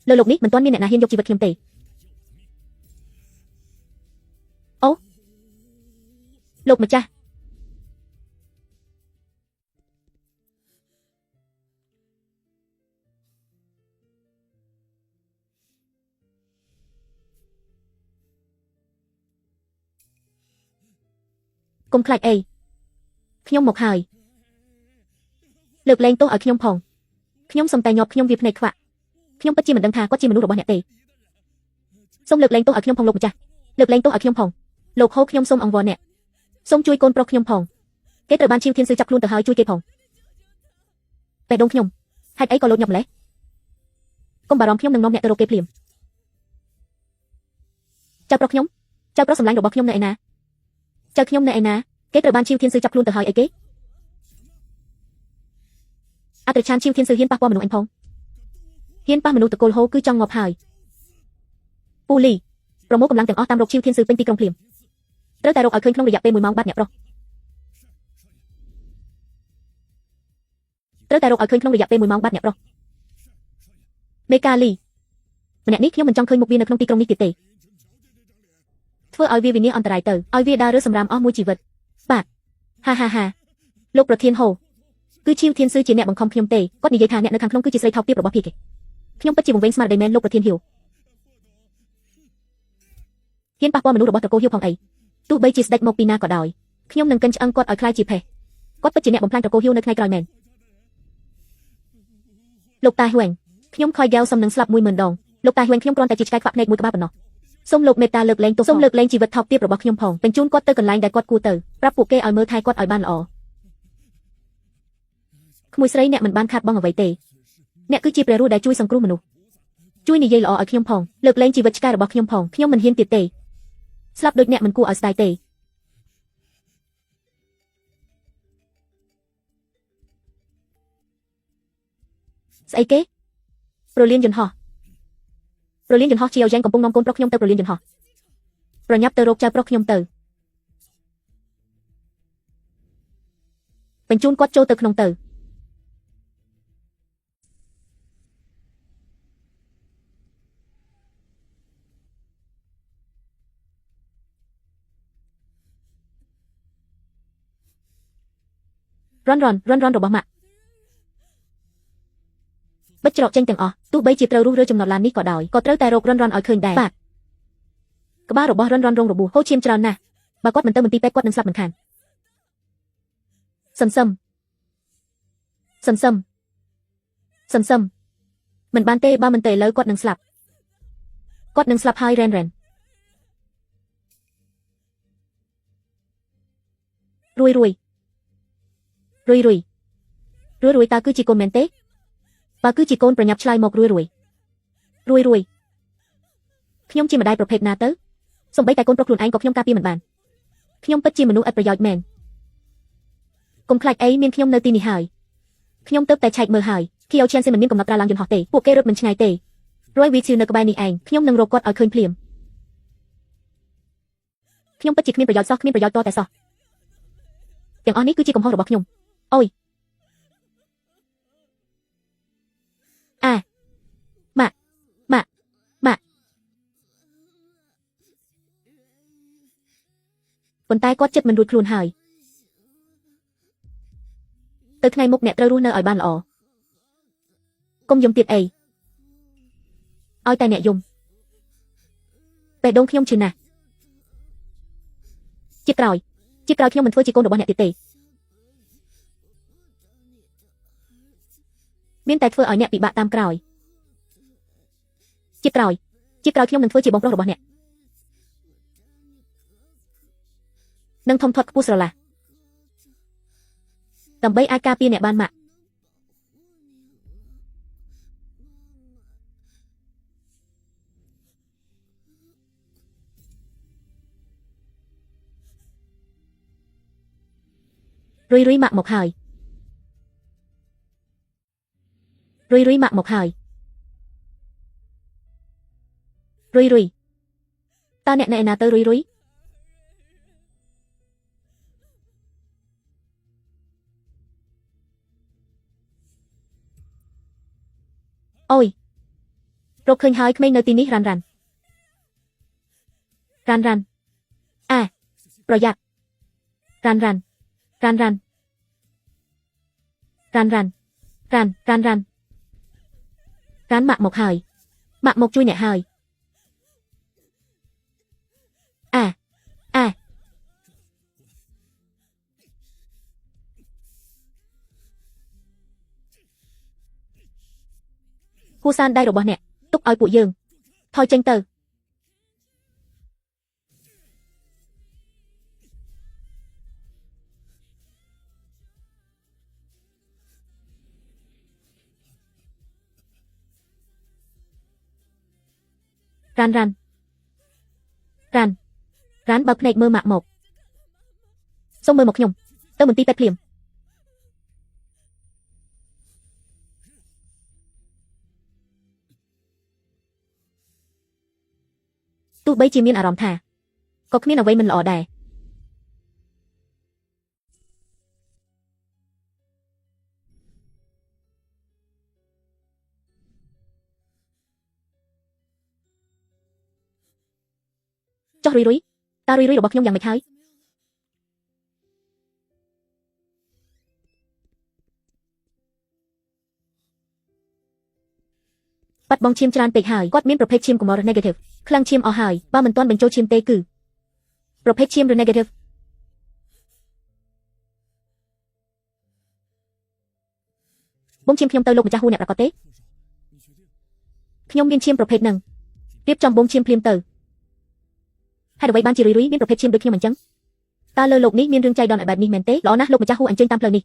លើលោកនេះមិនទាន់មានអ្នកណាហ៊ានយកជីវិតខ្ញុំទេអូលោកម្ចាស់កុំខ្លាចអីខ្ញុំមកហើយលើកលែងទោសឲ្យខ្ញុំផងខ្ញុំសុំតែញាប់ខ្ញុំវាភ្នែកខ្វាក់ខ្ញុំពិតជាមិនដឹងថាគាត់ជាមនុស្សរបស់អ្នកទេសូមលើកលែងទោសឲ្យខ្ញុំផងលោកម្ចាស់លើកលែងទោសឲ្យខ្ញុំផងលោកហូខ្ញុំសូមអង្វរអ្នកសូមជួយកូនប្រុសខ្ញុំផងគេត្រូវបានឈៀវធានស៊ឺចាប់ខ្លួនទៅហើយជួយគេផងបេះដូងខ្ញុំហេតុអីក៏លោតញាប់ម្លេះកុំបារម្ភខ្ញុំនឹងនាំអ្នកទៅរកគេភ្លាមចៅប្រុសខ្ញុំចៅប្រុសសម្លាញ់របស់ខ្ញុំនៅឯណាចៅខ្ញុំនៅឯណាគេត្រូវបានឈៀវធានស៊ឺចាប់ខ្លួនទៅហើយអីគេអត្រឆានឈៀវធានស៊ឺហ៊ានប៉ះពាល់មនុស្សអញផងហ៊ានប៉ះមនុស្សតកូលហូគឺចង់ងាប់ហើយ ពូលីប្រមូលកម្លាំងទាំងអស់តាមរកឈីវធានស៊ឺពេញទីក្រុងភ្លាមត្រូវតែរកឲ្យឃើញក្នុងរយៈពេល1ម៉ោងបាទអ្នកប្រុសត្រូវតែរកឲ្យឃើញក្នុងរយៈពេល1ម៉ោងបាទអ្នកប្រុសមេកាលីម្នាក់នេះខ្ញុំមិនចង់ឃើញមុខវានៅក្នុងទីក្រុងនេះទៀតទេធ្វើឲ្យវាវិនាសអន្តរាយទៅឲ្យវាដើររើសម្រាមអស់មួយជីវិតបាទហាលោកប្រធានហូគឺឈីវធានស៊ឺជាអ្នកបង្ខំខ្ញុំទេគាត់និយាយថាអ្នកនៅខាងក្នុងគឺជាស្រីថោកទាបរបស់ភាគខ្ញុំពិតជាវង្វេងស្មារតីមែនលោកប្រធានហ៊ីវហ៊ានប៉ះពាល់មនុស្សរបស់ត្រកូលហ៊ីវផងអីទោះបីជាស្ដេចមកពីណាក៏ដោយខ្ញុំនឹងកិនឆ្អឹងគាត់ឲ្យខ្លាចជាភេសគាត់ពិតជាអ្នកបំផ្លាញត្រកូលហ៊ីវនៅថ្ងៃក្រោយមែនលោកតាហ៊ួងខ្ញុំខ້ອຍហ្គាវសំនឹងស្លាប់10000ដងលោកតាហ៊ួងខ្ញុំគ្រាន់តែជាឆ្កែខ្វាក់ភ្នែកមួយក្បាលប៉ុណ្ណោះសូមលោកមេត្តាលើកលែងទោសសូមលើកលែងជីវិតថោកទាបរបស់ខ្ញុំផងបញ្ជូនគាត់ទៅកន្លែងដែលគាត់គួរទៅប្រាប់ពួកគេឲ្យមើលថែគាត់ឲ្យបានល្អក្មួយស្រីអ្នកមិនបានខាតបង់អ្វីទេអ្នកគឺជាព្រះរស់ដែលជួយសង្គ្រោះមនុស្សជួយនិយាយល្អឲ្យខ្ញុំផងលើកលែងជីវិតឆ្កែរបស់ខ្ញុំផងខ្ញុំមិនហ៊ានទៀតទេស្លាប់ដូចអ្នកមិនគួរឲ្យស្ដាយទេស្អីគេប្រលានយន្តហោះជាយ៉ែងកំពុងនាំកូនប្រុសខ្ញុំទៅប្រលានយន្តហោះប្រញាប់ទៅរកចៅប្រុសខ្ញុំទៅបញ្ជូនគាត់ចូលទៅក្នុងទៅរនរបស់ម៉ាក់បិទច្រកចេញទាំងអស់ទោះបីជាត្រូវរុះរើចំណត់ឡាននេះក៏ដោយក៏ត្រូវតែរករនឲ្យឃើញដែរបាទក្បាលរបស់រនរងរបួសហូរឈាមច្រើនណាស់បើគាត់មិនទៅមន្ទីរពេទ្យគាត់នឹងស្លាប់មិនខានសន្សឹមមិនបានទេបើមិនទៅឥឡូវគាត់នឹងស្លាប់ហើយរ៉ែនរួយតើគឺជាកូនមែនទេបើគឺជាកូនប្រញាប់ឆ្លើយមករួយខ្ញុំជាម្ដាយប្រភេទណាទៅសូម្បីតែកូនប្រុសខ្លួនឯងក៏ខ្ញុំការពារមិនបានខ្ញុំពិតជាមនុស្សឥតប្រយោជន៍មែនកុំខ្លាចអីមានខ្ញុំនៅទីនេះហើយខ្ញុំទៅតែឆែកមើលហើយគីអូឈានសេមិនមានកំណត់ត្រាឡើងយន្តហោះទេពួកគេរត់មិនឆ្ងាយទេរយវីឈឺនៅក្បែរនេះឯងខ្ញុំនឹងរកគាត់ឲ្យឃើញភ្លាមខ្ញុំពិតជាគ្មានប្រយោជន៍សោះគ្មានប្រយោជន៍តតែសោះទាំងអស់នេះគឺជាកំហុសរបស់ខ្ញុំអូយម៉ាក់ប៉ុន្តែគាត់ចិត្តមិនរួចខ្លួនហើយទៅថ្ងៃមុខអ្នកត្រូវរស់នៅឲ្យបានល្អកុំយំទៀតអីឲ្យតែអ្នកយំពេលដងខ្ញុំឈឺណាស់ជាតិក្រោយខ្ញុំមិនធ្វើជាកូនរបស់អ្នកទៀតទេមានតែធ្វើឲ្យអ្នកពិបាកតាមក្រោយជាតិក្រោយខ្ញុំនឹងធ្វើជាបងប្រុសរបស់អ្នកនឹងធំធាត់ខ្ពស់ស្រឡះដើម្បីអាចការពារអ្នកបានម៉ាក់រុយម៉ាក់មកហើយម៉ាក់មកហើយរុយតើអ្នកនៅឯណាទៅរុយអូយរកឃើញហើយក្មេងនៅទីនេះរ៉ាន់ប្រយ័ត្នរ៉ាន់ម៉ាក់មកហើយម៉ាក់មកជួយអ្នកហើយគូសានដៃរបស់អ្នកទុកឲ្យពួកយើងថយចេញទៅរ៉ាន់បើភ្នែកមើលម៉ាក់មកសូមមើលមកខ្ញុំទៅមន្ទីរពេទ្យភ្លាម ទោះបីជាមានអារម្មណ៍ថាក៏គ្មានអ្វីមិនល្អដែរចុះរុយតើរុយរបស់ខ្ញុំយ៉ាងម៉េចហើយបាត់បង់ឈាមច្រើនពេកហើយគាត់មានប្រភេទឈាមកុំរ negative ខ្លាំងឈាមអស់ហើយបើមិនទាន់បញ្ចូលឈាមទេគឺប្រភេទឈាមឬ negative បងឈាមខ្ញុំទៅលោកម្ចាស់ហួរអ្នកប្រកាសទេខ្ញុំមានឈាមប្រភេទហ្នឹងរៀបចំបងឈាមភ្លាមទៅហេតុអ្វីបានជារុយមានប្រភេទឈាមដូចខ្ញុំអញ្ចឹងតើលើលោកនេះមានរឿងចៃដន្យបែបនេះមែនទេល្អណាស់លោកម្ចាស់ហួរអញ្ជើញតាមផ្លូវនេះ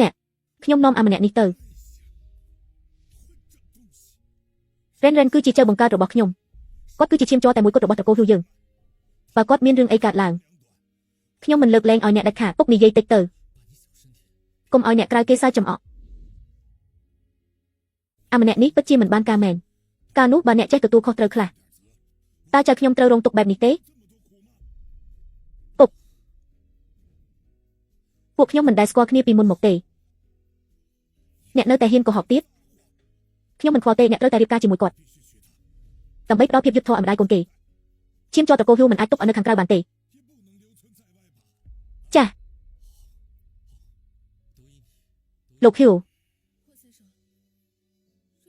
អ្នកខ្ញុំនាំអាម្នាក់នេះទៅរ៉េនគឺជាចៅបង្កើតរបស់ខ្ញុំគាត់គឺជាឈាមជ័រតែមួយគត់របស់ត្រកូលហ៊ូយើងបើគាត់មានរឿងអីកើតឡើងខ្ញុំមិនលើកលែងឲ្យអ្នកដាច់ខាតពុកនិយាយតិចទៅកុំឲ្យអ្នកក្រៅគេសើចចំអកអាម្នាក់នេះពិតជាមិនបានការមែនកាលនោះបើអ្នកចេះទទួលខុសត្រូវខ្លះតើចៅខ្ញុំត្រូវរងទុក្ខបែបនេះទេពុកពួកខ្ញុំមិនដែលស្គាល់គ្នាពីមុនមកទេអ្នកនៅតែហ៊ានកុហកទៀតខ្ញុំមិនខ្វល់ទេអ្នកត្រូវតែរៀបការជាមួយគាត់ដើម្បីផ្ដល់ភាពយុត្តិធម៌ឲ្យម្ដាយកូនគេឈាមជ័រត្រកូលហ៊ូមិនអាចទុកឲ្យនៅខាងក្រៅបានទេចាស់លោកហ៊ូ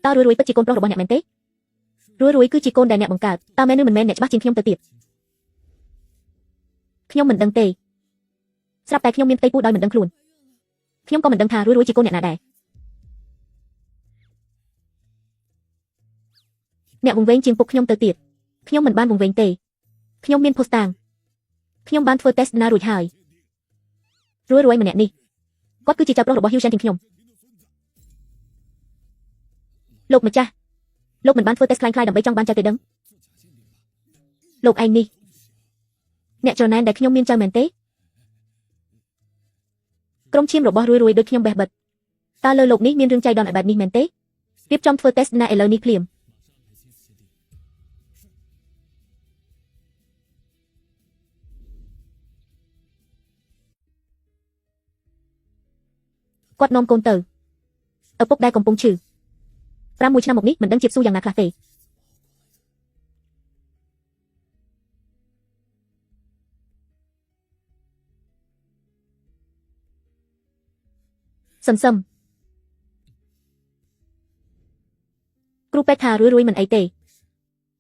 តើរុយពិតជាកូនប្រុសរបស់អ្នកមែនទេរុយគឺជាកូនដែលអ្នកបង្កើតតើមែនឬមិនមែនអ្នកច្បាស់ជាងខ្ញុំទៅទៀតខ្ញុំមិនដឹងទេស្រាប់តែខ្ញុំមានផ្ទៃពោះដោយមិនដឹងខ្លួនខ្ញុំក៏មិនដឹងថារុយជាកូនអ្នកណាដែរអ្នកវង្វេងជាងពុកខ្ញុំទៅទៀតខ្ញុំមិនបានវង្វេងទេខ្ញុំមានភស្តុតាងខ្ញុំបានធ្វើតេស្តណារួចហើយរុយម្នាក់នេះគាត់គឺជាចៅប្រុសរបស់ហ៊ូសានជាងខ្ញុំលោកម្ចាស់លោកមិនបានធ្វើតេស្តខ្លាំងៗដើម្បីចង់បានចៅទេដឹងលោកឯងនេះអ្នកច្រណែនដែលខ្ញុំមានចៅមែនទេក្រុមឈាមរបស់រុយដូចខ្ញុំបេះបិទតើលើលោកនេះមានរឿងចៃដន្យបែបនេះមែនទេរៀបចំធ្វើតេស្តណាឥឡូវនេះភ្លាមគាត់នាំកូនទៅឪពុកដែលកំពុងឈឺ5 ឆ្នាំមកនេះមិនដឹងជាតិស៊ូយ៉ាងណាខ្លះទេសន្សឹមគ្រូពេទ្យថារុយមិនអីទេ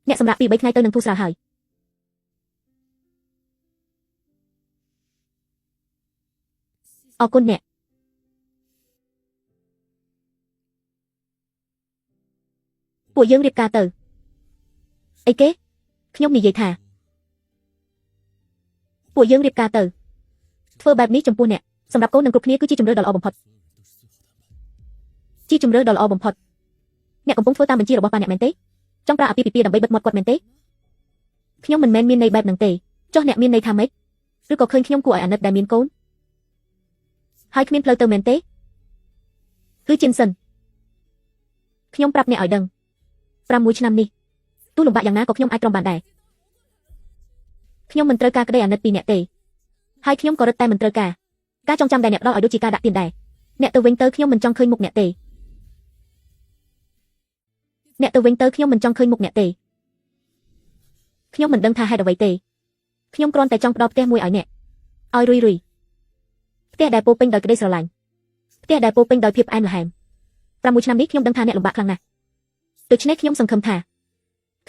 អ្នកសម្រាប់ពី3ថ្ងៃទៅនឹងធូរស្រាលហើយអរគុណអ្នកពួកយើងរៀបការទៅអីគេខ្ញុំនិយាយថាពួកយើងរៀបការទៅធ្វើបែបនេះចំពោះអ្នកសម្រាប់កូននឹងគ្រប់គ្នាគឺជាជម្រើសដ៏ល្អបំផុតជាជម្រើសដ៏ល្អបំផុតអ្នកកំពុងធ្វើតាមបញ្ជារបស់ប៉ាអ្នកមែនទេចង់ប្រើអាពាហ៍ពិពាហ៍ដើម្បីបិទមាត់គាត់មែនទេខ្ញុំមិនមែនមានន័យបែបហ្នឹងទេចុះអ្នកមានន័យថាម៉េចឬក៏ឃើញខ្ញុំគួរឲ្យអាណិតដែលមានកូនហើយគ្មានផ្លូវទៅមែនទេគឺជិនសិនខ្ញុំប្រាប់អ្នកឲ្យដឹង6 ឆ្នាំនេះទោះលំបាកយ៉ាងណាក៏ខ្ញុំអាចទ្រាំបានដែរខ្ញុំមិនត្រូវការក្តីអាណិតពីអ្នកទេហើយខ្ញុំក៏រឹតតែមិនត្រូវការចងចាំដែលអ្នកផ្ដល់ឲ្យដូចជាការដាក់ទានដែរអ្នកទៅវិញទៅខ្ញុំមិនចង់ឃើញមុខអ្នកទេខ្ញុំមិនចង់ឃើញមុខអ្នកទេខ្ញុំមិនដឹងថាហេតុអ្វីទេខ្ញុំគ្រាន់តែចង់ផ្ដល់ផ្ទះមួយឲ្យអ្នកឲ្យរុយផ្ទះដែលពោពេញដោយក្តីស្រឡាញ់ផ្ទះដែលពោពេញដោយភាពផ្អែមល្ហែម6 ឆ្នាំនេះខ្ញុំដឹងថាអ្នកលំបាកខ្លាំងណាស់ដូច្នេះខ្ញុំសង្ឃឹមថា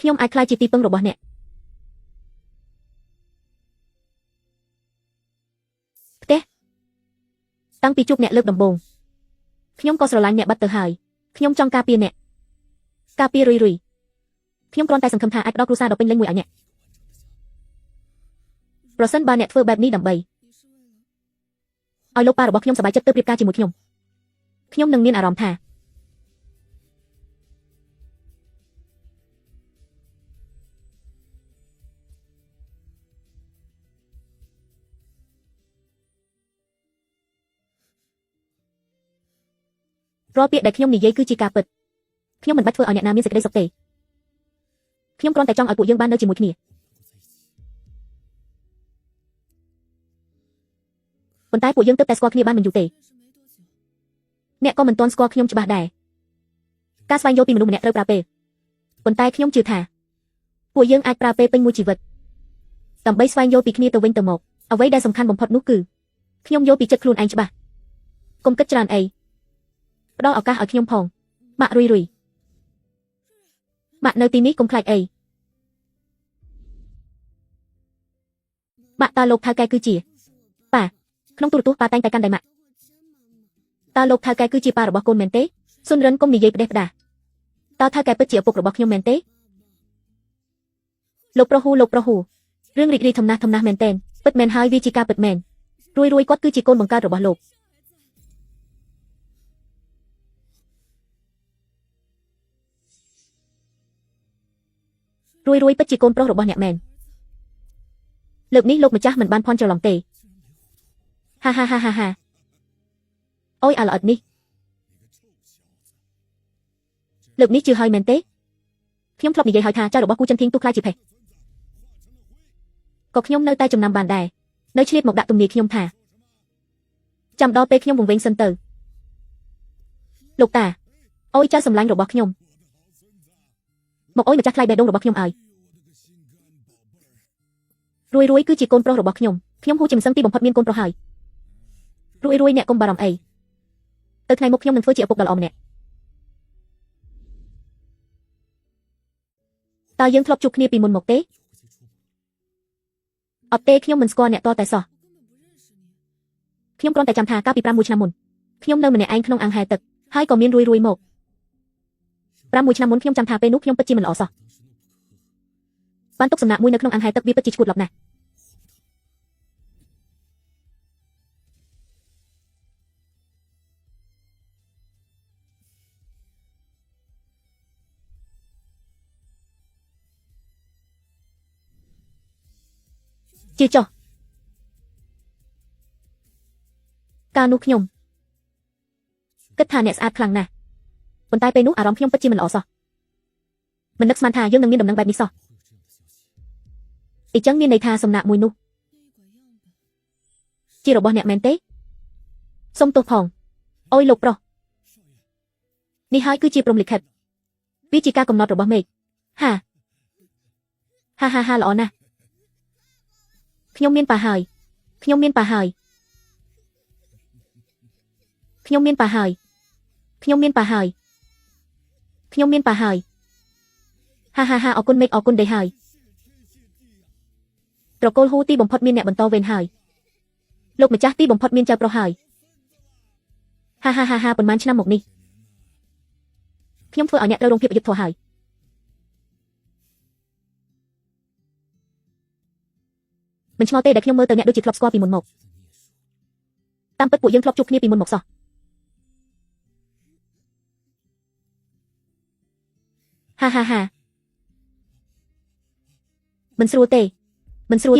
ខ្ញុំអាចក្លាយជាទីពឹងរបស់អ្នកផ្ទះតាំងពីជួបអ្នកលើកដំបូងខ្ញុំក៏ស្រឡាញ់អ្នកបាត់ទៅហើយខ្ញុំចង់ការពារអ្នកការពាររុយខ្ញុំគ្រាន់តែសង្ឃឹមថាអាចផ្ដល់គ្រួសារដ៏ពេញលេញមួយឲ្យអ្នកប្រសិនបើអ្នកធ្វើបែបនេះដើម្បីឲ្យលោកប៉ារបស់ខ្ញុំសប្បាយចិត្តទើបរៀបការជាមួយខ្ញុំនឹងមានអារម្មណ៍ថា រាល់ពាក្យដែលខ្ញុំនិយាយគឺជាការពិតខ្ញុំមិនបាច់ធ្វើឲ្យអ្នកណាមានសេចក្តីសុខទេខ្ញុំគ្រាន់តែចង់ឲ្យពួកយើងបាននៅជាមួយគ្នាប៉ុន្តែពួកយើងទើបតែស្គាល់គ្នាបានមិនយូរទេអ្នកក៏មិនទាន់ស្គាល់ខ្ញុំច្បាស់ដែរការស្វែងយល់ពីមនុស្សម្នាក់ត្រូវប្រើពេលប៉ុន្តែខ្ញុំជឿថាពួកយើងអាចប្រើពេលពេញមួយជីវិតដើម្បីស្វែងយល់ពីគ្នាទៅវិញទៅមកអ្វីដែលសំខាន់បំផុតនោះគឺខ្ញុំយល់ពីចិត្តខ្លួនឯងច្បាស់កុំគិតច្រើនអីផ្ដល់ឱកាសឲ្យខ្ញុំផងម៉ាក់រុយម៉ាក់នៅទីនេះកុំខ្លាចអីម៉ាក់តើលោកថៅកែគឺជាប៉ាក្នុងទូរទស្សន៍ប៉ាតែងតែកាន់ដៃម៉ាក់តើលោកថៅកែគឺជាប៉ារបស់កូនមែនទេសុនរិនកុំនិយាយផ្ដេសផ្ដាសតើថៅកែពិតជាឪពុករបស់ខ្ញុំមែនទេលោកប្រុសហ៊ូរឿងរីករាយធំណាស់មែនទែនពិតមែនហើយវាជាការពិតមែនរួយគាត់គឺជាកូនបង្កើតរបស់លោករួយពិតជាកូនប្រុសរបស់អ្នកមែនលើកនេះលោកម្ចាស់មិនបានភ័ន្តច្រឡំទេហាអូយអាល្អិតនេះលើកនេះជឿហើយមែនទេខ្ញុំធ្លាប់និយាយហើយថាចៅរបស់គូចិនធីងទូខ្លាចជាភេទក៏ខ្ញុំនៅតែចំណាំបានដែរនៅឆ្លៀតមកដាក់ទំនាយខ្ញុំថាចាំដល់ពេលខ្ញុំវង្វេងសិនទៅលោកតាអូយចៅសម្លាញ់របស់ខ្ញុំមកអូយម្ចាស់ថ្លៃបេះដូងរបស់ខ្ញុំឲ្យរួយគឺជាកូនប្រុសរបស់ខ្ញុំហ៊ូជាមិនសឹងទីបំផុតមានកូនប្រុសហើយរួយអ្នកកុំបារម្ភអីទៅថ្ងៃមុខខ្ញុំនឹងធ្វើជាឪពុកដ៏ល្អម្នាក់តើយើងធ្លាប់ជួបគ្នាពីមុនមកទេអត់ទេខ្ញុំមិនស្គាល់អ្នកតតែសោះខ្ញុំគ្រាន់តែចាំថាកាលពី6 ឆ្នាំមុនខ្ញុំនៅម្នាក់ឯងក្នុងអាងហែទឹកហើយក៏មានរួយមក6 ឆ្នាំមុនខ្ញុំចាំថាពេលនោះខ្ញុំពិតជាមិនល្អសោះបានទុកសំណាក់មួយនៅក្នុងអាងហែទឹកវាពិតជាឈួតឡប់ណាស់ជាចុះកាលនោះខ្ញុំគិតថាអ្នកស្អាតខ្លាំងណាស់ប៉ុន្តែពេលនោះអារម្មណ៍ខ្ញុំពិតជាមិនល្អសោះមិននឹកស្មានថាយើងនឹងមានដំណឹងបែបនេះសោះអញ្ចឹងមានន័យថាសំណាក់មួយនោះជារបស់អ្នកមែនទេសុំទោសផងអូយលោកប្រុសនេះហើយគឺជាព្រហ្មលិខិតវាជាការកំណត់របស់មេឃហាល្អណាស់ខ្ញុំមានប៉ាហើយអរគុណមេឃអរគុណដេហើយត្រកូលហ៊ូទីបំផុតមានអ្នកបន្តវេនហើយលោកម្ចាស់ទីបំផុតមានចៅប្រុសហើយប៉ុន្មានឆ្នាំមកនេះខ្ញុំធ្វើឲ្យអ្នកត្រូវរងភាពអយុត្តិធម៌ហើយមិនឆ្ងល់ទេដែលខ្ញុំមើលទៅអ្នកដូចជាធ្លាប់ស្គាល់ពីមុនមកតាមពិតពួកយើងធ្លាប់ជួបគ្នាពីមុនមកសោះហាមិនស្រួលទេយ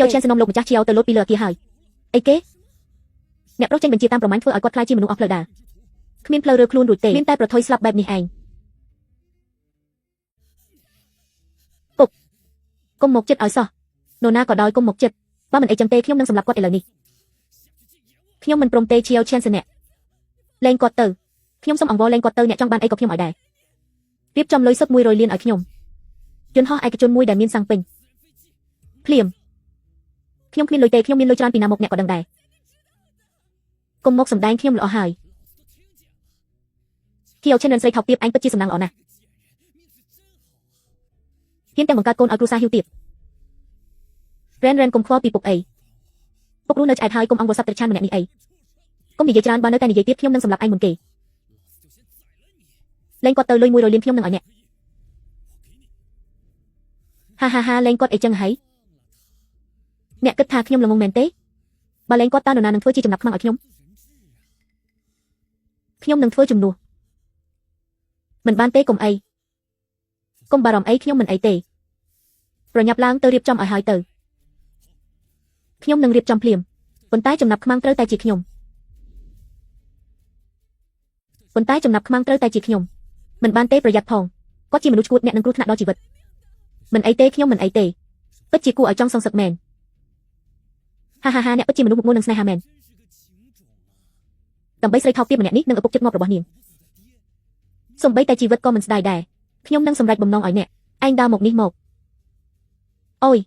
កឈានសំណុំលោកម្ចាស់ជាវទៅលោតពីលើអគារហើយអីគេអ្នកប្រុសចេញបញ្ជាតាមប្រមាញ់ធ្វើឲ្យគាត់ខ្លាចជាមនុស្សអស់ផ្លូវដើរគ្មានផ្លូវរើខ្លួនរួចទេមានតែប្រថុយស្លាប់បែបនេះឯងកុំមកចិត្តឲ្យសោះនរណាក៏ដោយកុំមកចិត្តបើមិនអីចឹងទេខ្ញុំនឹងសម្លាប់គាត់ឥឡូវនេះខ្ញុំមិនព្រមទេជាវឈានសអ្នកលេងគាត់ទៅខ្ញុំសូមអង្វរលេងគាត់ទៅអ្នកចង់បានអីក៏ខ្ញុំឲ្យដែររៀបចំលុយសឹក100 លានឲ្យខ្ញុំយន្តហោះឯកជនមួយដែលមានសាំងពេញភ្លាមខ្ញុំគ្មានលុយទេខ្ញុំមានលុយច្រើនពីណាមកអ្នកក៏ដឹងដែរកុំមកសម្ដែងខ្ញុំល្អហើយជាវឈានរិនស្រីថោកទាបអញពិតជាសំណាងល្អណាស់ហ៊ានទាំងបង្កើតកូនឲ្យគ្រួសារហ៊ីវទាបរ៉េនកុំខ្វល់ពីពុកអីពុករស់នៅឆ្អែតហើយកុំអង្វរសັບត្រឆានម្នាក់នេះអីកុំនិយាយច្រើនបើនៅតែនិយាយទៀតខ្ញុំនឹងសម្លាប់ឯងមុនគេលេងគាត់ទៅលុយ100 លានខ្ញុំនឹងឲ្យអ្នកហាលេងគាត់អីចឹងហើយអ្នកគិតថាខ្ញុំល្ងងមែនទេបើលេងគាត់តើនរណានឹងធ្វើជាចំណាប់ខ្មាំងឲ្យខ្ញុំនឹងធ្វើជំនួសមិនបានទេកុំអីកុំបារម្ភអីខ្ញុំមិនអីទេប្រញាប់ឡើងទៅរៀបចំឲ្យហើយទៅខ្ញុំនឹងរៀបចំភ្លាមប៉ុន្តែចំណាប់ខ្មាំងត្រូវតែជាខ្ញុំ ប៉ុន្តែចំណាប់ខ្មាំងត្រូវតែជាខ្ញុំមិនបានទេប្រយ័ត្នផងគាត់ជាមនុស្សឈួតអ្នកនឹងគ្រោះថ្នាក់ដល់ជីវិតមិនអីទេខ្ញុំមិនអីទេពិតជាគួរឲ្យចង់សងសឹកមែនហាហាហាអ្នកពិតជាមនុស្សមុខងល់នឹងស្នេហាមែនដើម្បីស្រីថោកទាបម្នាក់នេះនឹងឪពុកចិត្តងាប់របស់នាងសំបីតែជីវិតក៏មិនស្ដាយដែរខ្ញុំនឹងសម្រេចបំណងឲ្យអ្នកឯងដើរមកនេះមកអូយ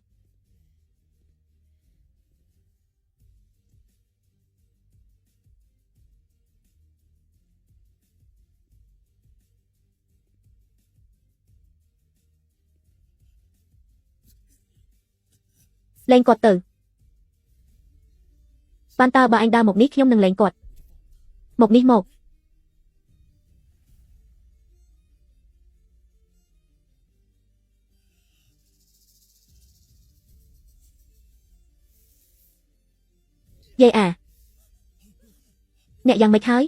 លែងគាត់ទៅបានតើបើអញដើរមកនេះខ្ញុំនឹងលែងគាត់មកនេះមកយាយអាអ្នកយ៉ាងម៉េចហើយ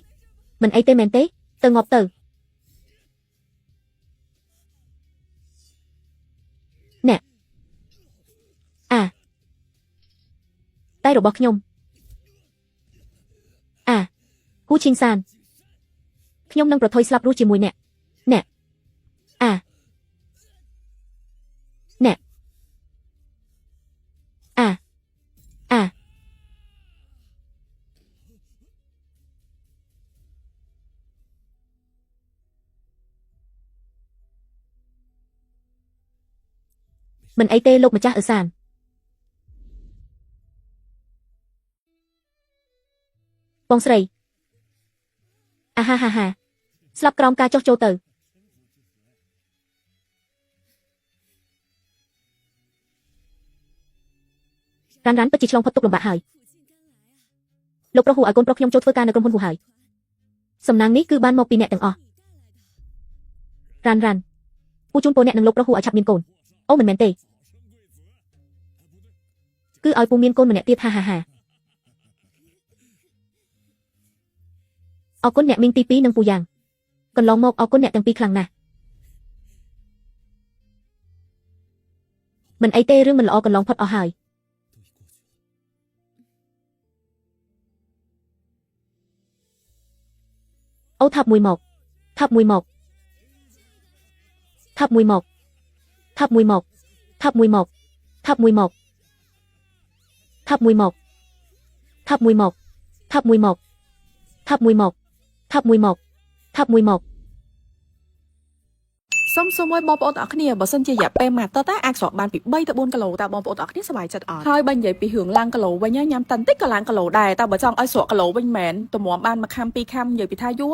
មិនអីទេមែនទេទៅងាប់ទៅអ្នកតែរបស់ខ្ញុំគូឈីងសានខ្ញុំនឹងប្រថុយស្លាប់រស់ជាមួយអ្នកអ្នកមិនអីទេលោកម្ចាស់អឺសានបងស្រីអាហាហាហាស្លាប់ក្រោមការចោះចូលទៅរ៉ាន់ពិតជាឆ្លងផុតទុក្ខលំបាកហើយលោកប្រុសហូឲ្យកូនប្រុសខ្ញុំចូលធ្វើការនៅក្រុមហ៊ុនហូហើយសំណាងនេះគឺបានមកពីអ្នកទាំងអស់រ៉ាន់ពូជូនពូអ្នកនឹងលោកប្រុសហូឲ្យឆាប់មានកូនអូមិនមែនទេគឺឲ្យពូមានកូនម្នាក់ទៀតហាហាហាអរគុណអ្នកមីងទី2និងពូយ៉ាងកន្លងមកអរគុណអ្នកទាំងពីរខ្លាំងណាស់មិនអីទេរឿងមិនល្អកន្លងផុតអស់ហើយអូថាប់មួយមកថាប់មួយមកថាប់មួយមកថាប់មួយមកថាប់មួយមកថាប់មួយមកថាប់មួយមកថាប់មួយមកថាប់មួយមកថាប់មួយមកថាប់មួយមកថាប់មួយមក
សូមសួរមួយបងប្អូនទាំងអស់គ្នាបើសិនជារយៈពេលមួយអាទិត្យតែអាចស្រកបានពី3ទៅ4គីឡូតើបងប្អូនទាំងអស់គ្នាសប្បាយចិត្តអត់ហើយបើនិយាយពីរឿងឡើងគីឡូវិញញ៉ាំតិចតិចក៏ឡើងគីឡូដែរតែបើចង់ឲ្យស្រកគីឡូវិញមែនតម្រាំបានមួយខាំពីរខាំនិយាយពីថាយូរ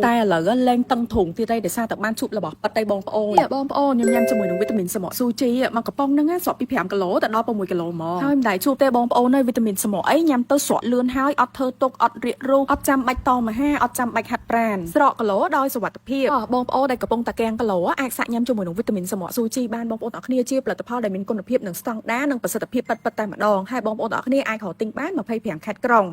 តែឥឡូវលែងតឹងធុងទៀតហើយដោយសារតែបានជប់របស់ប៉ិតតែបងប្អូនបងប្អូនញ៉ាំជាមួយនឹងវីតាមីនសមក់ស៊ូជីមកកំប៉ុងហ្នឹងស្រកពី5គីឡូទៅដល់6គីឡូមកហើយមិនដែលជប់ទេបងប្អូនហើយវីតាមីនសមក់អីញ៉ាំទៅស្រកលឿនហើយអត់ធ្វើទុកអត់រាករូសអត់ចាំបាច់តមហាអត់ចាំបាច់ហាត់ប្រាណស្រកគីឡូដោយសុវត្ថិភាពបងប្អូនដែលកំពុងតែកៀងគីឡូអាចសាកញ៉ាំជាមួយនឹងវីតាមីនសមក់ស៊ូជីបានបងប្អូនទាំងអស់គ្នាជាផលិតផលដែលមានគុណភាពនិងស្តង់ដារនិងប្រសិទ្ធភាពពិតៗតែម្ដងហើយបងប្អូនទាំងអស់គ្នាអាចរកទិញបាន25ខេត្តក្រុង